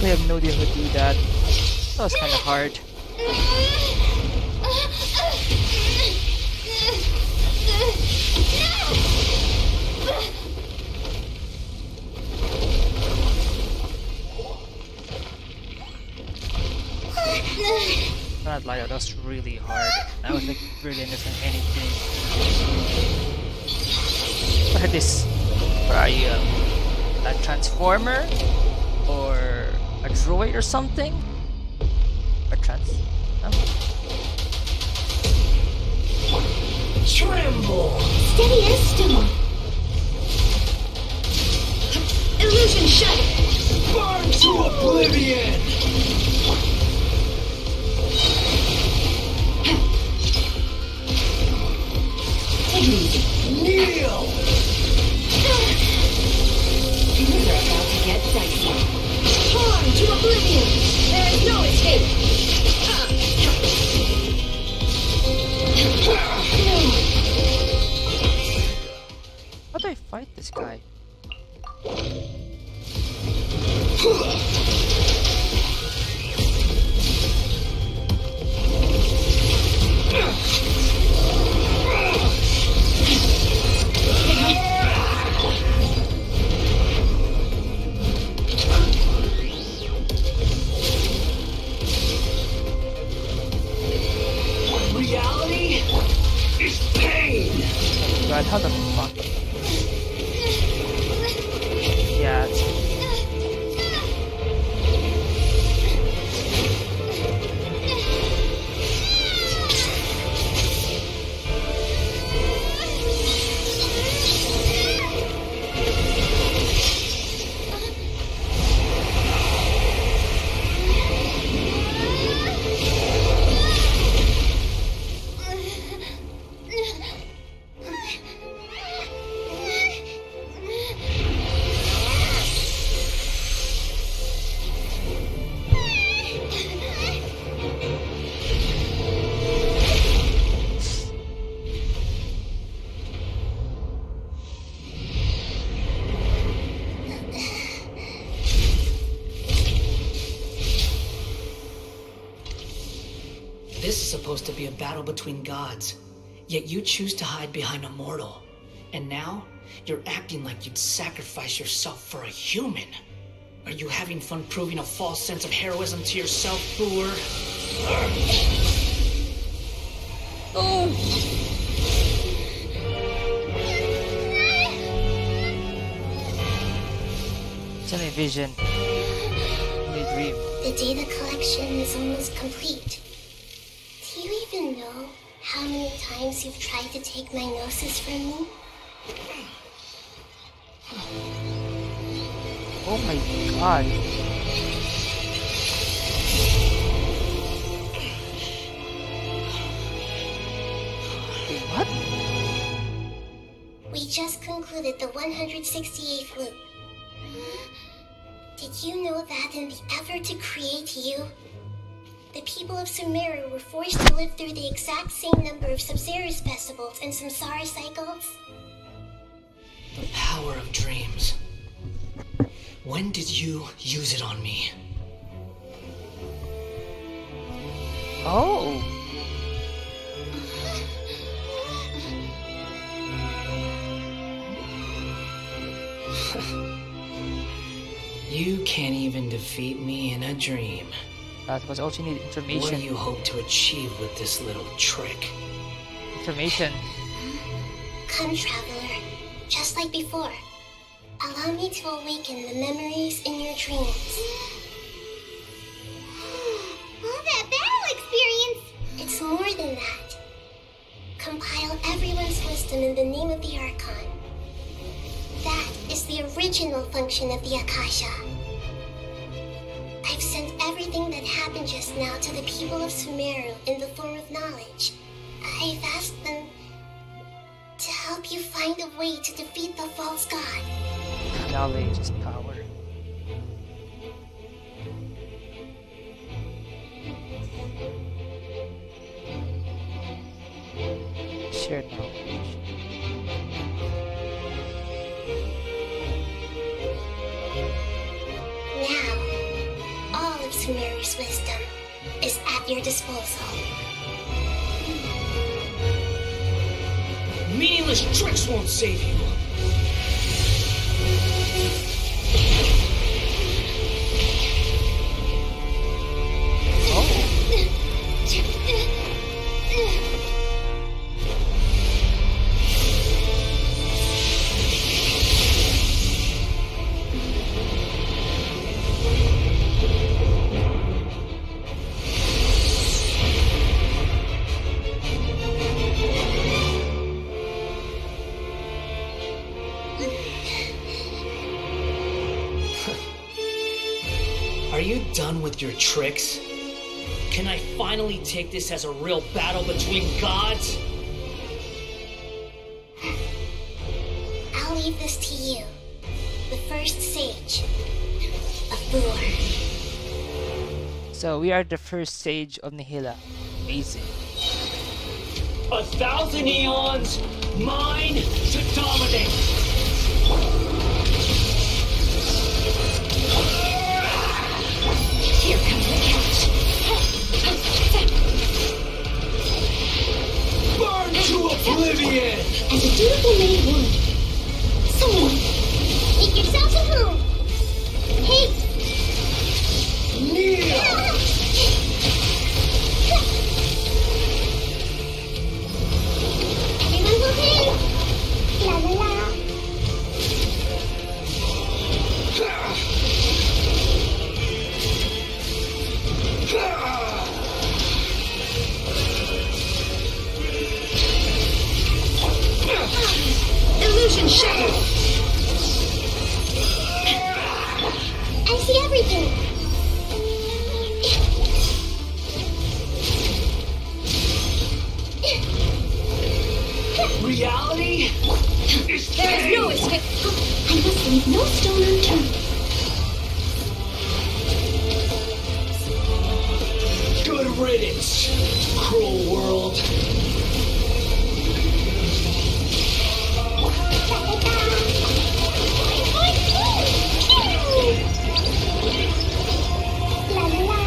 I have no idea how to do that. That was kind of hard. Not lie, that was really hard. I was like really understand anything. What is this? What are you? A transformer? Or a droid or something? Or no? Tremble! Steady as stone. Illusion shatter! Burn to oblivion! Kneel! Things are about to get dicey. Burn to oblivion! There is no escape! How do I fight this guy? Reality is pain! God, how the fuck? Yeah. This is supposed to be a battle between gods, yet you choose to hide behind a mortal. And now, you're acting like you'd sacrifice yourself for a human. Are you having fun proving a false sense of heroism to yourself, Boor? Oh! It's only vision. Only dream. The data collection is almost complete. Do you even know how many times you've tried to take my gnosis from me? Oh my god. What? We just concluded the 168th loop. Did you know that in the effort to create you, the people of Sumeru were forced to live through the exact same number of Sub-Zerus festivals and Samsara cycles? The power of dreams. When did you use it on me? Oh! You can't even defeat me in a dream. That was also need information. What do you hope to achieve with this little trick? Information. Come, traveler. Just like before. Allow me to awaken the memories in your dreams. All that battle experience! It's more than that. Compile everyone's wisdom in the name of the Archon. That is the original function of the Akasha. I've sent everything that happened just now to the people of Sumeru in the form of knowledge. I've asked them to help you find a way to defeat the false god. Knowledge is power. Shared knowledge. Now, all of Sumeru's wisdom is at your disposal. Meaningless tricks won't save you. Are you done with your tricks? Can I finally take this as a real battle between gods? I'll leave this to you, the first sage of Boor. So we are the first sage of Nihila. Amazing. 1,000 eons, mine to dominate. Here comes the catch. Burn to oblivion! As a dutiful maid would. Someone, Make yourselves at home! Hey! Kneel! Everyone's okay? La la la! illusion shattered. I see everything! Reality is There is no escape. I must leave no stone unturned. good riddance, cruel world. La la la!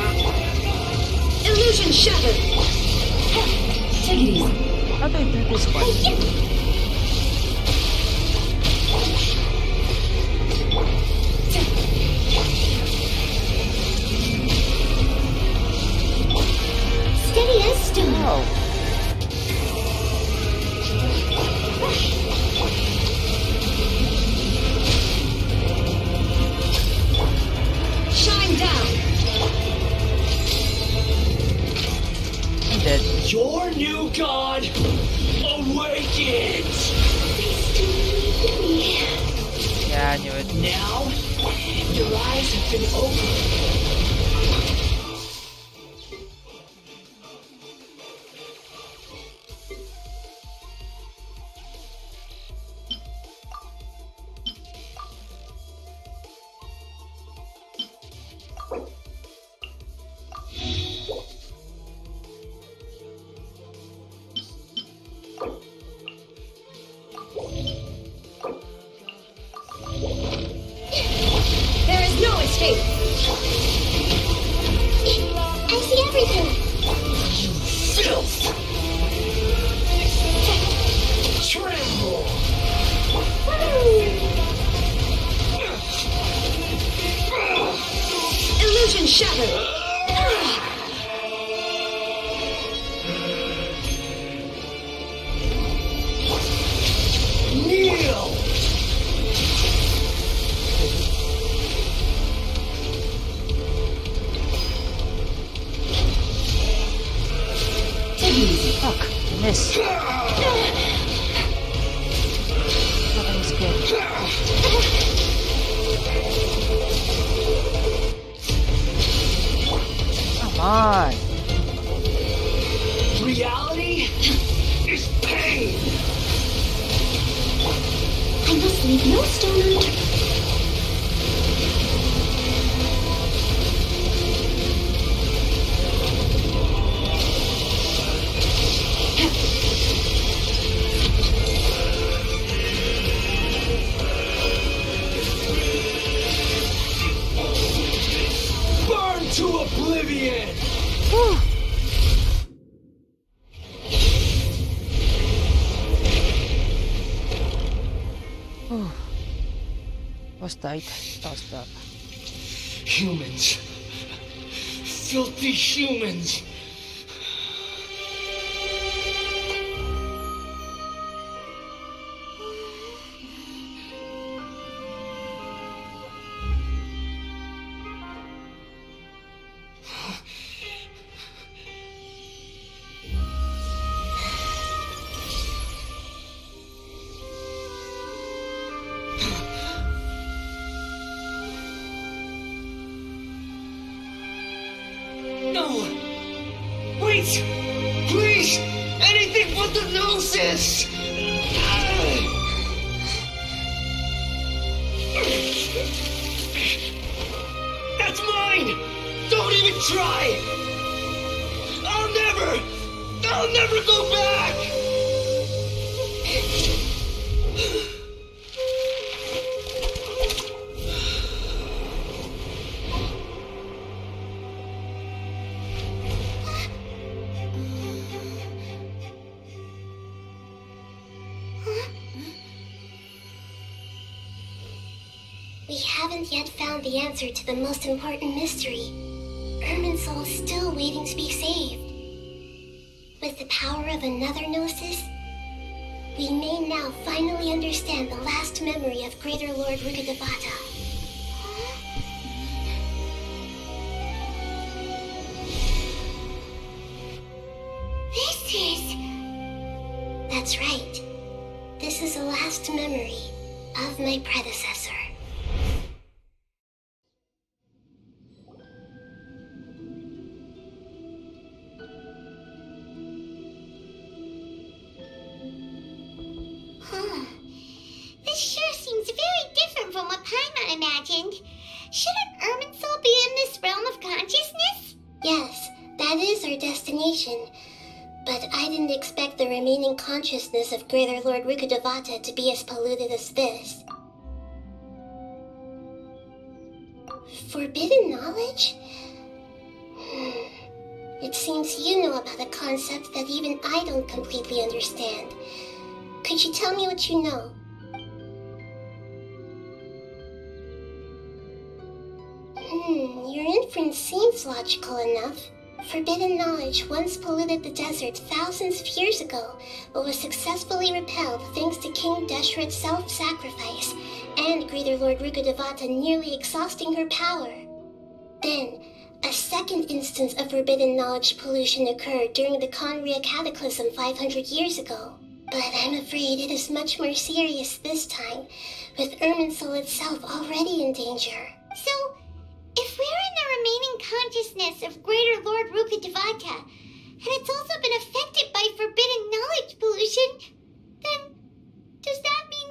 Illusion shattered. Take it easy. How do I do this one? Your new god awakens! Yeah, I knew it. Now, your eyes have been opened. There is no escape. I see everything. Filth! Tremble! Illusion shattered. Kneel! Take it easy. Fuck. I missed. Nothing's good. Come on. Reality is pain! I must leave no stone unturned. Burn to oblivion! Was tight. That was tough. Humans. Filthy humans. No! Wait! Please! Anything but the gnosis! That's mine! Don't even try! I'll never go back! We haven't yet found the answer to the most important mystery. Irminsul is still waiting to be saved. With the power of another Gnosis, we may now finally understand the last memory of Greater Lord Rukkhadevata. This is... That's right. This is the last memory of my predecessor. This sure seems very different from what Paimon imagined. Shouldn't Irminsul be in this realm of consciousness? Yes, that is our destination. But I didn't expect the remaining consciousness of Greater Lord Rukkhadevata to be as polluted as this. Forbidden knowledge? It seems you know about a concept that even I don't completely understand. Could you tell me what you know? Your inference seems logical enough. Forbidden knowledge once polluted the desert thousands of years ago, but was successfully repelled thanks to King Deshret's self-sacrifice and Greater Lord Rukkhadevata nearly exhausting her power. Then, A second instance of forbidden knowledge pollution occurred during the Conria Cataclysm 500 years ago. But I'm afraid it is much more serious this time, with Irminsul itself already in danger. So, if we're in the remaining consciousness of Greater Lord Rukkhadevata, and it's also been affected by forbidden knowledge pollution, then does that mean,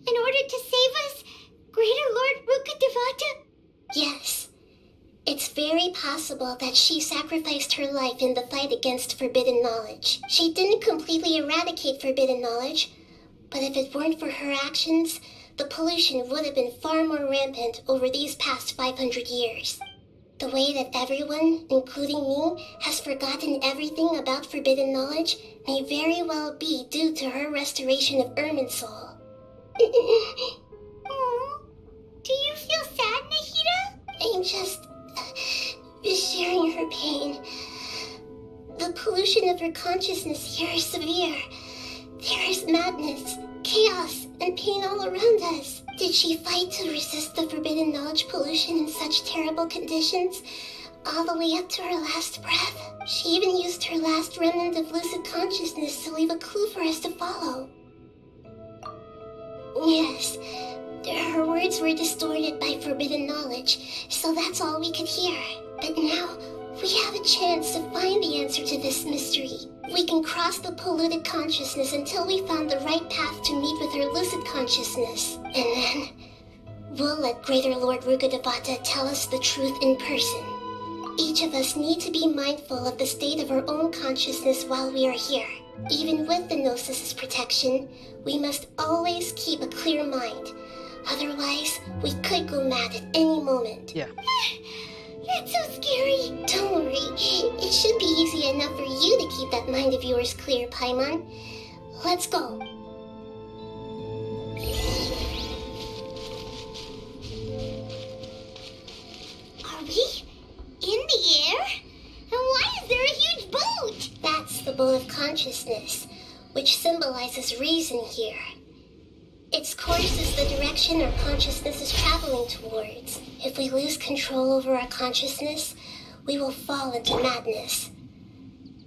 in order to save us, Greater Lord Rukkhadevata? Yes. It's very possible that she sacrificed her life in the fight against forbidden knowledge. She didn't completely eradicate forbidden knowledge, but if it weren't for her actions, the pollution would have been far more rampant over these past 500 years. The way that everyone, including me, has forgotten everything about forbidden knowledge may very well be due to her restoration of Irminsul. Do you feel sad, Nahida? I'm just sharing her pain. The pollution of her consciousness here is severe. There is madness, chaos, and pain all around us. Did she fight to resist the forbidden knowledge pollution in such terrible conditions, all the way up to her last breath? She even used her last remnant of lucid consciousness to leave a clue for us to follow. Yes, her words were distorted by forbidden knowledge, so that's all we could hear. But now, we have a chance to find the answer to this mystery. We can cross the polluted consciousness until we found the right path to meet with her lucid consciousness. And then, we'll let Greater Lord Rukkhadevata tell us the truth in person. Each of us need to be mindful of the state of our own consciousness while we are here. Even with the Gnosis' protection, we must always keep a clear mind. Otherwise, we could go mad at any moment. Yeah. That's so scary. Don't worry. It should be easy enough for you to keep that mind of yours clear, Paimon. Let's go. Are we in the air? And why is there a huge boat? That's the boat of consciousness, which symbolizes reason here. Its course is the direction our consciousness is traveling towards. If we lose control over our consciousness, we will fall into madness.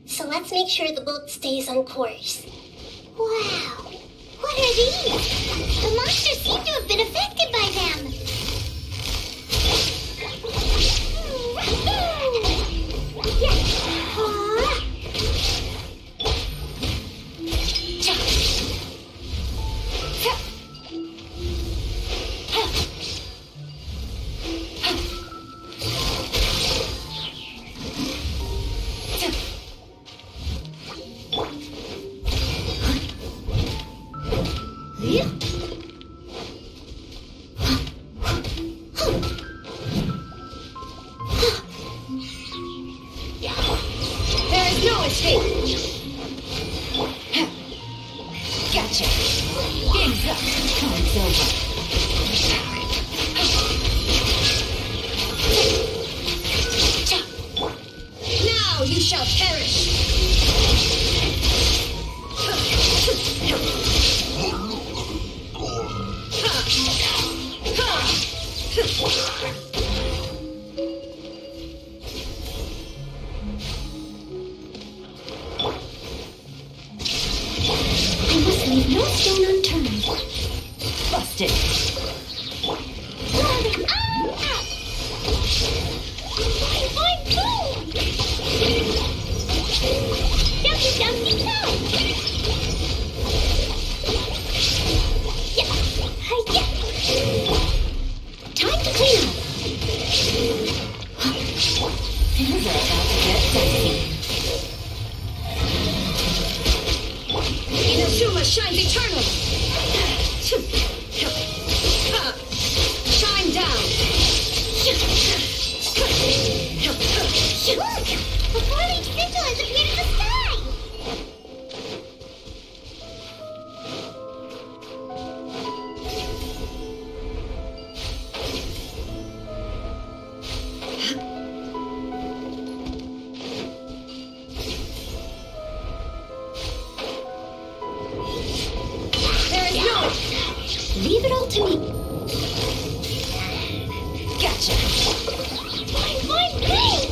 So let's make sure the boat stays on course. Wow! What are these? The monsters seem to have been affected by them. Leave it all to me. Gotcha. Fine, fine,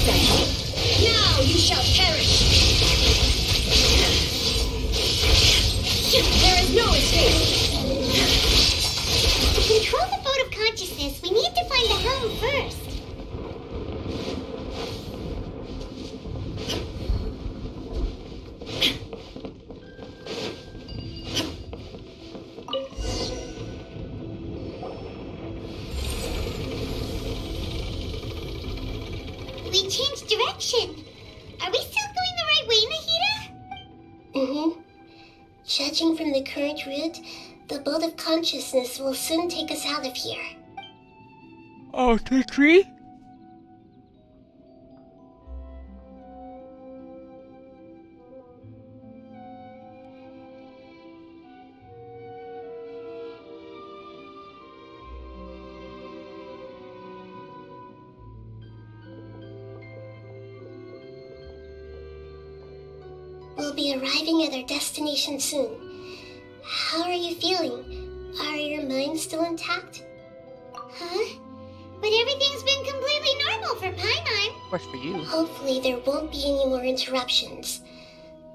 say. Now you shall perish. There is no escape. To control the boat of consciousness, we need to find the helm first. We changed direction. Are we still going the right way, Nahida? Mm-hmm. Judging from the current route, the boat of consciousness will soon take us out of here. Oh, the tree? We'll be arriving at our destination soon. How are you feeling? Are your minds still intact? Huh? But everything's been completely normal for Paimon. Of course for you. Hopefully there won't be any more interruptions.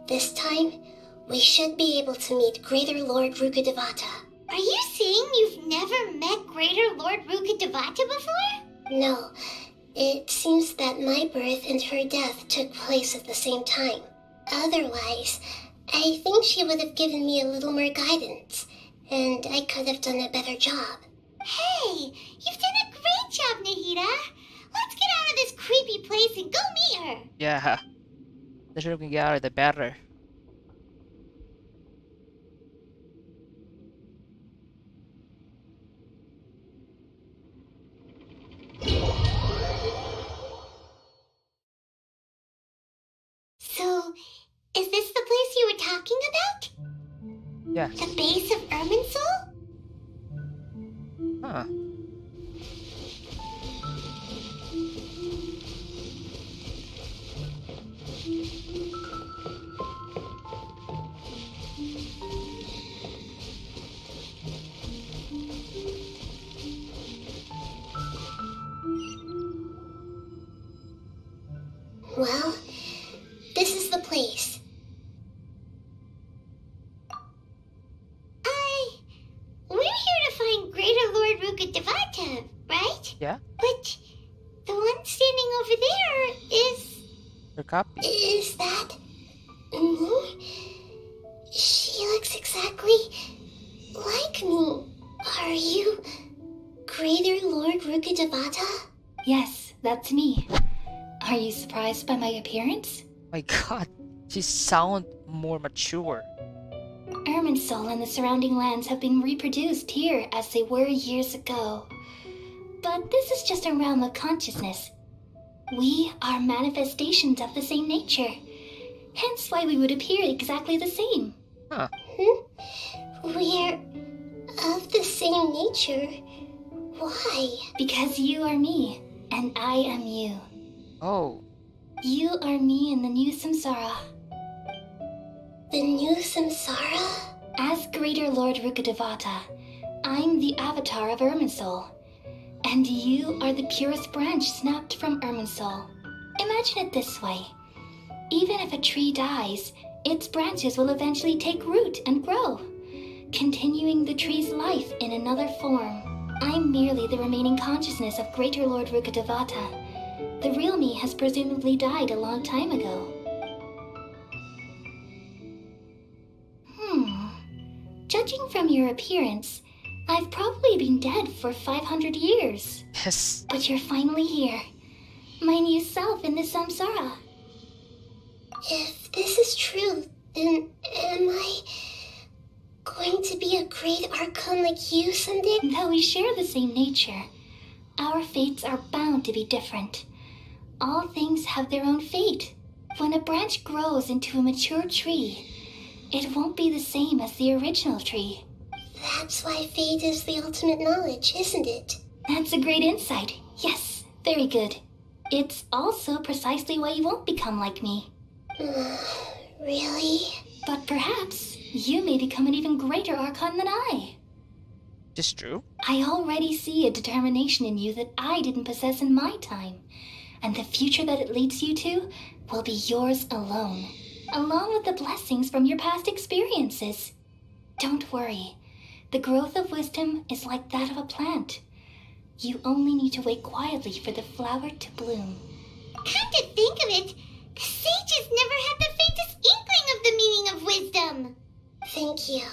This time, we should be able to meet Greater Lord Rukkhadevata. Are you saying you've never met Greater Lord Rukkhadevata before? No, it seems that my birth and her death took place at the same time. Otherwise, I think she would have given me a little more guidance, and I could have done a better job. Hey, you've done a great job, Nahida. Let's get out of this creepy place and go meet her. Yeah. The sooner we can get out of the better. So, is this the place you were talking about? Yeah. The base of Irminsul? Huh. Well, this is the place. We're here to find Greater Lord Rukkhadevata, right? Yeah. But the one standing over there is... Your copy. Is that... She looks exactly like me. Are you Greater Lord Rukkhadevata? Yes, that's me. Are you surprised by my appearance? My god, she sounds more mature. Irminsul and the surrounding lands have been reproduced here as they were years ago. But this is just a realm of consciousness. We are manifestations of the same nature. Hence why we would appear exactly the same. Huh. We're of the same nature. Why? Because you are me, and I am you. Oh. You are me in the new samsara. The new samsara? As Greater Lord Rukkhadevata, I'm the avatar of Irminsul. And you are the purest branch snapped from Irminsul. Imagine it this way. Even if a tree dies, its branches will eventually take root and grow, continuing the tree's life in another form. I'm merely the remaining consciousness of Greater Lord Rukkhadevata. The real me has presumably died a long time ago. Judging from your appearance, I've probably been dead for 500 years. Yes. But you're finally here. My new self in the samsara. If this is true, then am I going to be a great Archon like you someday? Though we share the same nature, our fates are bound to be different. All things have their own fate. When a branch grows into a mature tree, it won't be the same as the original tree. That's why fate is the ultimate knowledge, isn't it? That's a great insight. Yes, very good. It's also precisely why you won't become like me. Really? But perhaps you may become an even greater Archon than I. Just true. I already see a determination in you that I didn't possess in my time. And the future that it leads you to will be yours alone, along with the blessings from your past experiences. Don't worry. The growth of wisdom is like that of a plant. You only need to wait quietly for the flower to bloom. Come to think of it, the sages never had the faintest inkling of the meaning of wisdom. Thank you.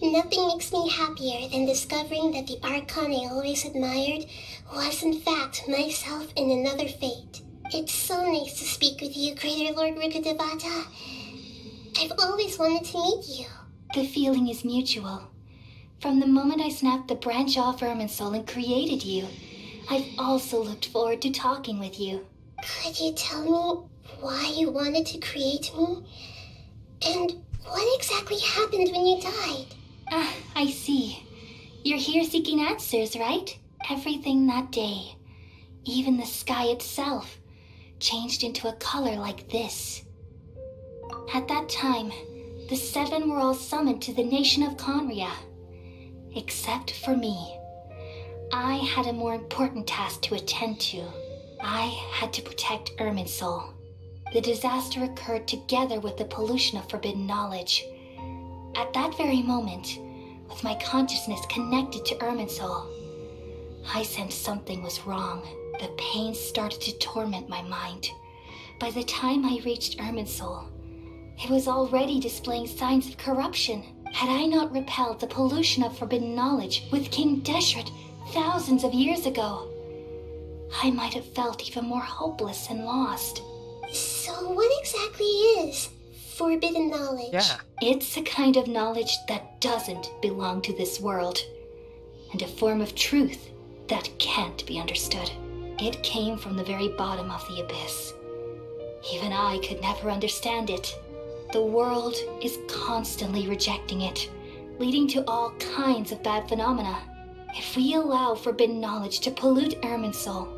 Nothing makes me happier than discovering that the Archon I always admired was in fact myself in another fate. It's so nice to speak with you, Greater Lord Rukkhadevata. I've always wanted to meet you. The feeling is mutual. From the moment I snapped the branch off Irminsul and created you, I've also looked forward to talking with you. Could you tell me why you wanted to create me? And what exactly happened when you died? Ah, I see. You're here seeking answers, right? Everything that day, even the sky itself, changed into a color like this. At that time, the seven were all summoned to the nation of Conria. Except for me. I had a more important task to attend to. I had to protect Irminsul. The disaster occurred together with the pollution of forbidden knowledge. At that very moment, with my consciousness connected to Irminsul, I sensed something was wrong. The pain started to torment my mind. By the time I reached Irminsul, it was already displaying signs of corruption. Had I not repelled the pollution of forbidden knowledge with King Deshret thousands of years ago, I might have felt even more hopeless and lost. So what exactly is forbidden knowledge? Yeah. It's a kind of knowledge that doesn't belong to this world, and a form of truth that can't be understood. It came from the very bottom of the abyss. Even I could never understand it. The world is constantly rejecting it, leading to all kinds of bad phenomena. If we allow forbidden knowledge to pollute Irminsul,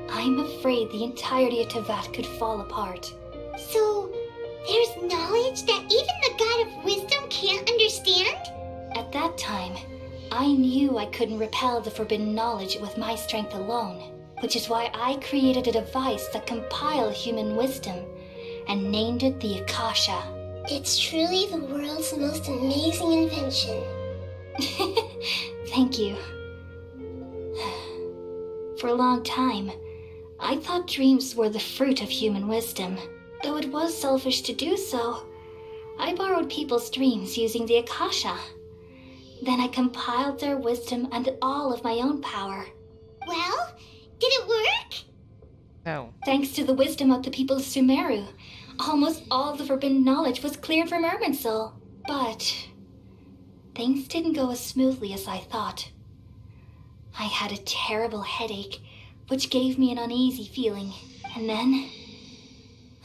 I'm afraid the entirety of Tevat could fall apart. So, there's knowledge that even the God of wisdom can't understand? At that time, I knew I couldn't repel the forbidden knowledge with my strength alone, which is why I created a device that compiled human wisdom and named it the Akasha. It's truly the world's most amazing invention. Thank you. For a long time, I thought dreams were the fruit of human wisdom. Though it was selfish to do so, I borrowed people's dreams using the Akasha. Then I compiled their wisdom and all of my own power. Well, did it work? No. Thanks to the wisdom of the people of Sumeru, almost all the forbidden knowledge was cleared from Irminsul. But things didn't go as smoothly as I thought. I had a terrible headache, which gave me an uneasy feeling. And then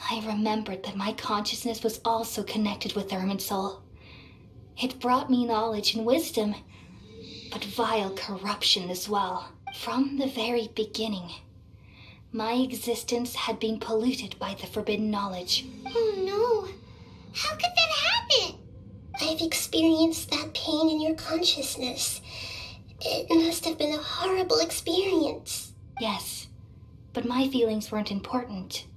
I remembered that my consciousness was also connected with Irminsul. It brought me knowledge and wisdom, but vile corruption as well. From the very beginning, my existence had been polluted by the forbidden knowledge. Oh no! How could that happen? I've experienced that pain in your consciousness. It must have been a horrible experience. Yes, but my feelings weren't important.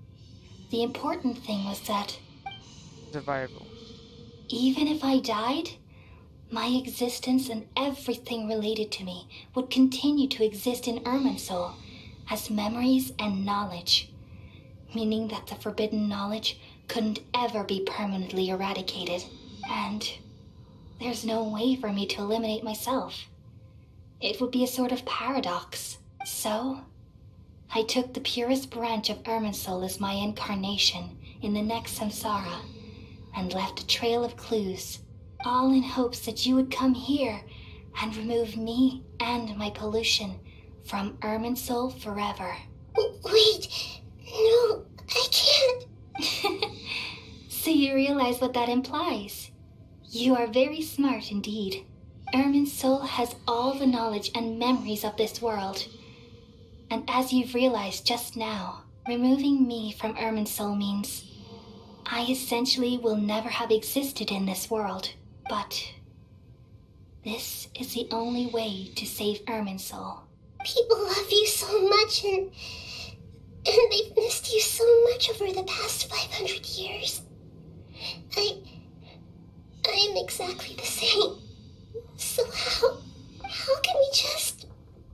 The important thing was that Survival. even if I died, my existence and everything related to me would continue to exist in Irminsul as memories and knowledge, meaning that the forbidden knowledge couldn't ever be permanently eradicated, and there's no way for me to eliminate myself. It would be a sort of paradox. So, I took the purest branch of Irminsul as my incarnation in the next samsara, and left a trail of clues, all in hopes that you would come here and remove me and my pollution from Irminsul forever. Wait, no, I can't. So you realize what that implies. You are very smart indeed. Irminsul has all the knowledge and memories of this world. And as you've realized just now, removing me from Irminsul means I essentially will never have existed in this world. But this is the only way to save Irminsul. People love you so much, and much over the past 500 years. I'm exactly the same. So how can we just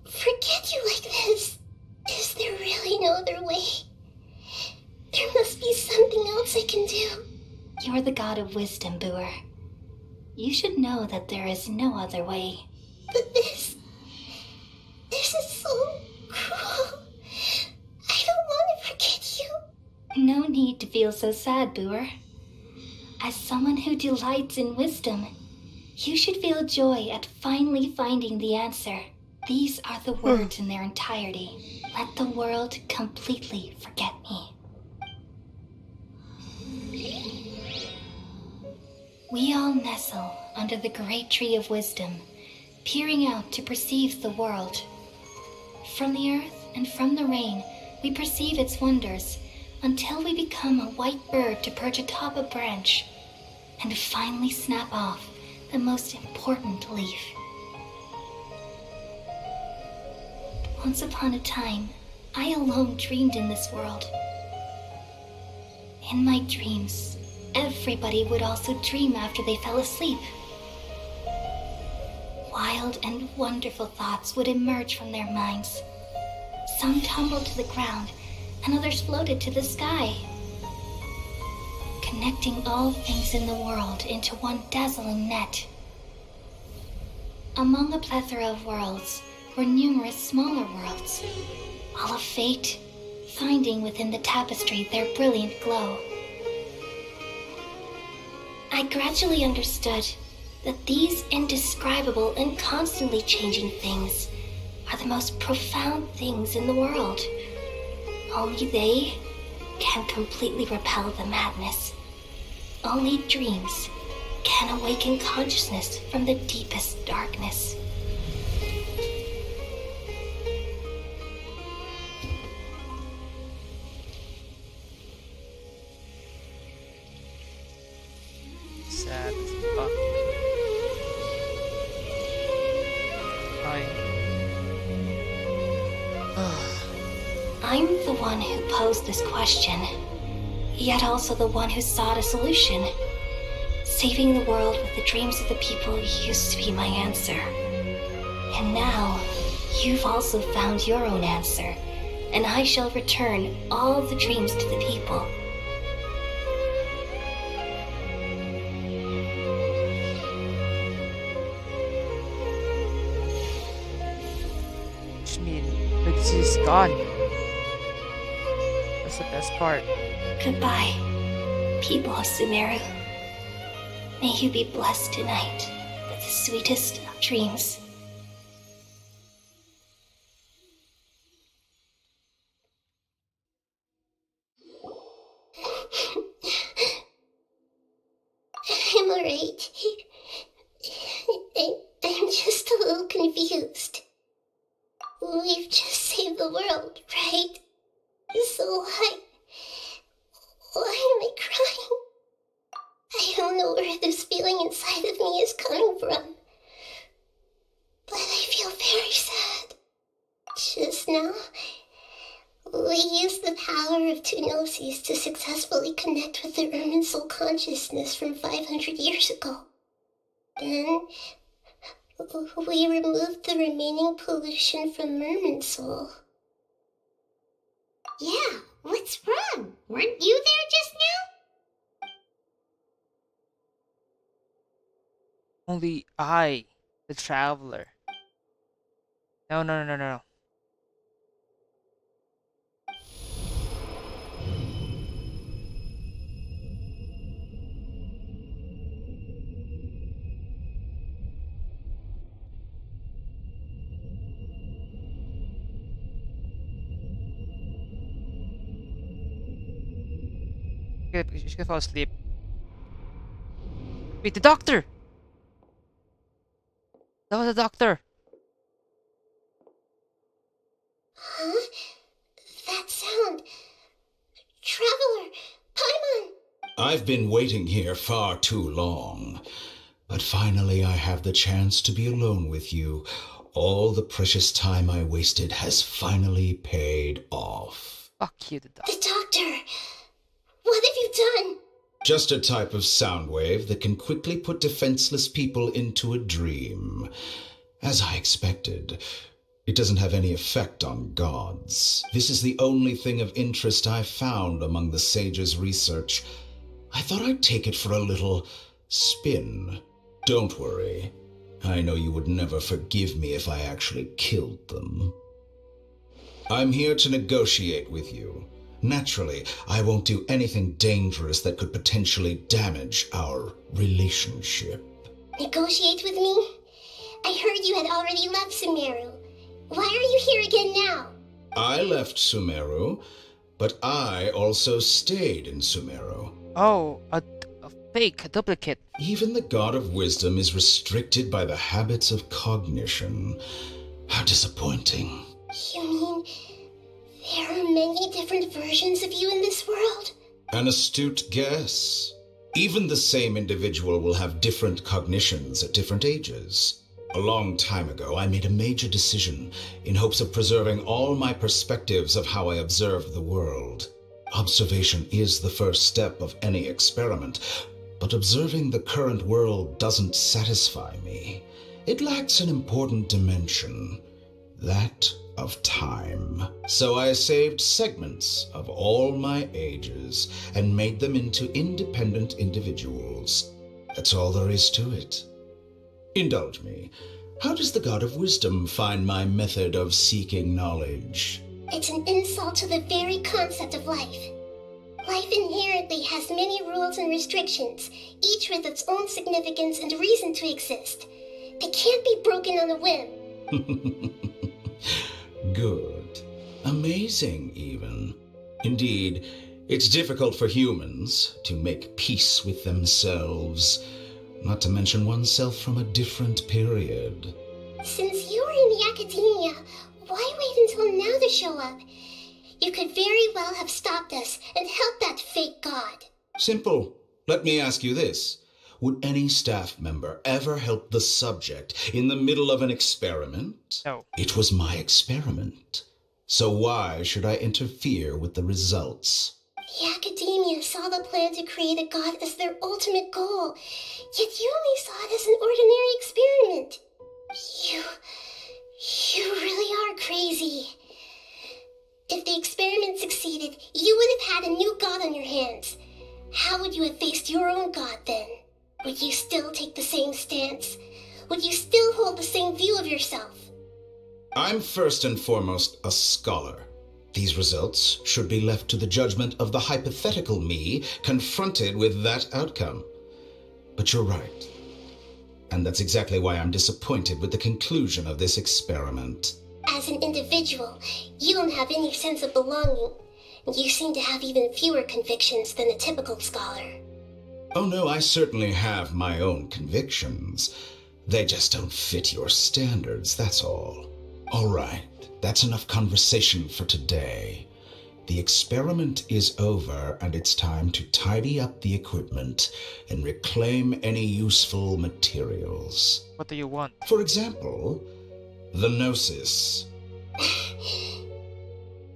forget you like this? Is there really no other way? There must be something else I can do. You're the god of wisdom, Boer. You should know that there is no other way. But this is so cruel. I don't want to forget you. No need to feel so sad, Boer. As someone who delights in wisdom, you should feel joy at finally finding the answer. These are the words in their entirety. Let the world completely forget me. We all nestle under the great tree of wisdom, peering out to perceive the world. From the earth and from the rain, we perceive its wonders, until we become a white bird to perch atop a branch, and finally snap off the most important leaf. Once upon a time, I alone dreamed in this world. In my dreams, everybody would also dream after they fell asleep. Wild and wonderful thoughts would emerge from their minds. Some tumbled to the ground, and others floated to the sky, connecting all things in the world into one dazzling net. Among a plethora of worlds were numerous smaller worlds, all of fate, finding within the tapestry their brilliant glow. I gradually understood that these indescribable and constantly changing things are the most profound things in the world. Only they can completely repel the madness. Only dreams can awaken consciousness from the deepest darkness. Sad as fuck. I'm the one who posed this question, yet also the one who sought a solution. Saving the world with the dreams of the people used to be my answer. And now, you've also found your own answer, and I shall return all the dreams to the people. Which means Legacy's gone. That's the best part. Goodbye, people of Sumeru. May you be blessed tonight with the sweetest of dreams. I'm alright. I'm just a little confused. We've just saved the world, right? So why am I crying? I don't know where this feeling inside of me is coming from, but I feel very sad. Just now, we used the power of two gnosis to successfully connect with the Ermin soul consciousness from 500 years ago. Then, we removed the remaining pollution from Merman soul. Yeah, what's wrong? Weren't you there just now? Only I, the traveler. No. She's gonna fall asleep. Wait, the doctor! That was the doctor! Huh? That sound. Traveler! Paimon! I've been waiting here far too long. But finally I have the chance to be alone with you. All the precious time I wasted has finally paid off. Fuck you, the doctor. The doctor! it done? Just a type of sound wave that can quickly put defenseless people into a dream. As I expected, it doesn't have any effect on gods. This is the only thing of interest I found among the sage's research. I thought I'd take it for a little spin. Don't worry. I know you would never forgive me if I actually killed them. I'm here to negotiate with you. Naturally, I won't do anything dangerous that could potentially damage our relationship. Negotiate with me? I heard you had already left Sumeru. Why are you here again now? I left Sumeru, but I also stayed in Sumeru. Oh, a fake, a duplicate. Even the God of Wisdom is restricted by the habits of cognition. How disappointing. You mean there are many different versions of you in this world? An astute guess. Even the same individual will have different cognitions at different ages. A long time ago, I made a major decision in hopes of preserving all my perspectives of how I observed the world. Observation is the first step of any experiment, but observing the current world doesn't satisfy me. It lacks an important dimension, that of time. So I saved segments of all my ages and made them into independent individuals. That's all there is to it. Indulge me. How does the God of Wisdom find my method of seeking knowledge? It's an insult to the very concept of life. Life inherently has many rules and restrictions, each with its own significance and reason to exist. They can't be broken on a whim. Good. Amazing, even. Indeed, it's difficult for humans to make peace with themselves, not to mention oneself from a different period. Since you are in the academia, why wait until now to show up? You could very well have stopped us and helped that fake god. Simple. Let me ask you this. Would any staff member ever help the subject in the middle of an experiment? No. It was my experiment. So why should I interfere with the results? The academia saw the plan to create a god as their ultimate goal, yet you only saw it as an ordinary experiment. You really are crazy. If the experiment succeeded, you would have had a new god on your hands. How would you have faced your own god then? Would you still take the same stance? Would you still hold the same view of yourself? I'm first and foremost a scholar. These results should be left to the judgment of the hypothetical me confronted with that outcome. But you're right. And that's exactly why I'm disappointed with the conclusion of this experiment. As an individual, you don't have any sense of belonging. You seem to have even fewer convictions than a typical scholar. Oh no, I certainly have my own convictions. They just don't fit your standards, that's all. All right, that's enough conversation for today. The experiment is over, and it's time to tidy up the equipment and reclaim any useful materials. What do you want? For example, the Gnosis.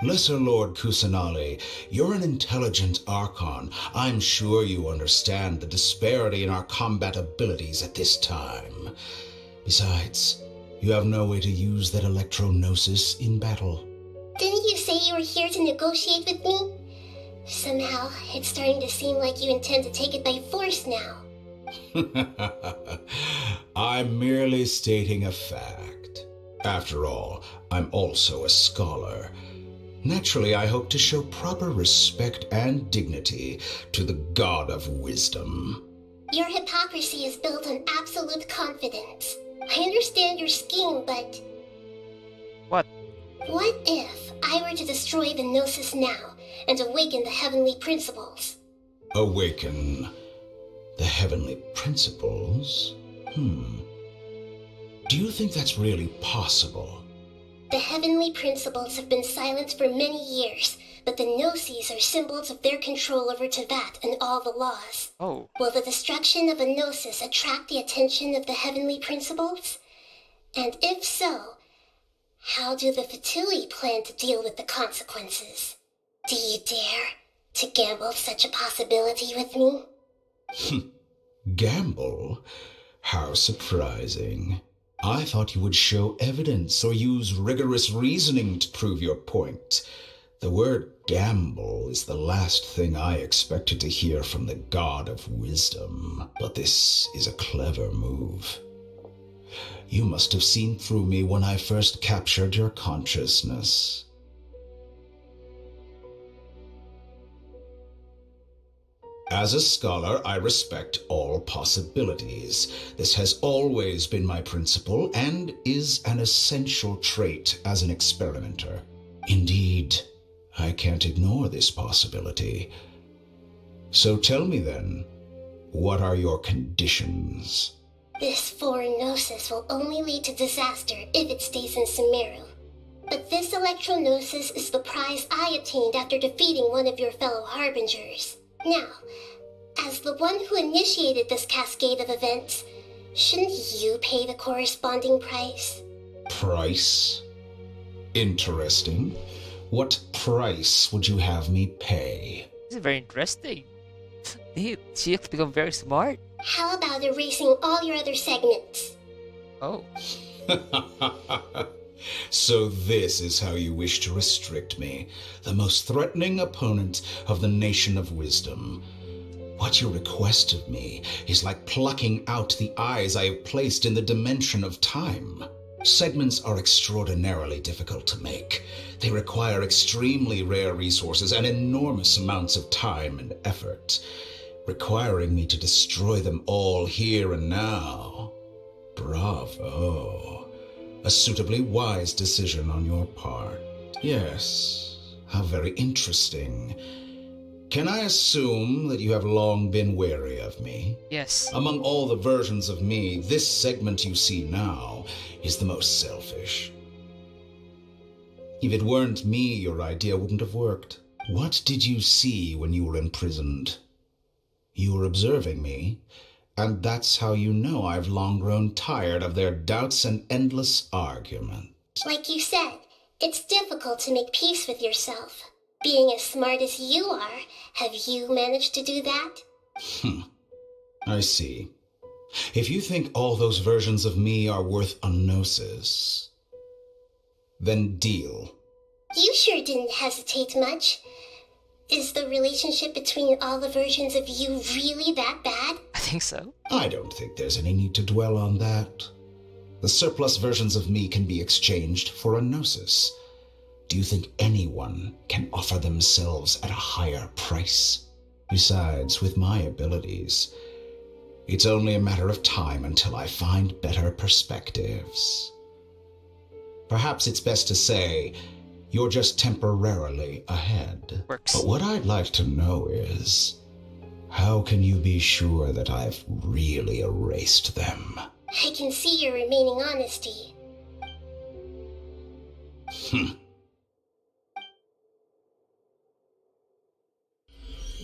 Lesser Lord Kusanali, you're an intelligent Archon. I'm sure you understand the disparity in our combat abilities at this time. Besides, you have no way to use that Electro-Gnosis in battle. Didn't you say you were here to negotiate with me? Somehow, it's starting to seem like you intend to take it by force now. I'm merely stating a fact. After all, I'm also a scholar. Naturally, I hope to show proper respect and dignity to the God of Wisdom. Your hypocrisy is built on absolute confidence. I understand your scheme, but... What? What if I were to destroy the Gnosis now and awaken the heavenly principles? Awaken the heavenly principles? Do you think that's really possible? The heavenly principles have been silent for many years, but the Gnosis are symbols of their control over Tevat and all the laws. Oh. Will the destruction of a Gnosis attract the attention of the heavenly principles? And if so, how do the Fatui plan to deal with the consequences? Do you dare to gamble such a possibility with me? Gamble? How surprising. I thought you would show evidence or use rigorous reasoning to prove your point. The word gamble is the last thing I expected to hear from the god of wisdom. But this is a clever move. You must have seen through me when I first captured your consciousness. As a scholar, I respect all possibilities. This has always been my principle and is an essential trait as an experimenter. Indeed, I can't ignore this possibility. So tell me then, what are your conditions? This foreign gnosis will only lead to disaster if it stays in Sumeru. But this electro-gnosis is the prize I obtained after defeating one of your fellow harbingers. Now, as the one who initiated this cascade of events, shouldn't you pay the corresponding price? Price? Interesting. What price would you have me pay? This is very interesting. She has become very smart. How about erasing all your other segments? Oh. So this is how you wish to restrict me, the most threatening opponent of the Nation of Wisdom. What you request of me is like plucking out the eyes I have placed in the dimension of time. Segments are extraordinarily difficult to make. They require extremely rare resources and enormous amounts of time and effort, requiring me to destroy them all here and now. Bravo. A suitably wise decision on your part. Yes, how very interesting. Can I assume that you have long been wary of me? Yes. Among all the versions of me, this segment you see now is the most selfish. If it weren't me, your idea wouldn't have worked. What did you see when you were imprisoned? You were observing me, and that's how you know I've long grown tired of their doubts and endless arguments. Like you said, it's difficult to make peace with yourself. Being as smart as you are, have you managed to do that? I see. If you think all those versions of me are worth a gnosis, then deal. You sure didn't hesitate much. Is the relationship between all the versions of you really that bad? I think so. I don't think there's any need to dwell on that. The surplus versions of me can be exchanged for a gnosis. Do you think anyone can offer themselves at a higher price? Besides, with my abilities, it's only a matter of time until I find better perspectives. Perhaps it's best to say you're just temporarily ahead. Works. But what I'd like to know is, how can you be sure that I've really erased them? I can see your remaining honesty.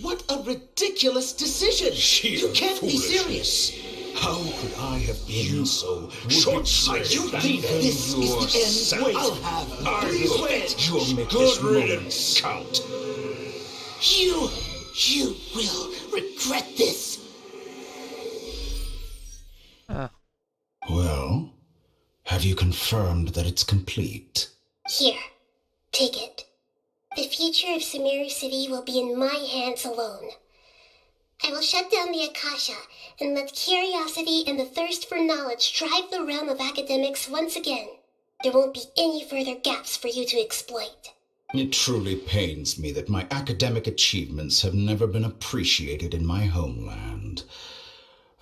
What a ridiculous decision! You can't be serious! How could I have been so short-sighted? You think this is the end? Wait, I'll have wait. You'll make this moment count. You will regret this. Well, have you confirmed that it's complete? Here, take it. The future of Sumeru City will be in my hands alone. I will shut down the Akasha and let curiosity and the thirst for knowledge drive the realm of academics once again. There won't be any further gaps for you to exploit. It truly pains me that my academic achievements have never been appreciated in my homeland.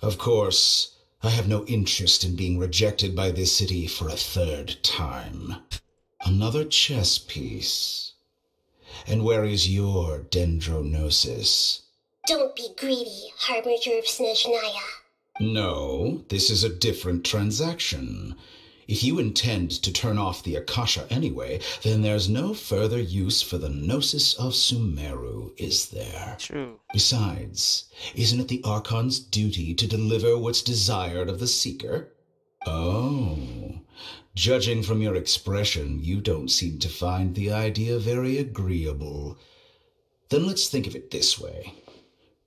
Of course, I have no interest in being rejected by this city for a third time. Another chess piece. And where is your dendronosis? Don't be greedy, Harbinger of Snezhnaya. No, this is a different transaction. If you intend to turn off the Akasha anyway, then there's no further use for the Gnosis of Sumeru, is there? True. Besides, isn't it the Archon's duty to deliver what's desired of the Seeker? Oh, judging from your expression, you don't seem to find the idea very agreeable. Then let's think of it this way.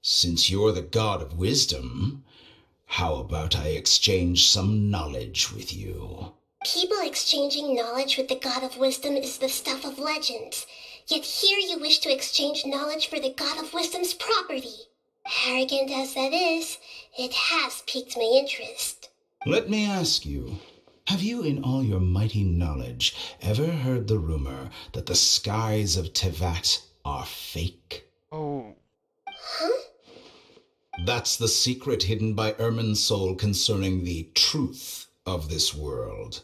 Since you're the god of wisdom, how about I exchange some knowledge with you? People exchanging knowledge with the god of wisdom is the stuff of legends. Yet here you wish to exchange knowledge for the god of wisdom's property. Arrogant as that is, it has piqued my interest. Let me ask you, have you in all your mighty knowledge ever heard the rumor that the skies of Tevat are fake? Oh. Huh? That's the secret hidden by Irminsul concerning the truth of this world.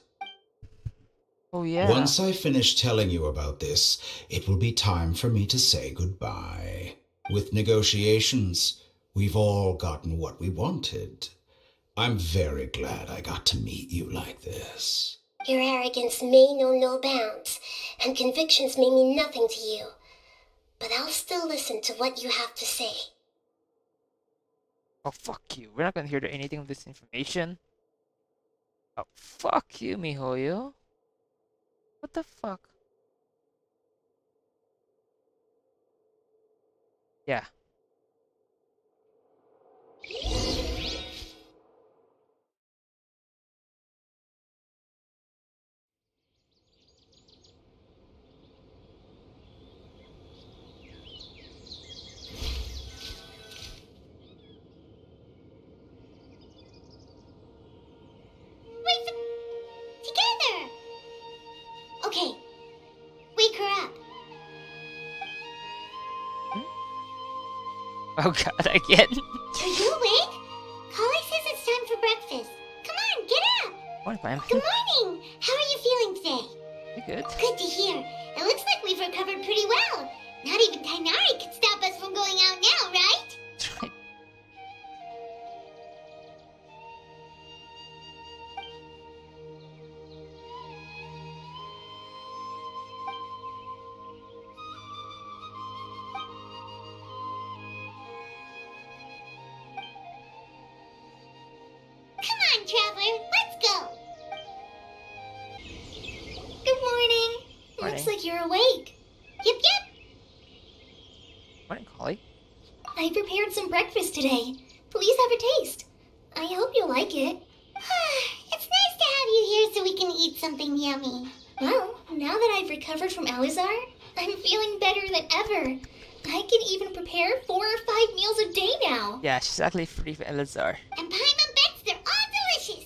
Oh, yeah. Once I finish telling you about this, it will be time for me to say goodbye. With negotiations, we've all gotten what we wanted. I'm very glad I got to meet you like this. Your arrogance may know no bounds, and convictions may mean nothing to you. But I'll still listen to what you have to say. Oh, fuck you. We're not gonna hear anything of this information. Oh, fuck you, MiHoYo. What the fuck? Yeah. Together! Okay. Wake her up. Oh god, again? Are you awake? Kali says it's time for breakfast. Come on, get up! Morning, Pam. Good morning! How are you feeling today? Good. Good to hear. It looks like we've recovered pretty well. Not even Tainari can stop us from going out now, right? That's right. Come on, Traveler, let's go! Good morning. Morning. Looks like you're awake. Yep, yep. Morning, Kali. I prepared some breakfast today. Please have a taste. I hope you'll like it. It's nice to have you here so we can eat something yummy. Well, now that I've recovered from Alizar, I'm feeling better than ever. I can even prepare 4 or 5 meals a day now. Yeah, she's actually free for Elazar. And Paimon bets they're all delicious.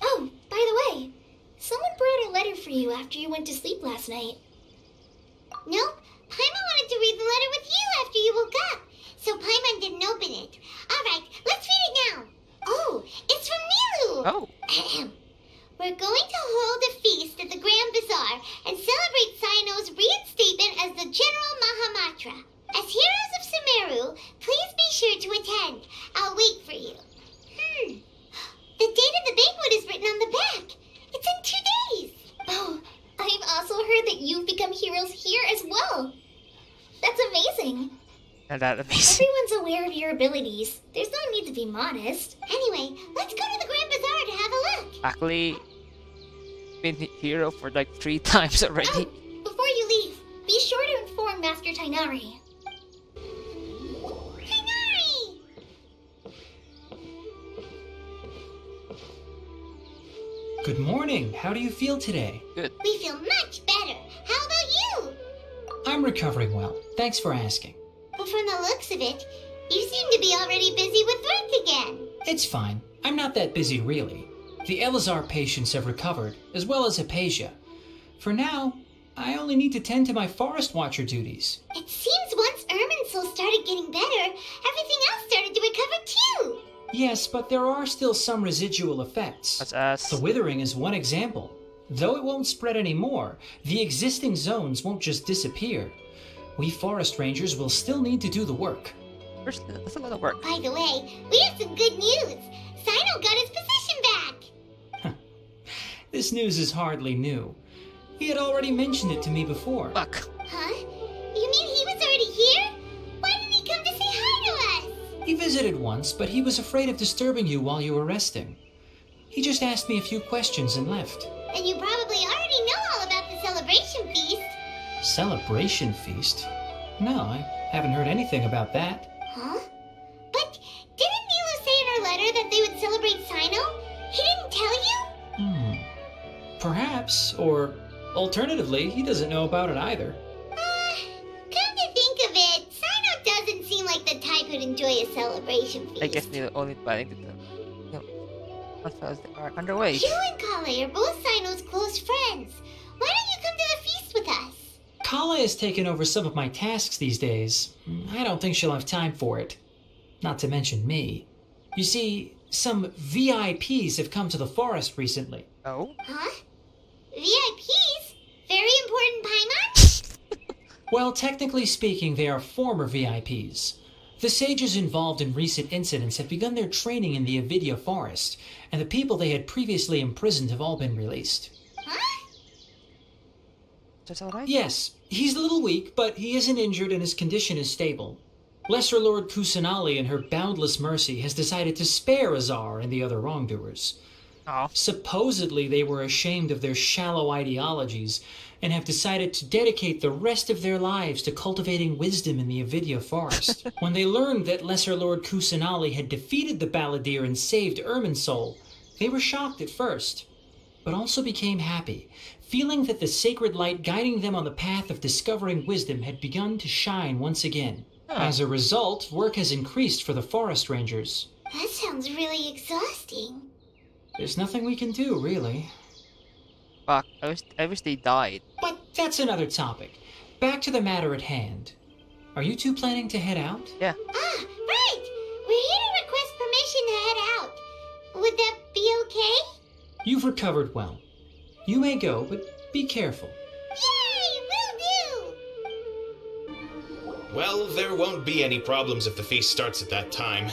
Oh, by the way, someone brought a letter for you after you went to sleep last night. Nope, Paimon wanted to read the letter with you after you woke up. So Paimon didn't open it. Alright, let's read it now. Oh, it's from Nilu. Oh. Ahem. We're going to hold a feast at the Grand Bazaar and celebrate Sino's reinstatement as the General Mahamatra. As heroes of Sumeru, please be sure to attend. I'll wait for you. The date of the banquet is written on the back. It's in 2 days. Oh, I've also heard that you've become heroes here as well. That's amazing. Not that amazing. Everyone's aware of your abilities. There's no need to be modest. Anyway, let's go to the Grand Bazaar to have a look. Actually, been hero for like 3 times already. Oh, before you leave, be sure to inform Master Tainari. Tainari! Good morning. How do you feel today? Good. We feel much better. How about you? I'm recovering well. Thanks for asking. But from the looks of it, you seem to be already busy with work again. It's fine. I'm not that busy, really. The Elazar patients have recovered, as well as Apasia. For now, I only need to tend to my Forest Watcher duties. It seems once Irminsul started getting better, everything else started to recover too. Yes, but there are still some residual effects. Such as? The withering is one example. Though it won't spread anymore, the existing zones won't just disappear. We forest rangers will still need to do the work. That's a lot of work. By the way, we have some good news. Sino got his position back. This news is hardly new. He had already mentioned it to me before. Fuck. Huh? You mean he was already here? Why didn't he come to say hi to us? He visited once, but he was afraid of disturbing you while you were resting. He just asked me a few questions and left. Then you probably already know all about the celebration celebration feast? No, I haven't heard anything about that. Huh? But didn't Nilu say in her letter that they would celebrate Sino? He didn't tell you? Perhaps, or alternatively, he doesn't know about it either. Come to think of it, Sino doesn't seem like the type who'd enjoy a celebration feast. I guess they're only planning to as they are underway. You and Kale are both Sino's close friends. Why don't you come to the feast with us? Kala has taken over some of my tasks these days. I don't think she'll have time for it. Not to mention me. You see, some VIPs have come to the forest recently. Oh? Huh? VIPs? Very important Paimon? Well, technically speaking, they are former VIPs. The sages involved in recent incidents have begun their training in the Avidya forest, and the people they had previously imprisoned have all been released. Huh? Just alright? Yes, he's a little weak, but he isn't injured and his condition is stable. Lesser Lord Kusanali, in her boundless mercy, has decided to spare Azar and the other wrongdoers. Oh. Supposedly, they were ashamed of their shallow ideologies and have decided to dedicate the rest of their lives to cultivating wisdom in the Avidya forest. When they learned that Lesser Lord Kusanali had defeated the Balladeer and saved Irminsul, they were shocked at first, but also became happy, feeling that the sacred light guiding them on the path of discovering wisdom had begun to shine once again. As a result, work has increased for the forest rangers. That sounds really exhausting. There's nothing we can do, really. Fuck, I wish they died. But that's another topic. Back to the matter at hand. Are you two planning to head out? Yeah. Ah, right! We're here to request permission to head out. Would that be okay? You've recovered well. You may go, but be careful. Yay! Will do! Well, there won't be any problems if the feast starts at that time.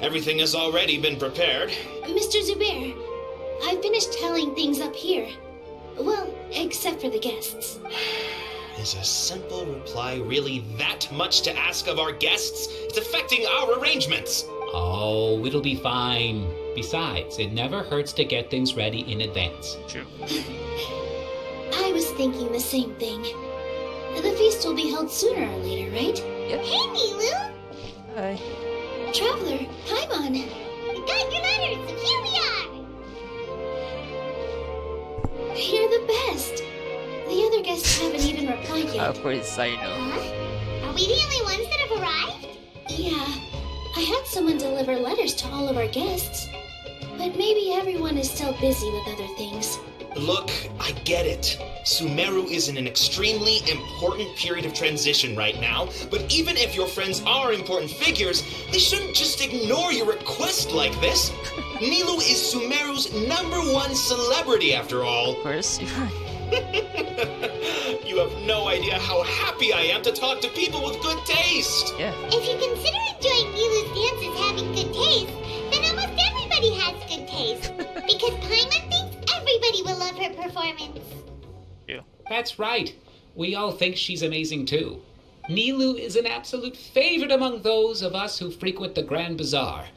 Everything has already been prepared. Mr. Zubair, I've finished telling things up here. Well, except for the guests. Is a simple reply really that much to ask of our guests? It's affecting our arrangements. Oh, it'll be fine. Besides, it never hurts to get things ready in advance. True. I was thinking the same thing. The feast will be held sooner or later, right? Yep. Hey, Nilu! Hi. Traveler, Paimon! We got your letters, and here we are! You're the best! The other guests haven't even replied yet. Of course, I know. Huh? Are we the only ones that have arrived? Yeah, I had someone deliver letters to all of our guests. But maybe everyone is still busy with other things. Look, I get it. Sumeru is in an extremely important period of transition right now, but even if your friends are important figures, they shouldn't just ignore your request like this. Nilu is Sumeru's #1 celebrity after all. Of course, you're You have no idea how happy I am to talk to people with good taste. Yeah. If you consider enjoying Nilu's dances having good taste, then almost everybody has good taste. Because Paimon thinks everybody will love her performance. That's right. We all think she's amazing too. Nilu is an absolute favorite among those of us who frequent the Grand Bazaar.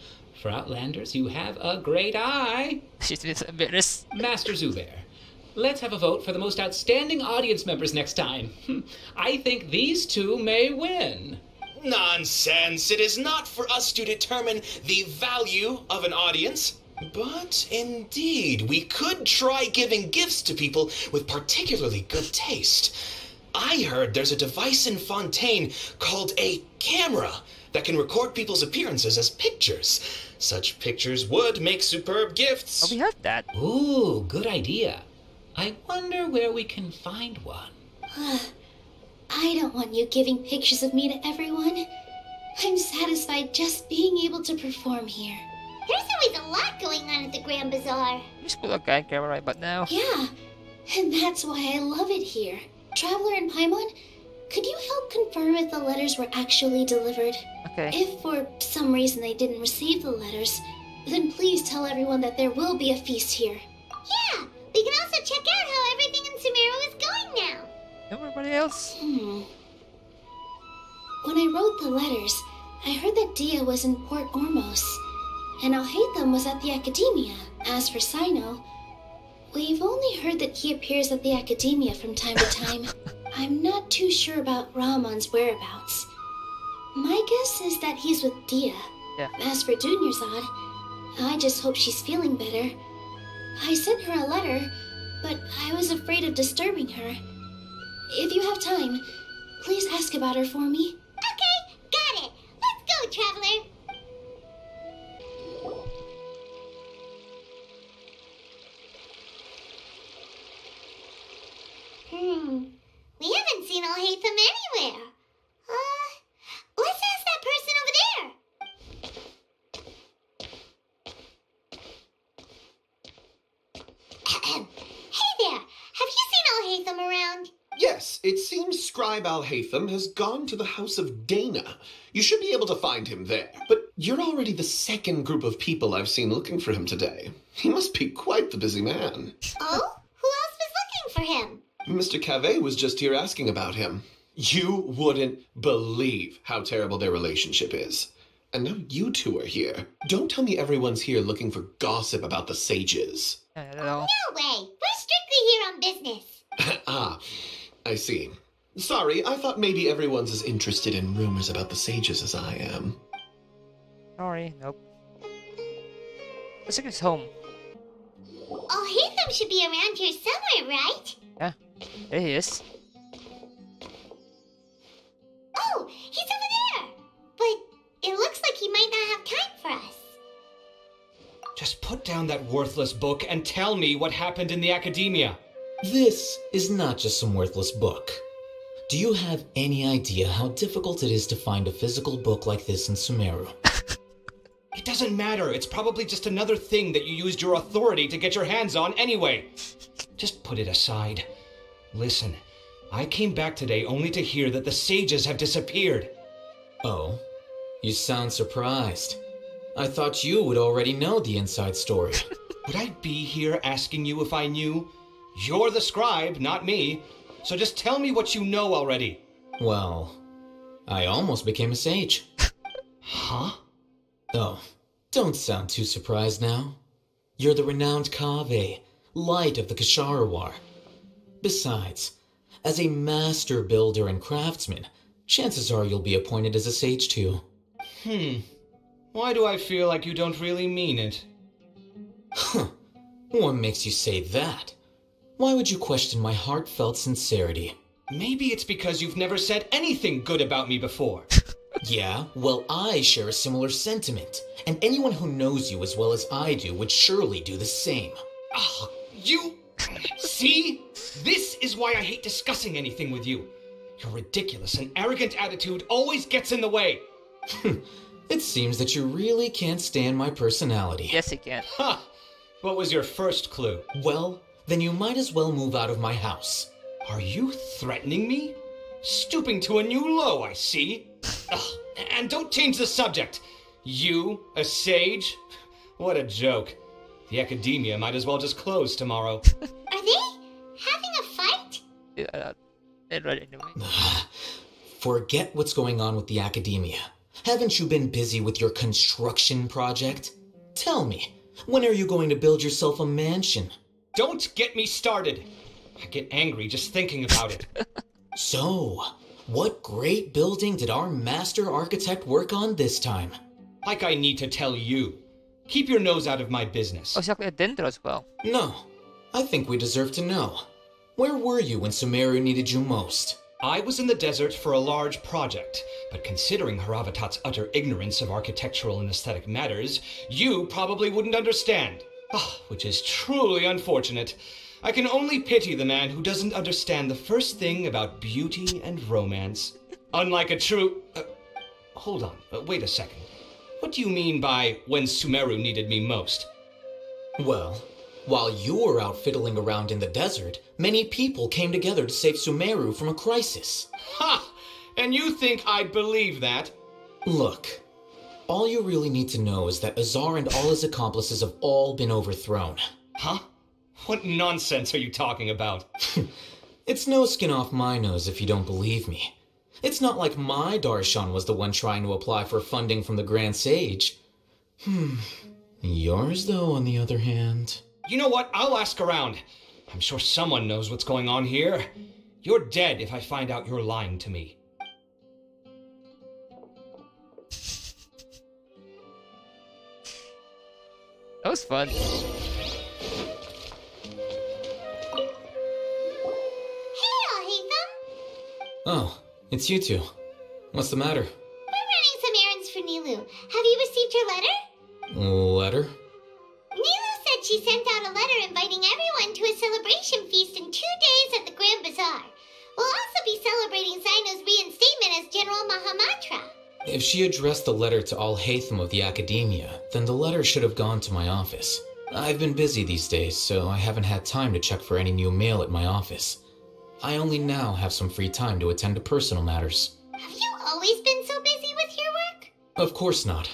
For Outlanders, you have a great eye. She's embarrassed. Master Zubair, let's have a vote for the most outstanding audience members next time. I think these two may win. Nonsense. It is not for us to determine the value of an audience. But indeed, we could try giving gifts to people with particularly good taste. I heard there's a device in Fontaine called a camera that can record people's appearances as pictures. Such pictures would make superb gifts. Oh, we have that. Ooh, good idea. I wonder where we can find one. I don't want you giving pictures of me to everyone. I'm satisfied just being able to perform here. There's always a lot going on at the Grand Bazaar. You just put a guy camera right about now. Yeah, and that's why I love it here. Traveler and Paimon, could you help confirm if the letters were actually delivered? Okay. If for some reason they didn't receive the letters, then please tell everyone that there will be a feast here. Yeah, we can also check out how everything in Sumeru is going now. Everybody else? When I wrote the letters, I heard that Dia was in Port Ormos, and Alhaitham was at the Academia. As for Sino, we've only heard that he appears at the Academia from time to time. I'm not too sure about Rahman's whereabouts. My guess is that he's with Dia. Yeah. As for Dunyarzad, I just hope she's feeling better. I sent her a letter, but I was afraid of disturbing her. If you have time, please ask about her for me. Okay, got it. Let's go, Traveler. We haven't seen Alhaitham anywhere. Let's ask that person over there. Hey there, have you seen Alhaitham around? Yes, it seems Scribe Al-Haytham has gone to the House of Dana. You should be able to find him there. But you're already the second group of people I've seen looking for him today. He must be quite the busy man. Oh? Who else was looking for him? Mr. Cave was just here asking about him. You wouldn't believe how terrible their relationship is. And now you two are here. Don't tell me everyone's here looking for gossip about the sages. No way. We're strictly here on business. Ah, I see. Sorry, I thought maybe everyone's as interested in rumors about the sages as I am. Sorry, nope. Let's take us home. Alhaitham should be around here somewhere, right? Yeah, there he is. Oh, he's over there. But it looks like he might not have time for us. Just put down that worthless book and tell me what happened in the academia. This is not just some worthless book. Do you have any idea how difficult it is to find a physical book like this in Sumeru? It doesn't matter. It's probably just another thing that you used your authority to get your hands on anyway. Just put it aside. Listen, I came back today only to hear that the sages have disappeared. Oh, you sound surprised. I thought you would already know the inside story. Would I be here asking you if I knew? You're the scribe, not me. So just tell me what you know already. Well, I almost became a sage. Huh? Oh, don't sound too surprised now. You're the renowned Kaveh, light of the Kasharawar. Besides, as a master builder and craftsman, chances are you'll be appointed as a sage too. Why do I feel like you don't really mean it? Huh. What makes you say that? Why would you question my heartfelt sincerity? Maybe it's because you've never said anything good about me before. Yeah, well, I share a similar sentiment, and anyone who knows you as well as I do would surely do the same. Ah, you... See? This is why I hate discussing anything with you. Your ridiculous and arrogant attitude always gets in the way. It seems that you really can't stand my personality. Yes, he can. Ha! What was your first clue? Well, then you might as well move out of my house. Are you threatening me? Stooping to a new low, I see. Ugh, and don't change the subject. You, a sage? What a joke. The academia might as well just close tomorrow. Are they having a fight? Yeah, right anyway. Forget what's going on with the academia. Haven't you been busy with your construction project? Tell me, when are you going to build yourself a mansion? Don't get me started. I get angry just thinking about it. So, what great building did our master architect work on this time? Like I need to tell you. Keep your nose out of my business. Oh, exactly, a Dendro as well. No, I think we deserve to know. Where were you when Sumeru needed you most? I was in the desert for a large project, but considering Haravatat's utter ignorance of architectural and aesthetic matters, you probably wouldn't understand. Which is truly unfortunate. I can only pity the man who doesn't understand the first thing about beauty and romance. Unlike a true... hold on, wait a second. What do you mean by when Sumeru needed me most? Well, while you were out fiddling around in the desert, many people came together to save Sumeru from a crisis. Ha! And you think I'd believe that? Look, all you really need to know is that Azar and all his accomplices have all been overthrown. Huh? What nonsense are you talking about? It's no skin off my nose if you don't believe me. It's not like my Darshan was the one trying to apply for funding from the Grand Sage. Yours, though, on the other hand... You know what? I'll ask around. I'm sure someone knows what's going on here. You're dead if I find out you're lying to me. That was fun. Hey, Alhaitham. Oh, it's you two. What's the matter? We're running some errands for Nilu. Have you received her letter? Letter? Nilu said she sent out a letter inviting everyone to a celebration feast in 2 days at the Grand Bazaar. We'll also be celebrating Zaino's reinstatement as General Mahamatra. If she addressed the letter to Alhaitham of the Academia, then the letter should have gone to my office. I've been busy these days, so I haven't had time to check for any new mail at my office. I only now have some free time to attend to personal matters. Have you always been so busy with your work? Of course not.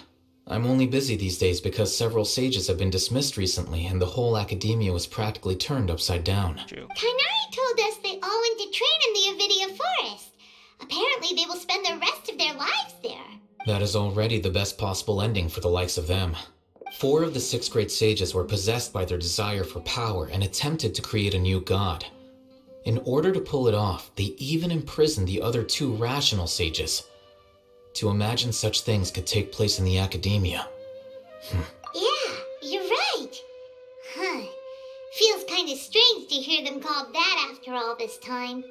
I'm only busy these days because several sages have been dismissed recently and the whole Academia was practically turned upside down. True. Kainari told us they all went to train in the Avidia Forest. Apparently they will spend the rest of their lives there. That is already the best possible ending for the likes of them. 4 of the 6 great sages were possessed by their desire for power and attempted to create a new god. In order to pull it off, they even imprisoned the other 2 rational sages. To imagine such things could take place in the Academia. Yeah, you're right. Huh. Feels kind of strange to hear them called that after all this time.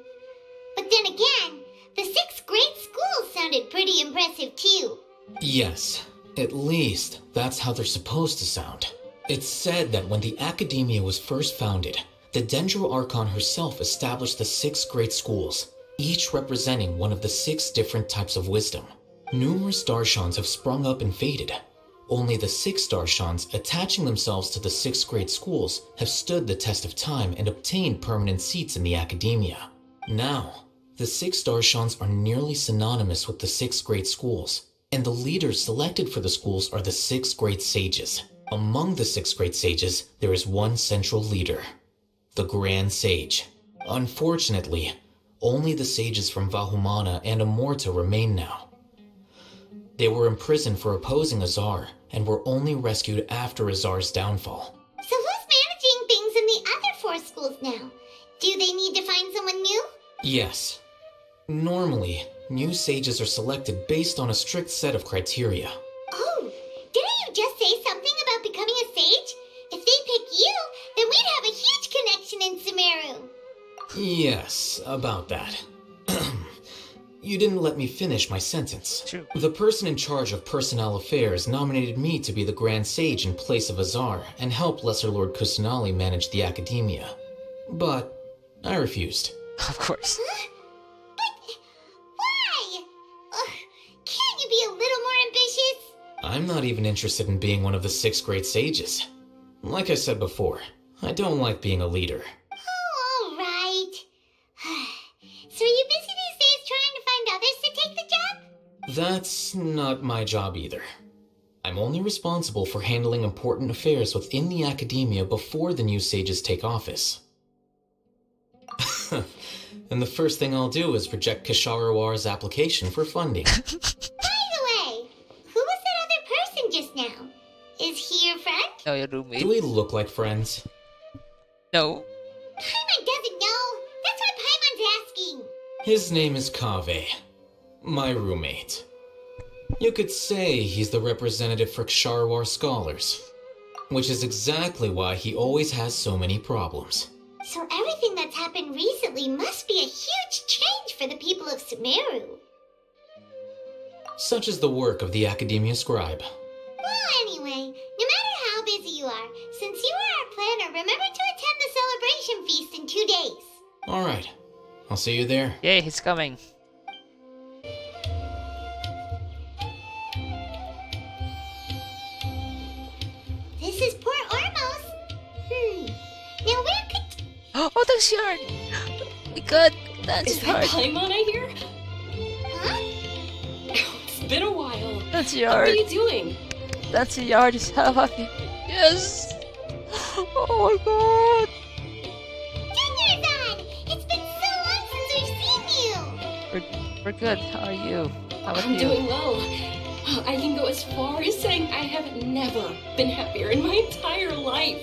But then again, the 6 great schools sounded pretty impressive too. Yes, at least that's how they're supposed to sound. It's said that when the Academia was first founded, the Dendro Archon herself established the 6 great schools, each representing one of the 6 different types of wisdom. Numerous Darshans have sprung up and faded. Only the 6 Darshans attaching themselves to the 6 great schools have stood the test of time and obtained permanent seats in the Academia. Now, the 6 Darshans are nearly synonymous with the 6 great schools, and the leaders selected for the schools are the 6 great sages. Among the 6 great sages, there is one central leader, the Grand Sage. Unfortunately, only the sages from Vahumana and Amorta remain now. They were imprisoned for opposing Azar, and were only rescued after Azar's downfall. So who's managing things in the other 4 schools now? Do they need to find someone new? Yes. Normally, new sages are selected based on a strict set of criteria. Oh, didn't you just say something about becoming a sage? If they pick you, then we'd have a huge connection in Sumeru. Yes, about that. You didn't let me finish my sentence. True. The person in charge of personnel affairs nominated me to be the Grand Sage in place of Azar and help Lesser Lord Kusanali manage the Academia. But I refused. Of course. Huh? But why? Can't you be a little more ambitious? I'm not even interested in being one of the 6 great sages. Like I said before, I don't like being a leader. Oh, all right. So are you busy these days trying to find others to take the job? That's not my job either. I'm only responsible for handling important affairs within the Academia before the new sages take office. And the first thing I'll do is reject Kasharawar's application for funding. By the way, who was that other person just now? Is he your friend? No, your roommate. Do we look like friends? No. Paimon doesn't know. That's why Paimon's asking. His name is Kaveh, my roommate. You could say he's the representative for Ksharawar scholars, which is exactly why he always has so many problems. So everything that's happened recently must be a huge change for the people of Sumeru. Such is the work of the Academia Scribe. Well, anyway, no matter how busy you are, since you are our planner, remember to attend the celebration feast in 2 days. Alright, I'll see you there. Yay, he's coming. This is Port Ormos. Now where could... Oh, that's Yard! Oh my god, that's Is that Paimon I hear? Huh? It's been a while. That's What Yard. are you doing? That's Yard. How about you? Yes! Oh my god! Dunyarzad! It's been so long since we've seen you! We're good. How are you? How about I'm you? doing well. I can go as far as saying I have never been happier in my entire life.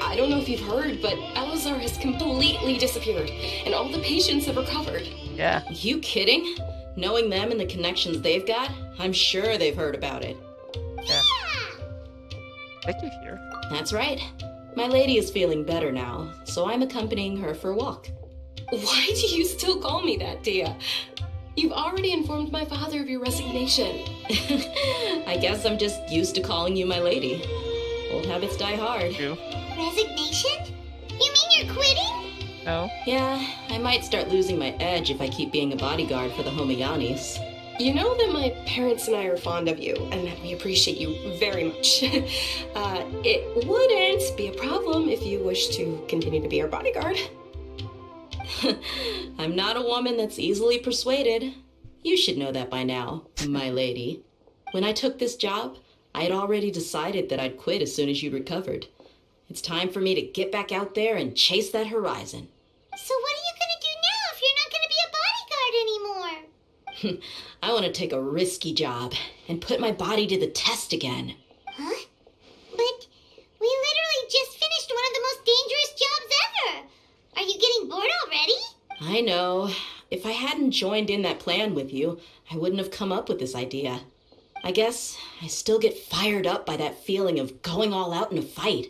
I don't know if you've heard, but Elazar has completely disappeared, and all the patients have recovered. Yeah. You kidding? Knowing them and the connections they've got, I'm sure they've heard about it. Yeah. Thank you here. That's right. My lady is feeling better now, so I'm accompanying her for a walk. Why do you still call me that, Dia? You've already informed my father of your resignation. I guess I'm just used to calling you my lady. Old habits die hard. True. Resignation? You mean you're quitting? No. Yeah, I might start losing my edge if I keep being a bodyguard for the Homayanis. You know that my parents and I are fond of you, and that we appreciate you very much. It wouldn't be a problem if you wish to continue to be our bodyguard. I'm not a woman that's easily persuaded. You should know that by now, my lady. When I took this job, I had already decided that I'd quit as soon as you recovered. It's time for me to get back out there and chase that horizon. So what are you gonna do now if you're not gonna be a bodyguard anymore? I want to take a risky job and put my body to the test again. Huh? But we literally just finished one of the most dangerous jobs ever. Are you getting bored already? I know. If I hadn't joined in that plan with you, I wouldn't have come up with this idea. I guess I still get fired up by that feeling of going all out in a fight.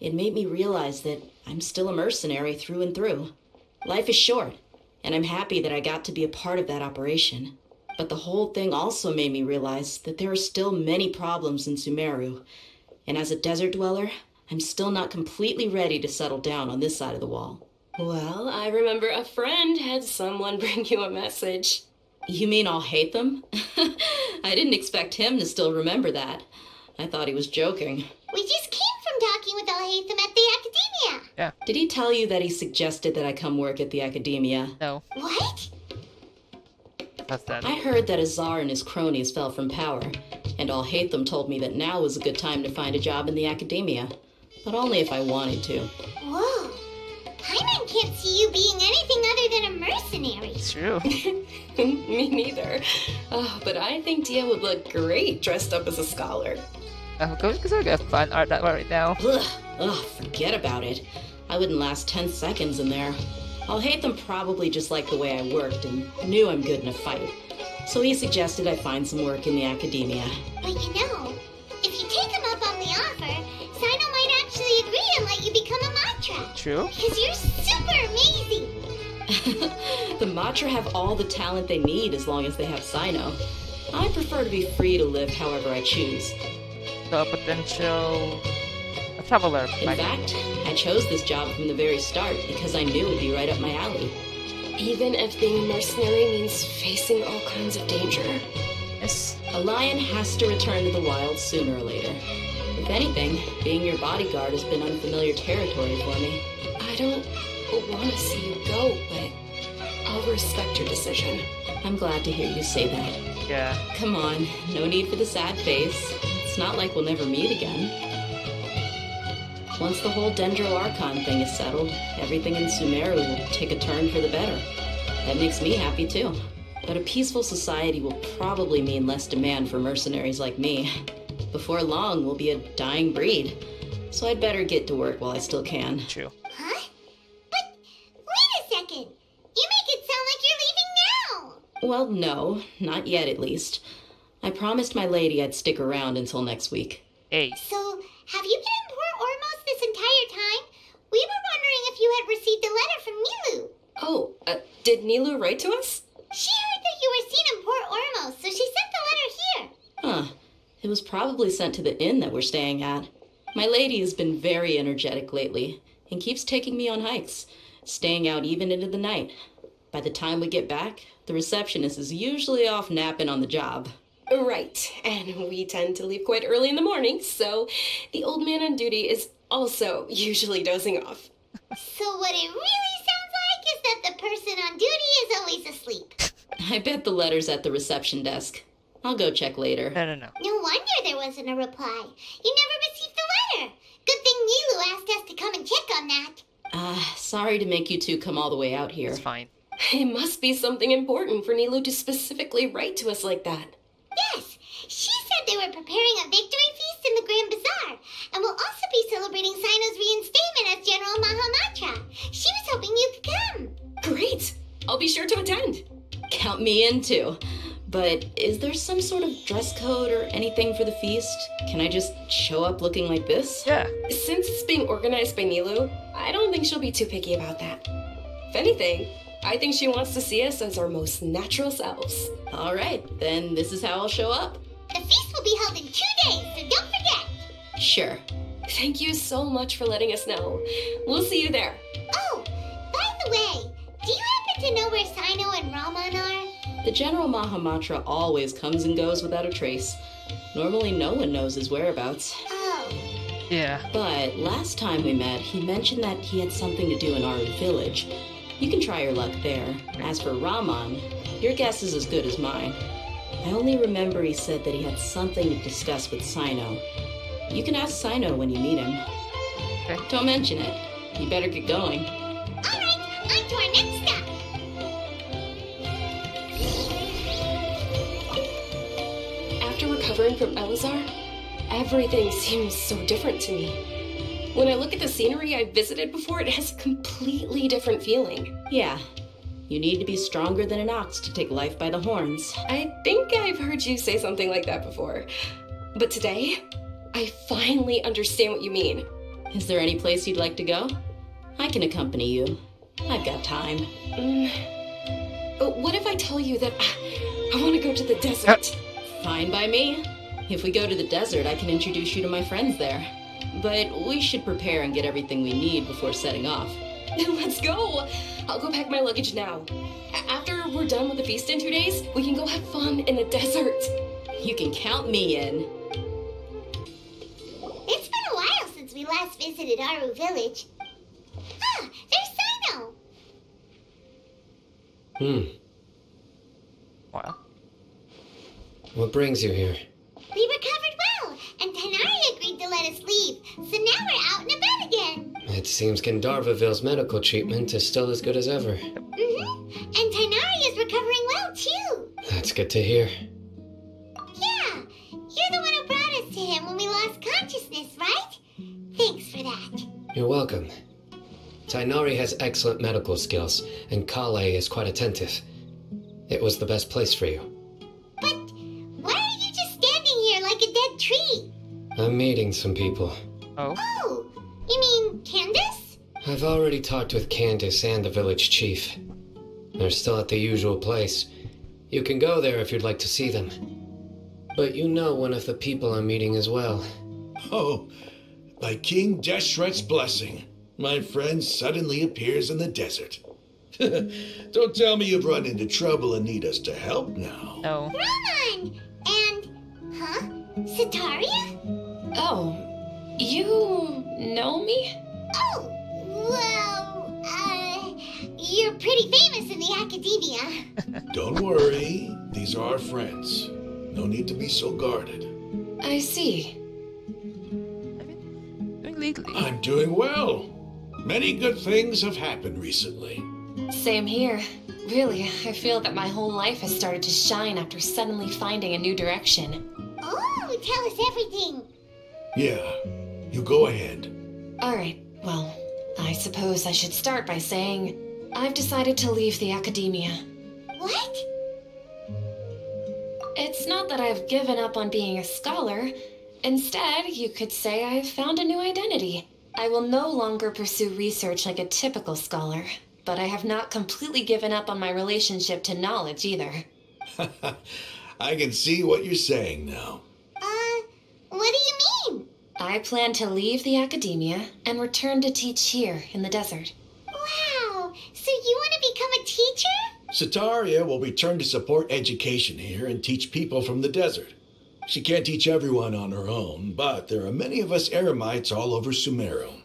It made me realize that I'm still a mercenary through and through. Life is short, and I'm happy that I got to be a part of that operation. But the whole thing also made me realize that there are still many problems in Sumeru. And as a desert dweller, I'm still not completely ready to settle down on this side of the wall. Well, I remember a friend had someone bring you a message. You mean I'll hate them? I didn't expect him to still remember that. I thought he was joking. We just came from talking with Al-Haytham at the Academia. Yeah. Did he tell you that he suggested that I come work at the Academia? No. What? That's that. I heard that Azar and his cronies fell from power, and Al-Haytham told me that now was a good time to find a job in the Academia, but only if I wanted to. Whoa. Paimon can't see you being anything other than a mercenary. It's true. Me neither. Oh, but I think Dia would look great dressed up as a scholar. Because I got fun art that right now. Ugh, forget about it. I wouldn't last 10 seconds in there. Al-Haytham probably just liked the way I worked and knew I'm good in a fight. So he suggested I find some work in the Academia. But you know, if you take him up on the offer, Sino might actually agree and let you become a Matra. True. Because you're super amazing. The Matra have all the talent they need as long as they have Sino. I prefer to be free to live however I choose. The potential traveler. In fact, I chose this job from the very start because I knew it'd be right up my alley. Even if being a mercenary means facing all kinds of danger. Yes. A lion has to return to the wild sooner or later. If anything, being your bodyguard has been unfamiliar territory for me. I don't want to see you go, but I'll respect your decision. I'm glad to hear you say that. Yeah. Come on, no need for the sad face. It's not like we'll never meet again. Once the whole Dendro Archon thing is settled, everything in Sumeru will take a turn for the better. That makes me happy too. But a peaceful society will probably mean less demand for mercenaries like me. Before long, we'll be a dying breed. So I'd better get to work while I still can. True. Huh? But wait a second. You make it sound like you're leaving now. Well, no, not yet at least. I promised my lady I'd stick around until next week. Hey. So, have you been in Port Ormos this entire time? We were wondering if you had received a letter from Nilu. Oh, did Nilu write to us? She heard that you were seen in Port Ormos, so she sent the letter here. Huh. It was probably sent to the inn that we're staying at. My lady has been very energetic lately and keeps taking me on hikes, staying out even into the night. By the time we get back, the receptionist is usually off napping on the job. Right, and we tend to leave quite early in the morning, so the old man on duty is also usually dozing off. So what it really sounds like is that the person on duty is always asleep. I bet the letter's at the reception desk. I'll go check later. No. No wonder there wasn't a reply. You never received the letter. Good thing Nilu asked us to come and check on that. Sorry to make you two come all the way out here. It's fine. It must be something important for Nilu to specifically write to us like that. Yes, she said they were preparing a victory feast in the Grand Bazaar, and will also be celebrating Sino's reinstatement as General Mahamatra. She was hoping you could come. Great! I'll be sure to attend. Count me in too. But is there some sort of dress code or anything for the feast? Can I just show up looking like this? Yeah. Since it's being organized by Nilu, I don't think she'll be too picky about that. If anything, I think she wants to see us as our most natural selves. All right, then this is how I'll show up. The feast will be held in 2 days, so don't forget. Sure. Thank you so much for letting us know. We'll see you there. Oh, by the way, do you happen to know where Sino and Raman are? The General Mahamatra always comes and goes without a trace. Normally no one knows his whereabouts. Oh. Yeah. But last time we met, he mentioned that he had something to do in our village. You can try your luck there. As for Raman, your guess is as good as mine. I only remember he said that he had something to discuss with Sino. You can ask Sino when you meet him. Okay. Don't mention it. You better get going. Alright, on to our next stop. After recovering from Elazar, everything seems so different to me. When I look at the scenery I visited before, it has a completely different feeling. Yeah. You need to be stronger than an ox to take life by the horns. I think I've heard you say something like that before. But today, I finally understand what you mean. Is there any place you'd like to go? I can accompany you. I've got time. What if I tell you that I want to go to the desert? Fine by me. If we go to the desert, I can introduce you to my friends there. But we should prepare and get everything we need before setting off. Let's go! I'll go pack my luggage now. After we're done with the feast in 2 days, we can go have fun in the desert. You can count me in. It's been a while since we last visited Aru village. Ah, there's Sino. Wow. What brings you here? We recovered well, and Tanari agreed to let us leave, so now we're out and about again. It seems Gandharvaville's medical treatment is still as good as ever. And Tanari is recovering well, too. That's good to hear. Yeah, you're the one who brought us to him when we lost consciousness, right? Thanks for that. You're welcome. Tainari has excellent medical skills, and Kale is quite attentive. It was the best place for you. But why are you just standing here like a dead tree? I'm meeting some people. Oh, you mean Candace? I've already talked with Candace and the village chief. They're still at the usual place. You can go there if you'd like to see them. But you know one of the people I'm meeting as well. Oh, by King Deshret's blessing, my friend suddenly appears in the desert. Don't tell me you've run into trouble and need us to help now. No. Raman! And, Sataria? Oh, you know me? Oh, well, you're pretty famous in the academia. Don't worry, these are our friends. No need to be so guarded. I see. Doing lately. I'm doing well. Many good things have happened recently. Same here. Really, I feel that my whole life has started to shine after suddenly finding a new direction. Oh, tell us everything. Yeah, you go ahead. Alright, well, I suppose I should start by saying I've decided to leave the academia. What? It's not that I've given up on being a scholar. Instead, you could say I've found a new identity. I will no longer pursue research like a typical scholar, but I have not completely given up on my relationship to knowledge either. I can see what you're saying now. What do you mean? I plan to leave the academia and return to teach here in the desert. Wow, so you want to become a teacher? Sataria will return to support education here and teach people from the desert. She can't teach everyone on her own, but there are many of us Eremites all over Sumeru.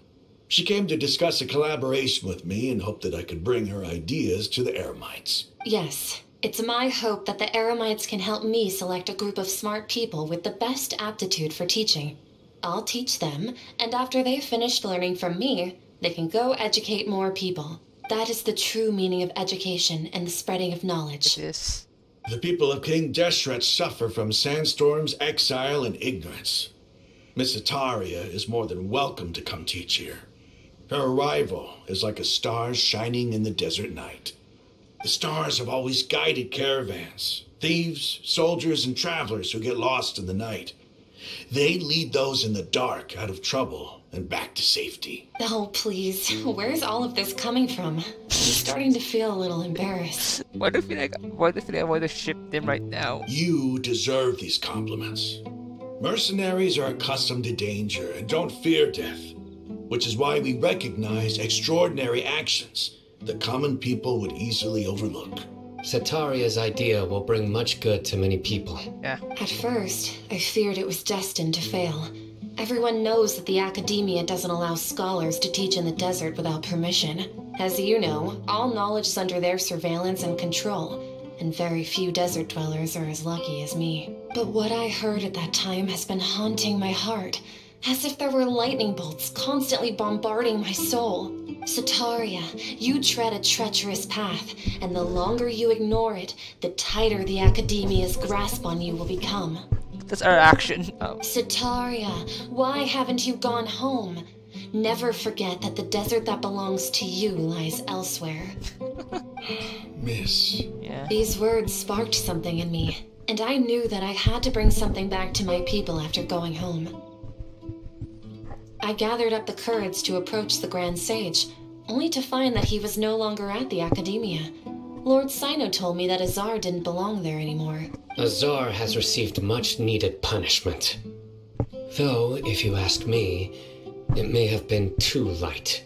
She came to discuss a collaboration with me and hoped that I could bring her ideas to the Eremites. Yes, it's my hope that the Eremites can help me select a group of smart people with the best aptitude for teaching. I'll teach them, and after they've finished learning from me, they can go educate more people. That is the true meaning of education and the spreading of knowledge. Yes. The people of King Deshret suffer from sandstorms, exile, and ignorance. Miss Ataria is more than welcome to come teach here. Her arrival is like a star shining in the desert night. The stars have always guided caravans, thieves, soldiers, and travelers who get lost in the night. They lead those in the dark out of trouble and back to safety. Oh, please. Where's all of this coming from? I'm starting to feel a little embarrassed. Why do I feel like I want to ship them right now? You deserve these compliments. Mercenaries are accustomed to danger and don't fear death, which is why we recognize extraordinary actions that common people would easily overlook. Sataria's idea will bring much good to many people. Yeah. At first, I feared it was destined to fail. Everyone knows that the academia doesn't allow scholars to teach in the desert without permission. As you know, all knowledge is under their surveillance and control, and very few desert dwellers are as lucky as me. But what I heard at that time has been haunting my heart, as if there were lightning bolts constantly bombarding my soul. Sataria, you tread a treacherous path, and the longer you ignore it, the tighter the academia's grasp on you will become. That's our action. Oh. Sataria, why haven't you gone home? Never forget that the desert that belongs to you lies elsewhere. Miss. Yeah. These words sparked something in me, and I knew that I had to bring something back to my people after going home. I gathered up the courage to approach the Grand Sage, only to find that he was no longer at the Academia. Lord Sino told me that Azar didn't belong there anymore. Azar has received much-needed punishment. Though, if you ask me, it may have been too light.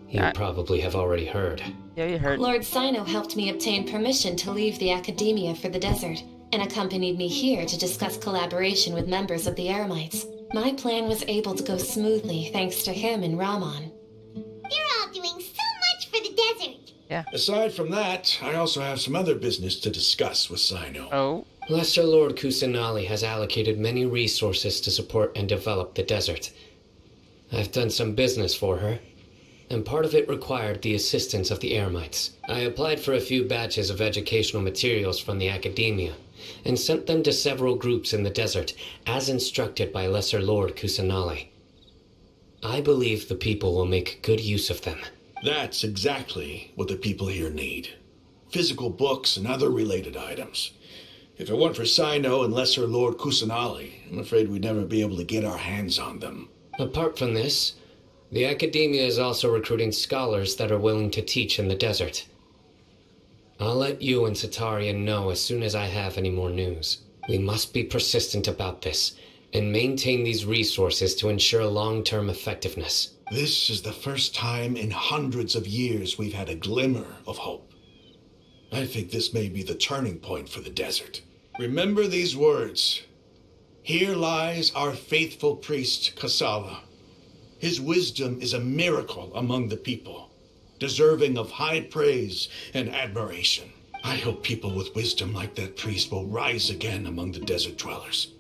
You probably have already heard. Yeah, you heard. Lord Sino helped me obtain permission to leave the Academia for the desert, and accompanied me here to discuss collaboration with members of the Eremites. My plan was able to go smoothly thanks to him and Rahman. You're all doing so much for the desert. Yeah. Aside from that, I also have some other business to discuss with Sino. Oh? Lesser Lord Kusanali has allocated many resources to support and develop the desert. I've done some business for her, and part of it required the assistance of the Eremites. I applied for a few batches of educational materials from the Academia, and sent them to several groups in the desert, as instructed by Lesser Lord Kusanali. I believe the people will make good use of them. That's exactly what the people here need. Physical books and other related items. If it weren't for Sino and Lesser Lord Kusanali, I'm afraid we'd never be able to get our hands on them. Apart from this, the Academia is also recruiting scholars that are willing to teach in the desert. I'll let you and Sataria know as soon as I have any more news. We must be persistent about this, and maintain these resources to ensure long-term effectiveness. This is the first time in hundreds of years we've had a glimmer of hope. I think this may be the turning point for the desert. Remember these words. Here lies our faithful priest, Kasala. His wisdom is a miracle among the people, deserving of high praise and admiration. I hope people with wisdom like that priest will rise again among the desert dwellers.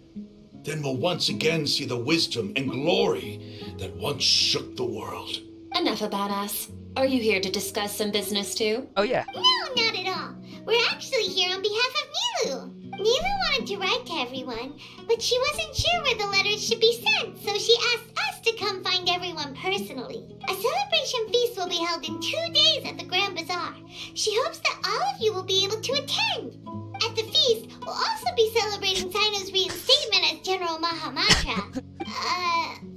Then we'll once again see the wisdom and glory that once shook the world. Enough about us. Are you here to discuss some business too? Oh yeah. No, not at all. We're actually here on behalf of Nilu. Nilu wanted to write to everyone, but she wasn't sure where the letters should be sent, so she asked us to come find everyone personally. A celebration feast will be held in 2 days at the Grand Bazaar. She hopes that all of you will be able to attend. At the feast, we'll also be celebrating Sino's reinstatement as General Mahamatra.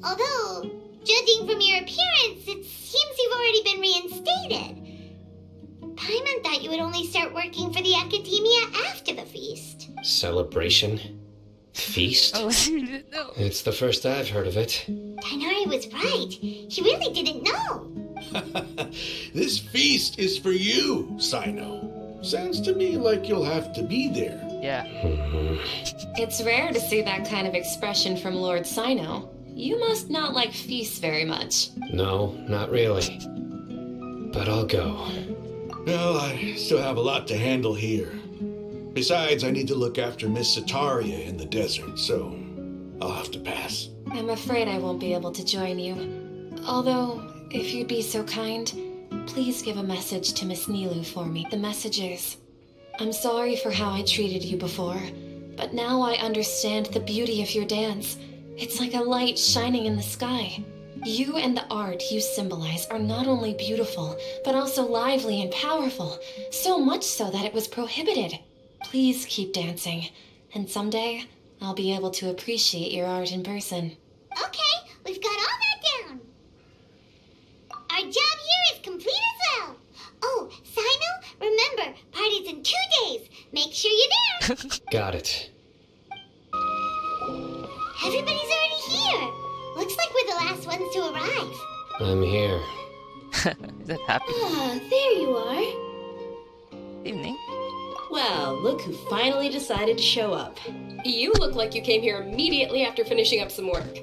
Although, judging from your appearance, it seems you've already been reinstated. Paimon thought you would only start working for the Academia after the feast. Celebration? Feast? Oh, you didn't know. It's the first I've heard of it. Tainari was right. He really didn't know. This feast is for you, Sino. Sounds to me like you'll have to be there. Yeah. It's rare to see that kind of expression from Lord Sino. You must not like feasts very much. No, not really. But I'll go. Well, I still have a lot to handle here. Besides, I need to look after Miss Sataria in the desert, so I'll have to pass. I'm afraid I won't be able to join you. Although, if you'd be so kind, please give a message to Miss Nilu for me. The message is, I'm sorry for how I treated you before, but now I understand the beauty of your dance. It's like a light shining in the sky. You and the art you symbolize are not only beautiful, but also lively and powerful, so much so that it was prohibited. Please keep dancing, and someday I'll be able to appreciate your art in person. Okay, we've got all that down. Our job here is complete as well. Oh, Sino, remember, party's in 2 days. Make sure you're there. Got it. Everybody's already here. Looks like we're the last ones to arrive. I'm here. Is that happy? Ah, there you are. Evening. Well, look who finally decided to show up. You look like you came here immediately after finishing up some work.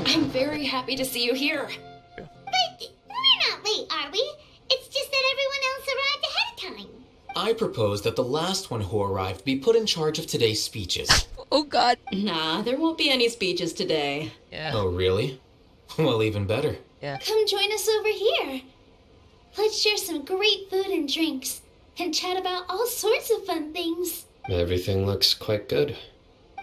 I'm very happy to see you here. But we're not late, are we? It's just that everyone else arrived ahead of time. I propose that the last one who arrived be put in charge of today's speeches. Oh god. Nah, there won't be any speeches today. Yeah. Oh, really? Well, even better. Yeah. Come join us over here. Let's share some great food and drinks, and chat about all sorts of fun things. Everything looks quite good.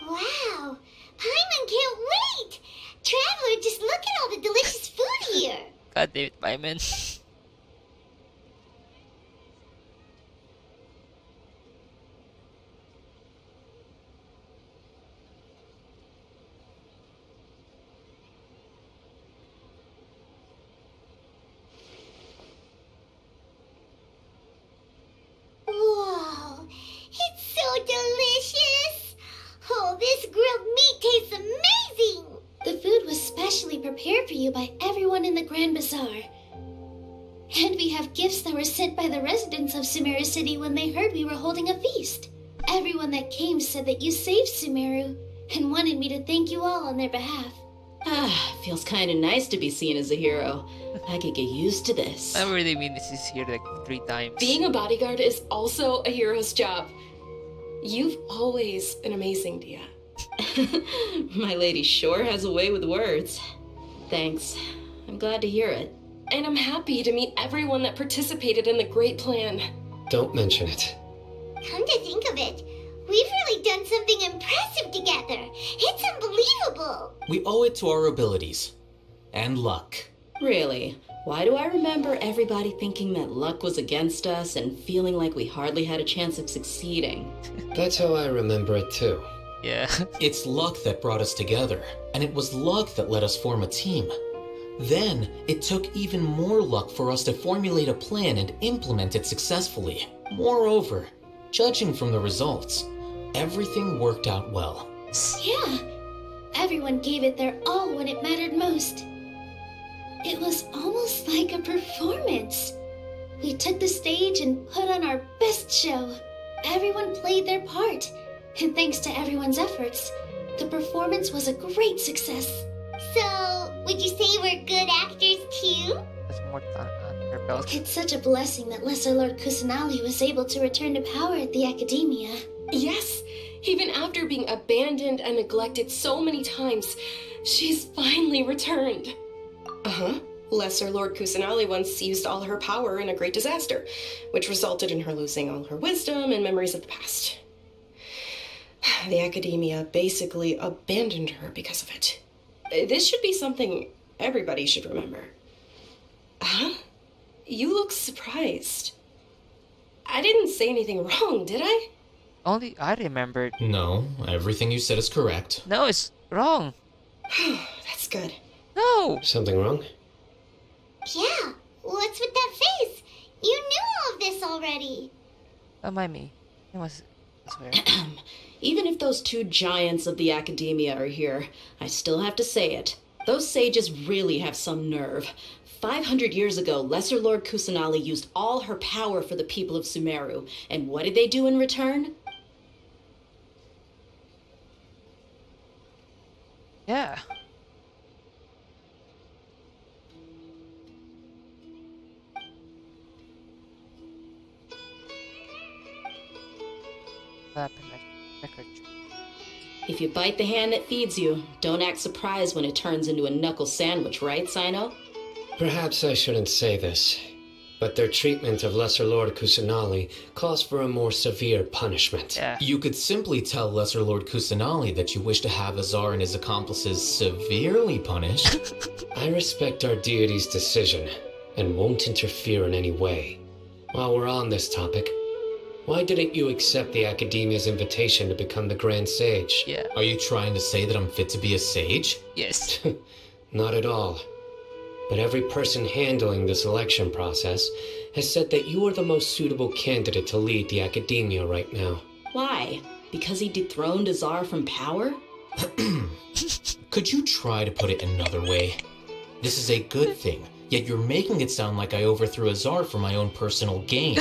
Wow, Paimon can't wait. Traveler, just look at all the delicious food here. God damn it, Paimon. Whoa, it's so delicious. Oh, this grilled meat tastes amazing. The food was specially prepared for you by everyone in the Grand Bazaar. And we have gifts that were sent by the residents of Sumeru City when they heard we were holding a feast. Everyone that came said that you saved Sumeru and wanted me to thank you all on their behalf. Ah, feels kinda nice to be seen as a hero. I could get used to this. I really mean this is here like 3 times. Being a bodyguard is also a hero's job. You've always been amazing, Dia. My lady sure has a way with words. Thanks. I'm glad to hear it. And I'm happy to meet everyone that participated in the great plan. Don't mention it. Come to think of it, we've really done something impressive together. It's unbelievable. We owe it to our abilities. And luck. Really? Why do I remember everybody thinking that luck was against us and feeling like we hardly had a chance of succeeding? That's how I remember it too. Yeah. It's luck that brought us together, and it was luck that let us form a team. Then, it took even more luck for us to formulate a plan and implement it successfully. Moreover, judging from the results, everything worked out well. Yeah, everyone gave it their all when it mattered most. It was almost like a performance. We took the stage and put on our best show. Everyone played their part, and thanks to everyone's efforts, the performance was a great success. So, would you say we're good actors too? That's more fun on their belt. It's such a blessing that Lesser Lord Kusanali was able to return to power at the Academia. Yes, even after being abandoned and neglected so many times, she's finally returned. Uh-huh. Lesser Lord Kusanali once used all her power in a great disaster, which resulted in her losing all her wisdom and memories of the past. The Academia basically abandoned her because of it. This should be something everybody should remember. Huh? You look surprised. I didn't say anything wrong, did I? Only I remembered. No, everything you said is correct. No, it's wrong. That's good. No! Something wrong? Yeah, what's with that face? You knew all of this already. Don't mind me. It was... I swear. Even if those 2 giants of the Academia are here, I still have to say it. Those sages really have some nerve. 500 years ago, Lesser Lord Kusanali used all her power for the people of Sumeru. And what did they do in return? Yeah. If you bite the hand that feeds you, don't act surprised when it turns into a knuckle sandwich, right, Sino? Perhaps I shouldn't say this, but their treatment of Lesser Lord Kusanali calls for a more severe punishment. Yeah. You could simply tell Lesser Lord Kusanali that you wish to have Azar and his accomplices severely punished. I respect our deity's decision and won't interfere in any way. While we're on this topic, why didn't you accept the Academia's invitation to become the Grand Sage? Yeah. Are you trying to say that I'm fit to be a sage? Yes. Not at all. But every person handling the selection process has said that you are the most suitable candidate to lead the Academia right now. Why? Because he dethroned Azar from power? Could you try to put it another way? This is a good thing, yet you're making it sound like I overthrew Azar for my own personal gain.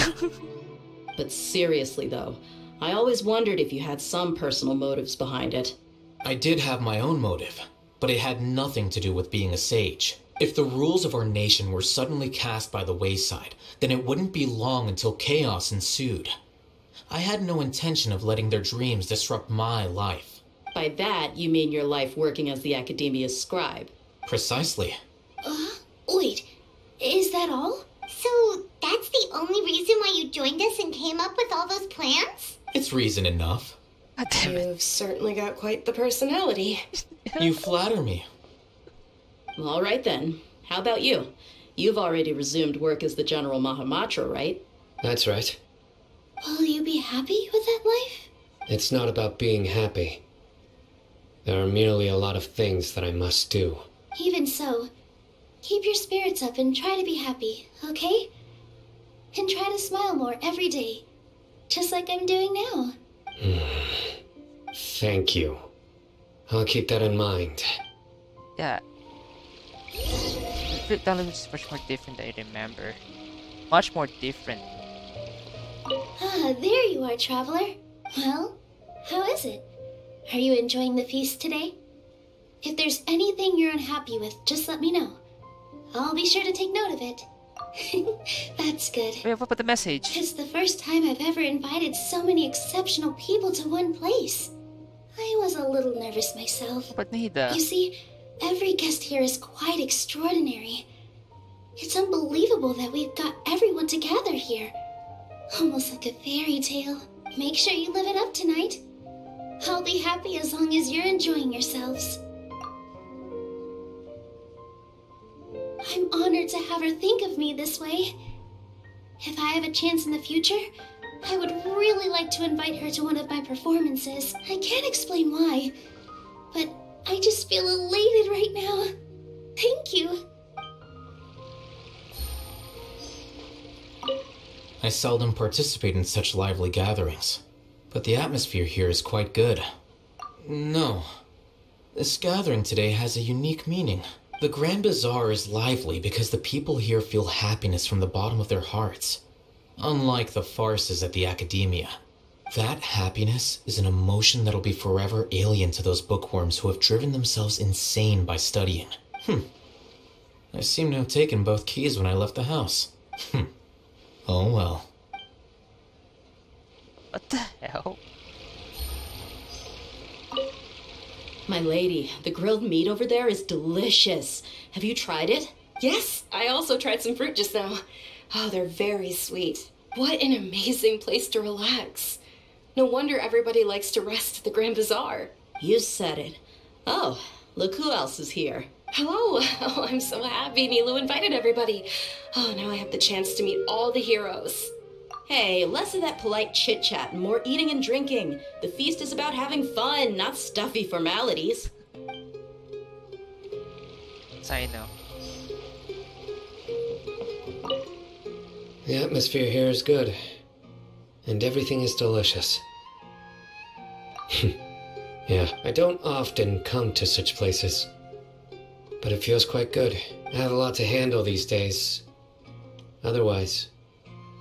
But seriously, though, I always wondered if you had some personal motives behind it. I did have my own motive, but it had nothing to do with being a sage. If the rules of our nation were suddenly cast by the wayside, then it wouldn't be long until chaos ensued. I had no intention of letting their dreams disrupt my life. By that, you mean your life working as the Academia's scribe. Precisely. Wait, is that all? So that's the only reason why you joined us and came up with all those plans? It's reason enough. You've certainly got quite the personality. You flatter me. All right then. How about you? You've already resumed work as the General Mahamatra, right? That's right. Will you be happy with that life? It's not about being happy. There are merely a lot of things that I must do. Even so, keep your spirits up and try to be happy, okay? And try to smile more every day, just like I'm doing now. Thank you. I'll keep that in mind. Yeah. The language is much more different than I remember. Much more different. Ah, there you are, traveler. Well, how is it? Are you enjoying the feast today? If there's anything you're unhappy with, just let me know. I'll be sure to take note of it. That's good. Wait, what about the message? It's the first time I've ever invited so many exceptional people to one place. I was a little nervous myself. But Nida. You see, every guest here is quite extraordinary. It's unbelievable that we've got everyone together here. Almost like a fairy tale. Make sure you live it up tonight. I'll be happy as long as you're enjoying yourselves. I'm honored to have her think of me this way. If I have a chance in the future, I would really like to invite her to one of my performances. I can't explain why, but I just feel elated right now. Thank you. I seldom participate in such lively gatherings, but the atmosphere here is quite good. No, this gathering today has a unique meaning. The Grand Bazaar is lively because the people here feel happiness from the bottom of their hearts, unlike the farces at the Academia. That happiness is an emotion that'll be forever alien to those bookworms who have driven themselves insane by studying. I seem to have taken both keys when I left the house. Oh well. What the hell? My lady, the grilled meat over there is delicious. Have you tried it? Yes, I also tried some fruit just now. Oh, they're very sweet. What an amazing place to relax. No wonder everybody likes to rest at the Grand Bazaar. You said it. Oh, look who else is here. Hello. Oh, I'm so happy Nilu invited everybody. Oh, now I have the chance to meet all the heroes. Hey, less of that polite chit-chat and more eating and drinking. The feast is about having fun, not stuffy formalities. I know. The atmosphere here is good, and everything is delicious. Yeah, I don't often come to such places, but it feels quite good. I have a lot to handle these days. Otherwise,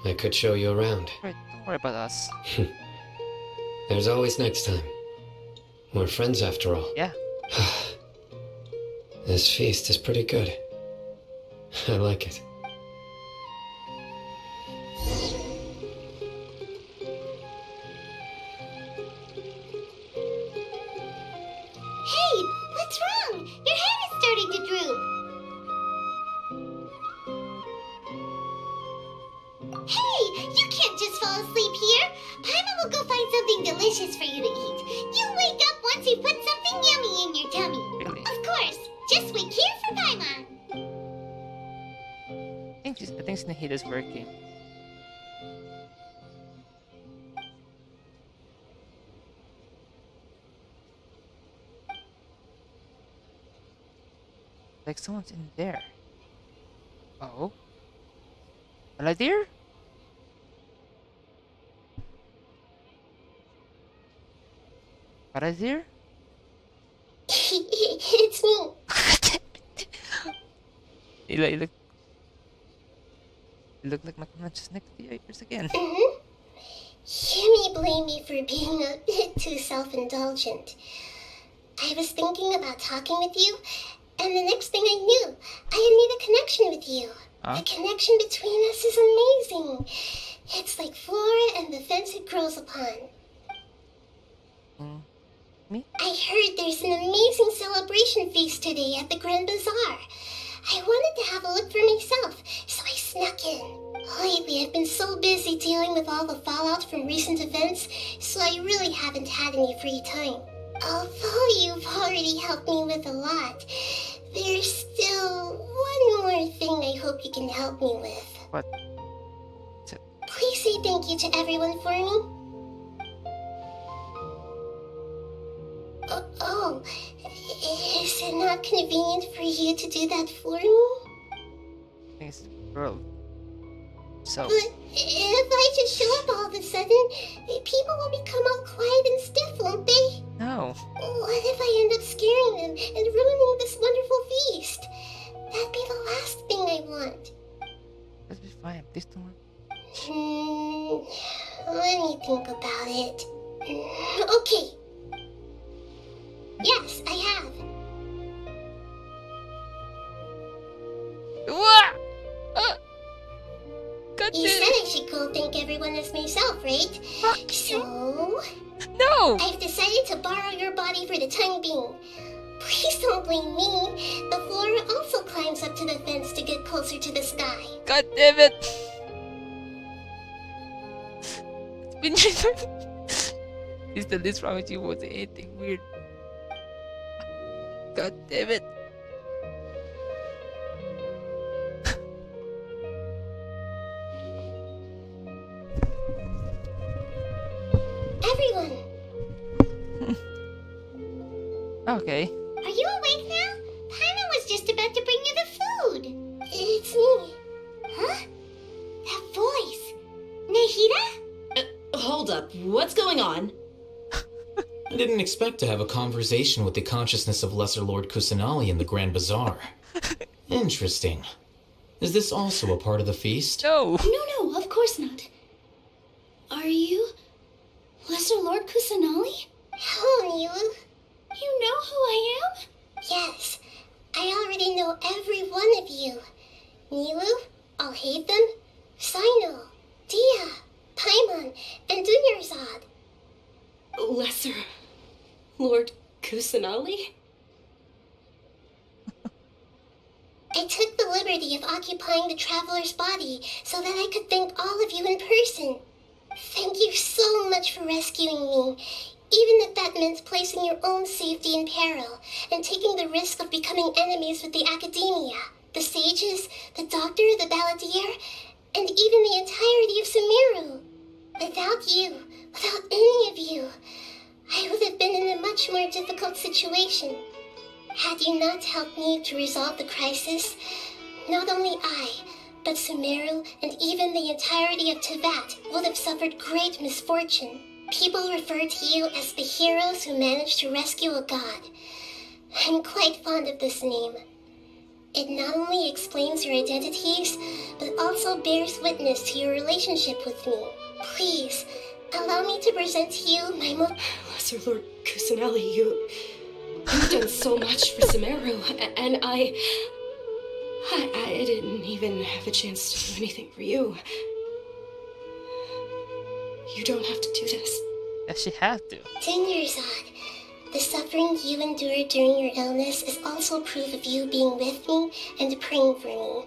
I could show you around. Right, don't worry about us. There's always next time. We're friends after all. Yeah. This feast is pretty good. I like it. Hey, what's wrong? Your head is starting to droop. delicious for you to eat. You'll wake up once you put something yummy in your tummy. Really? Of course. Just wait here for Paimon. I think Snehida's working. Like someone's in there. Oh? Hello, dear? Hello, dear? It's me. You look like my just next to yours again. You may blame me for being a bit too self-indulgent. I was thinking about talking with you, and the next thing I knew, I had made a connection with you. Huh? The connection between us is amazing. It's like flora and the fence it grows upon. Me? I heard there's an amazing celebration feast today at the Grand Bazaar. I wanted to have a look for myself, so I snuck in. Lately, I've been so busy dealing with all the fallout from recent events, so I really haven't had any free time. Although you've already helped me with a lot, there's still one more thing I hope you can help me with. What? Please say thank you to everyone for me. Oh, is it not convenient for you to do that for me? I think it's the world. So. But if I just show up all of a sudden, people will become all quiet and stiff, won't they? No. What if I end up scaring them and ruining this wonderful feast? That'd be the last thing I want. That'll be fine. Please don't worry. Let me think about it. Okay. Yes, I have. What? You said I should go thank everyone as myself, right? So... No! I've decided to borrow your body for the time being. Please don't blame me. The flora also climbs up to the fence to get closer to the sky. God damn it! It's been It's the least wrong with you was anything weird. God damn it! Everyone! Okay. Are you awake now? Paimon was just about to bring you the food. It's me. Huh? That voice. Nehida? Hold up. What's going on? I didn't expect to have a conversation with the consciousness of Lesser Lord Kusanali in the Grand Bazaar. Interesting. Is this also a part of the feast? No! No, of course not. Are you Lesser Lord Kusanali? Hello, Nilu. You know who I am? Yes, I already know every one of you. Nilu, Alhaitham, Sino, Dia, Paimon, and Dunyarzad. Lesser Lord Kusanali? I took the liberty of occupying the traveler's body so that I could thank all of you in person. Thank you so much for rescuing me, even if that meant placing your own safety in peril and taking the risk of becoming enemies with the academia, the sages, the doctor, the balladeer, and even the entirety of Sumeru. Without you, without any of you, I would have been in a much more difficult situation. Had you not helped me to resolve the crisis, not only I, but Sumeru and even the entirety of Tevat would have suffered great misfortune. People refer to you as the heroes who managed to rescue a god. I'm quite fond of this name. It not only explains your identities, but also bears witness to your relationship with me. Please, allow me to present to you my Lesser Lord Kusanali, you've done so much for Sumeru, and I didn't even have a chance to do anything for you. You don't have to do this. Yes, she has to. Dunyarzad, the suffering you endured during your illness is also proof of you being with me and praying for me.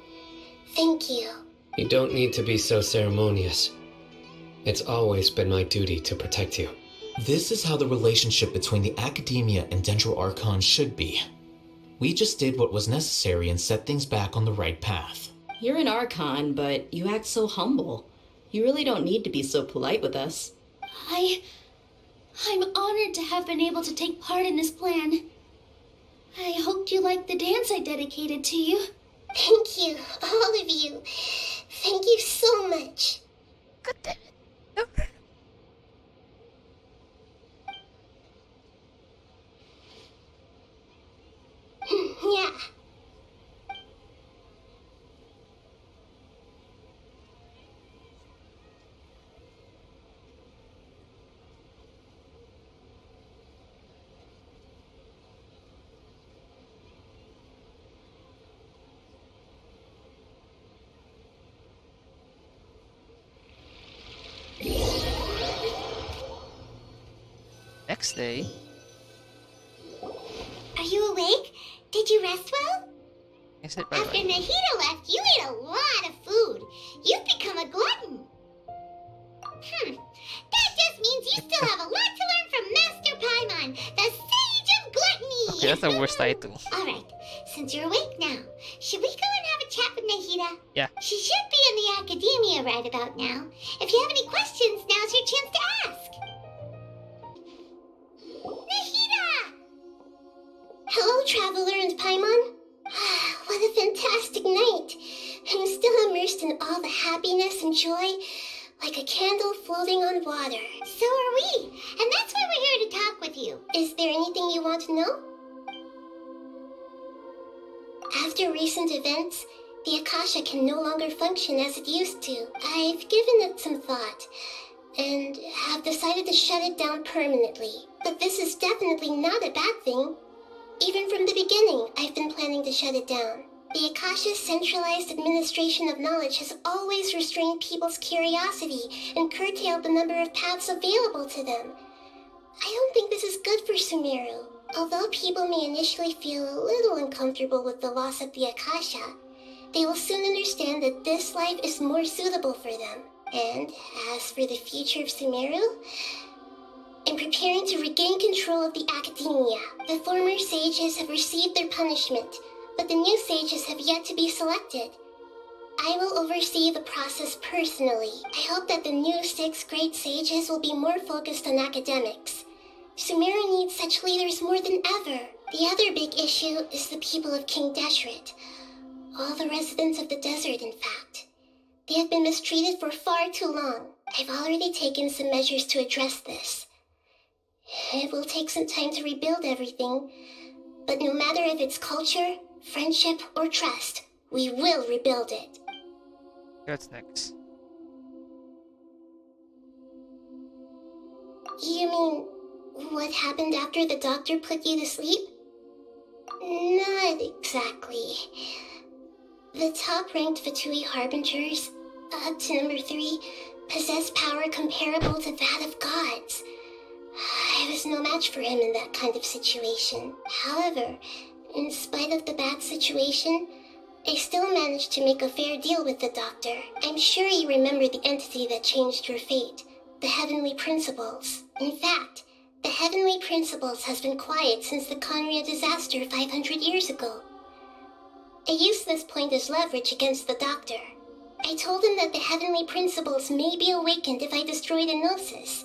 Thank you. You don't need to be so ceremonious. It's always been my duty to protect you. This is how the relationship between the Academia and Dendro Archon should be. We just did what was necessary and set things back on the right path. You're an Archon, but you act so humble. You really don't need to be so polite with us. I'm honored to have been able to take part in this plan. I hoped you liked the dance I dedicated to you. Thank you, all of you. Thank you so much. God damn it. Yeah. Next day. Are you awake? Did you rest well? Is it After Nahida left, you ate a lot of food. You've become a glutton. That just means you still have a lot to learn from Master Paimon, the Sage of Gluttony. Okay, that's the worst title. Alright, since you're awake now, should we go and have a chat with Nahida? Yeah. She should be in the Academia right about now. If you have any questions, now's your chance to ask. Nahida! Hello, Traveler and Paimon. What a fantastic night. I'm still immersed in all the happiness and joy, like a candle floating on water. So are we, and that's why we're here to talk with you. Is there anything you want to know? After recent events, the Akasha can no longer function as it used to. I've given it some thought, and have decided to shut it down permanently. But this is definitely not a bad thing. Even from the beginning, I've been planning to shut it down. The Akasha's centralized administration of knowledge has always restrained people's curiosity and curtailed the number of paths available to them. I don't think this is good for Sumeru. Although people may initially feel a little uncomfortable with the loss of the Akasha, they will soon understand that this life is more suitable for them. And as for the future of Sumeru, I'm preparing to regain control of the Academia. The former sages have received their punishment, but the new sages have yet to be selected. I will oversee the process personally. I hope that the new 6 great sages will be more focused on academics. Sumeru needs such leaders more than ever. The other big issue is the people of King Deshret. All the residents of the desert, in fact. They have been mistreated for far too long. I've already taken some measures to address this. It will take some time to rebuild everything, but no matter if it's culture, friendship, or trust, we will rebuild it. What's next? You mean, what happened after the doctor put you to sleep? Not exactly. The top-ranked Fatui Harbingers, up to number 3, possess power comparable to that of gods. I was no match for him in that kind of situation. However, in spite of the bad situation, I still managed to make a fair deal with the doctor. I'm sure you remember the entity that changed your fate, the Heavenly Principles. In fact, the Heavenly Principles has been quiet since the Conria disaster 500 years ago. I used this point as leverage against the doctor. I told him that the Heavenly Principles may be awakened if I destroy the Gnosis.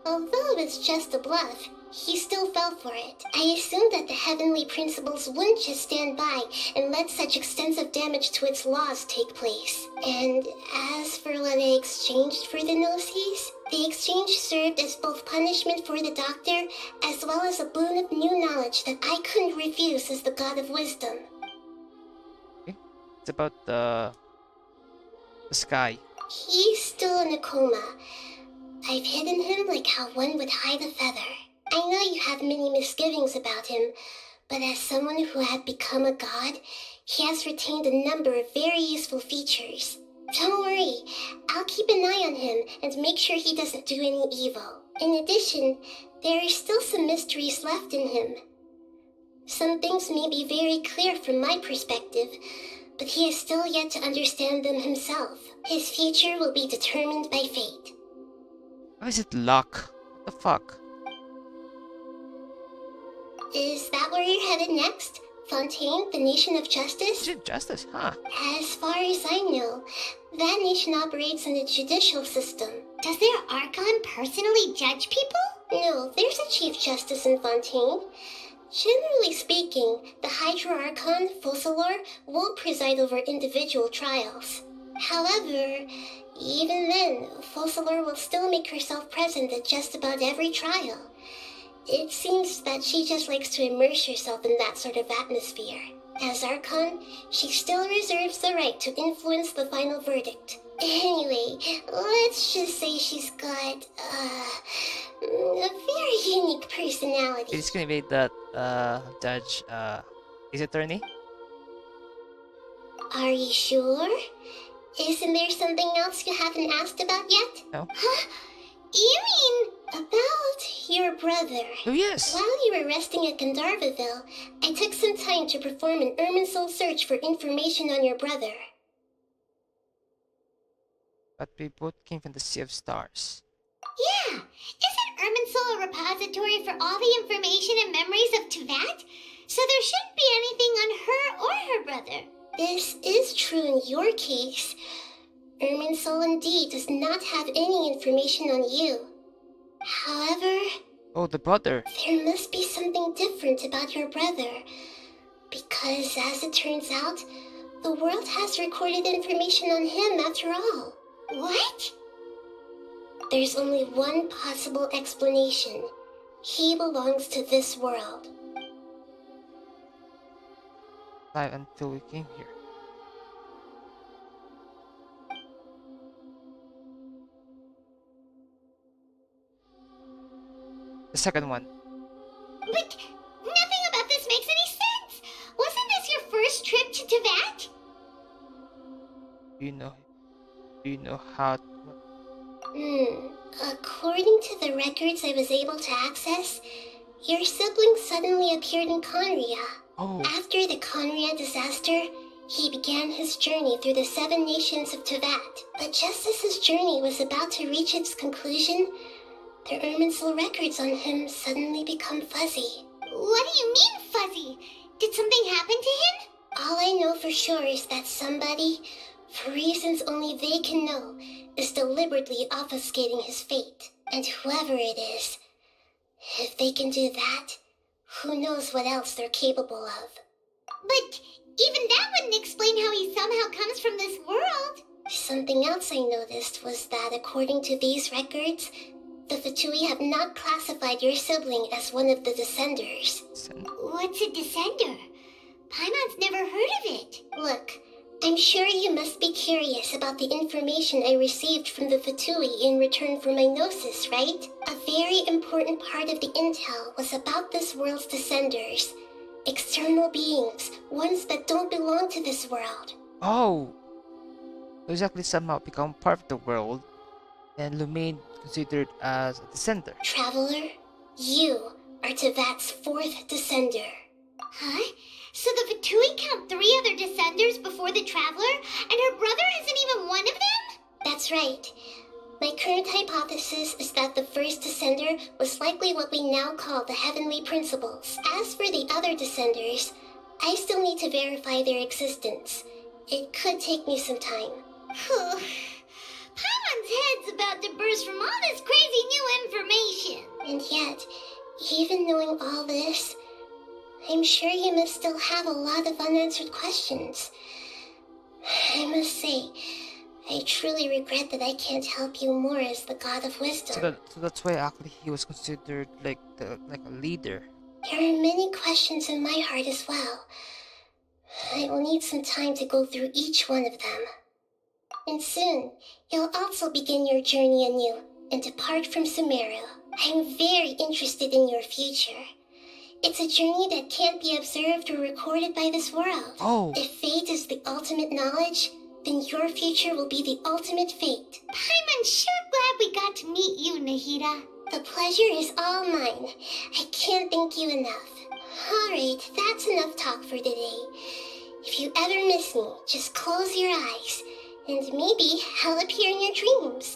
Although it's just a bluff, he still fell for it. I assumed that the Heavenly Principles wouldn't just stand by and let such extensive damage to its laws take place. And as for what I exchanged for the Gnosis, the exchange served as both punishment for the doctor, as well as a boon of new knowledge that I couldn't refuse as the God of Wisdom. Okay. It's about the sky. He's still in a coma. I've hidden him like how one would hide a feather. I know you have many misgivings about him, but as someone who had become a god, he has retained a number of very useful features. Don't worry, I'll keep an eye on him and make sure he doesn't do any evil. In addition, there are still some mysteries left in him. Some things may be very clear from my perspective, but he has still yet to understand them himself. His future will be determined by fate. Why is it luck? What the fuck? Is that where you're headed next? Fontaine, the Nation of Justice? Justice, huh? As far as I know, that nation operates in the judicial system. Does their Archon personally judge people? No, there's a Chief Justice in Fontaine. Generally speaking, the Hydra Archon, Focalor, won't preside over individual trials. However, even then, Focalor will still make herself present at just about every trial. It seems that she just likes to immerse herself in that sort of atmosphere. As Archon, she still reserves the right to influence the final verdict. Anyway, let's just say she's got, a very unique personality. It's gonna be that, judge, his attorney? Are you sure? Isn't there something else you haven't asked about yet? No. Huh? You mean about your brother? Oh, yes. While you were resting at Gandharvaville, I took some time to perform an Irminsul search for information on your brother. But we both came from the Sea of Stars. Yeah! Isn't Irminsul a repository for all the information and memories of Tevat? So there shouldn't be anything on her or her brother. This is true in your case. Irminsul indeed does not have any information on you. However, Oh, the brother. there must be something different about your brother. Because, as it turns out, the world has recorded information on him after all. What? There's only one possible explanation. He belongs to this world. Live until we came here. The second one. But nothing about this makes any sense! Wasn't this your first trip to Tevat? Do you know how... According to the records I was able to access, your sibling suddenly appeared in Conria. Oh. After the Conria disaster, he began his journey through the 7 nations of Tevat. But just as his journey was about to reach its conclusion, the Irminsul records on him suddenly become fuzzy. What do you mean, fuzzy? Did something happen to him? All I know for sure is that somebody, for reasons only they can know, is deliberately obfuscating his fate. And whoever it is, if they can do that, who knows what else they're capable of. But even that wouldn't explain how he somehow comes from this world. Something else I noticed was that according to these records, the Fatui have not classified your sibling as one of the Descenders. What's a Descender? Paimon's never heard of it. Look, I'm sure you must be curious about the information I received from the Fatui in return for my gnosis, right? A very important part of the intel was about this world's Descenders. External beings, ones that don't belong to this world. Oh! Exactly somehow become part of the world, and Lumaine considered as a descender. Traveler, you are Tevat's 4th Descender. Huh? So the Fatui count 3 other Descenders before the Traveler, and her brother isn't even one of them? That's right. My current hypothesis is that the first Descender was likely what we now call the Heavenly Principles. As for the other Descenders, I still need to verify their existence. It could take me some time. Paimon's head's about to burst from all this crazy new information. And yet, even knowing all this, I'm sure you must still have a lot of unanswered questions. I must say, I truly regret that I can't help you more as the God of Wisdom. So that's why actually he was considered like a leader. There are many questions in my heart as well. I will need some time to go through each one of them. And soon, you'll also begin your journey anew and depart from Sumeru. I'm very interested in your future. It's a journey that can't be observed or recorded by this world. Oh. If fate is the ultimate knowledge, then your future will be the ultimate fate. Paimon's sure glad we got to meet you, Nahida. The pleasure is all mine. I can't thank you enough. Alright, that's enough talk for today. If you ever miss me, just close your eyes, and maybe I'll appear in your dreams.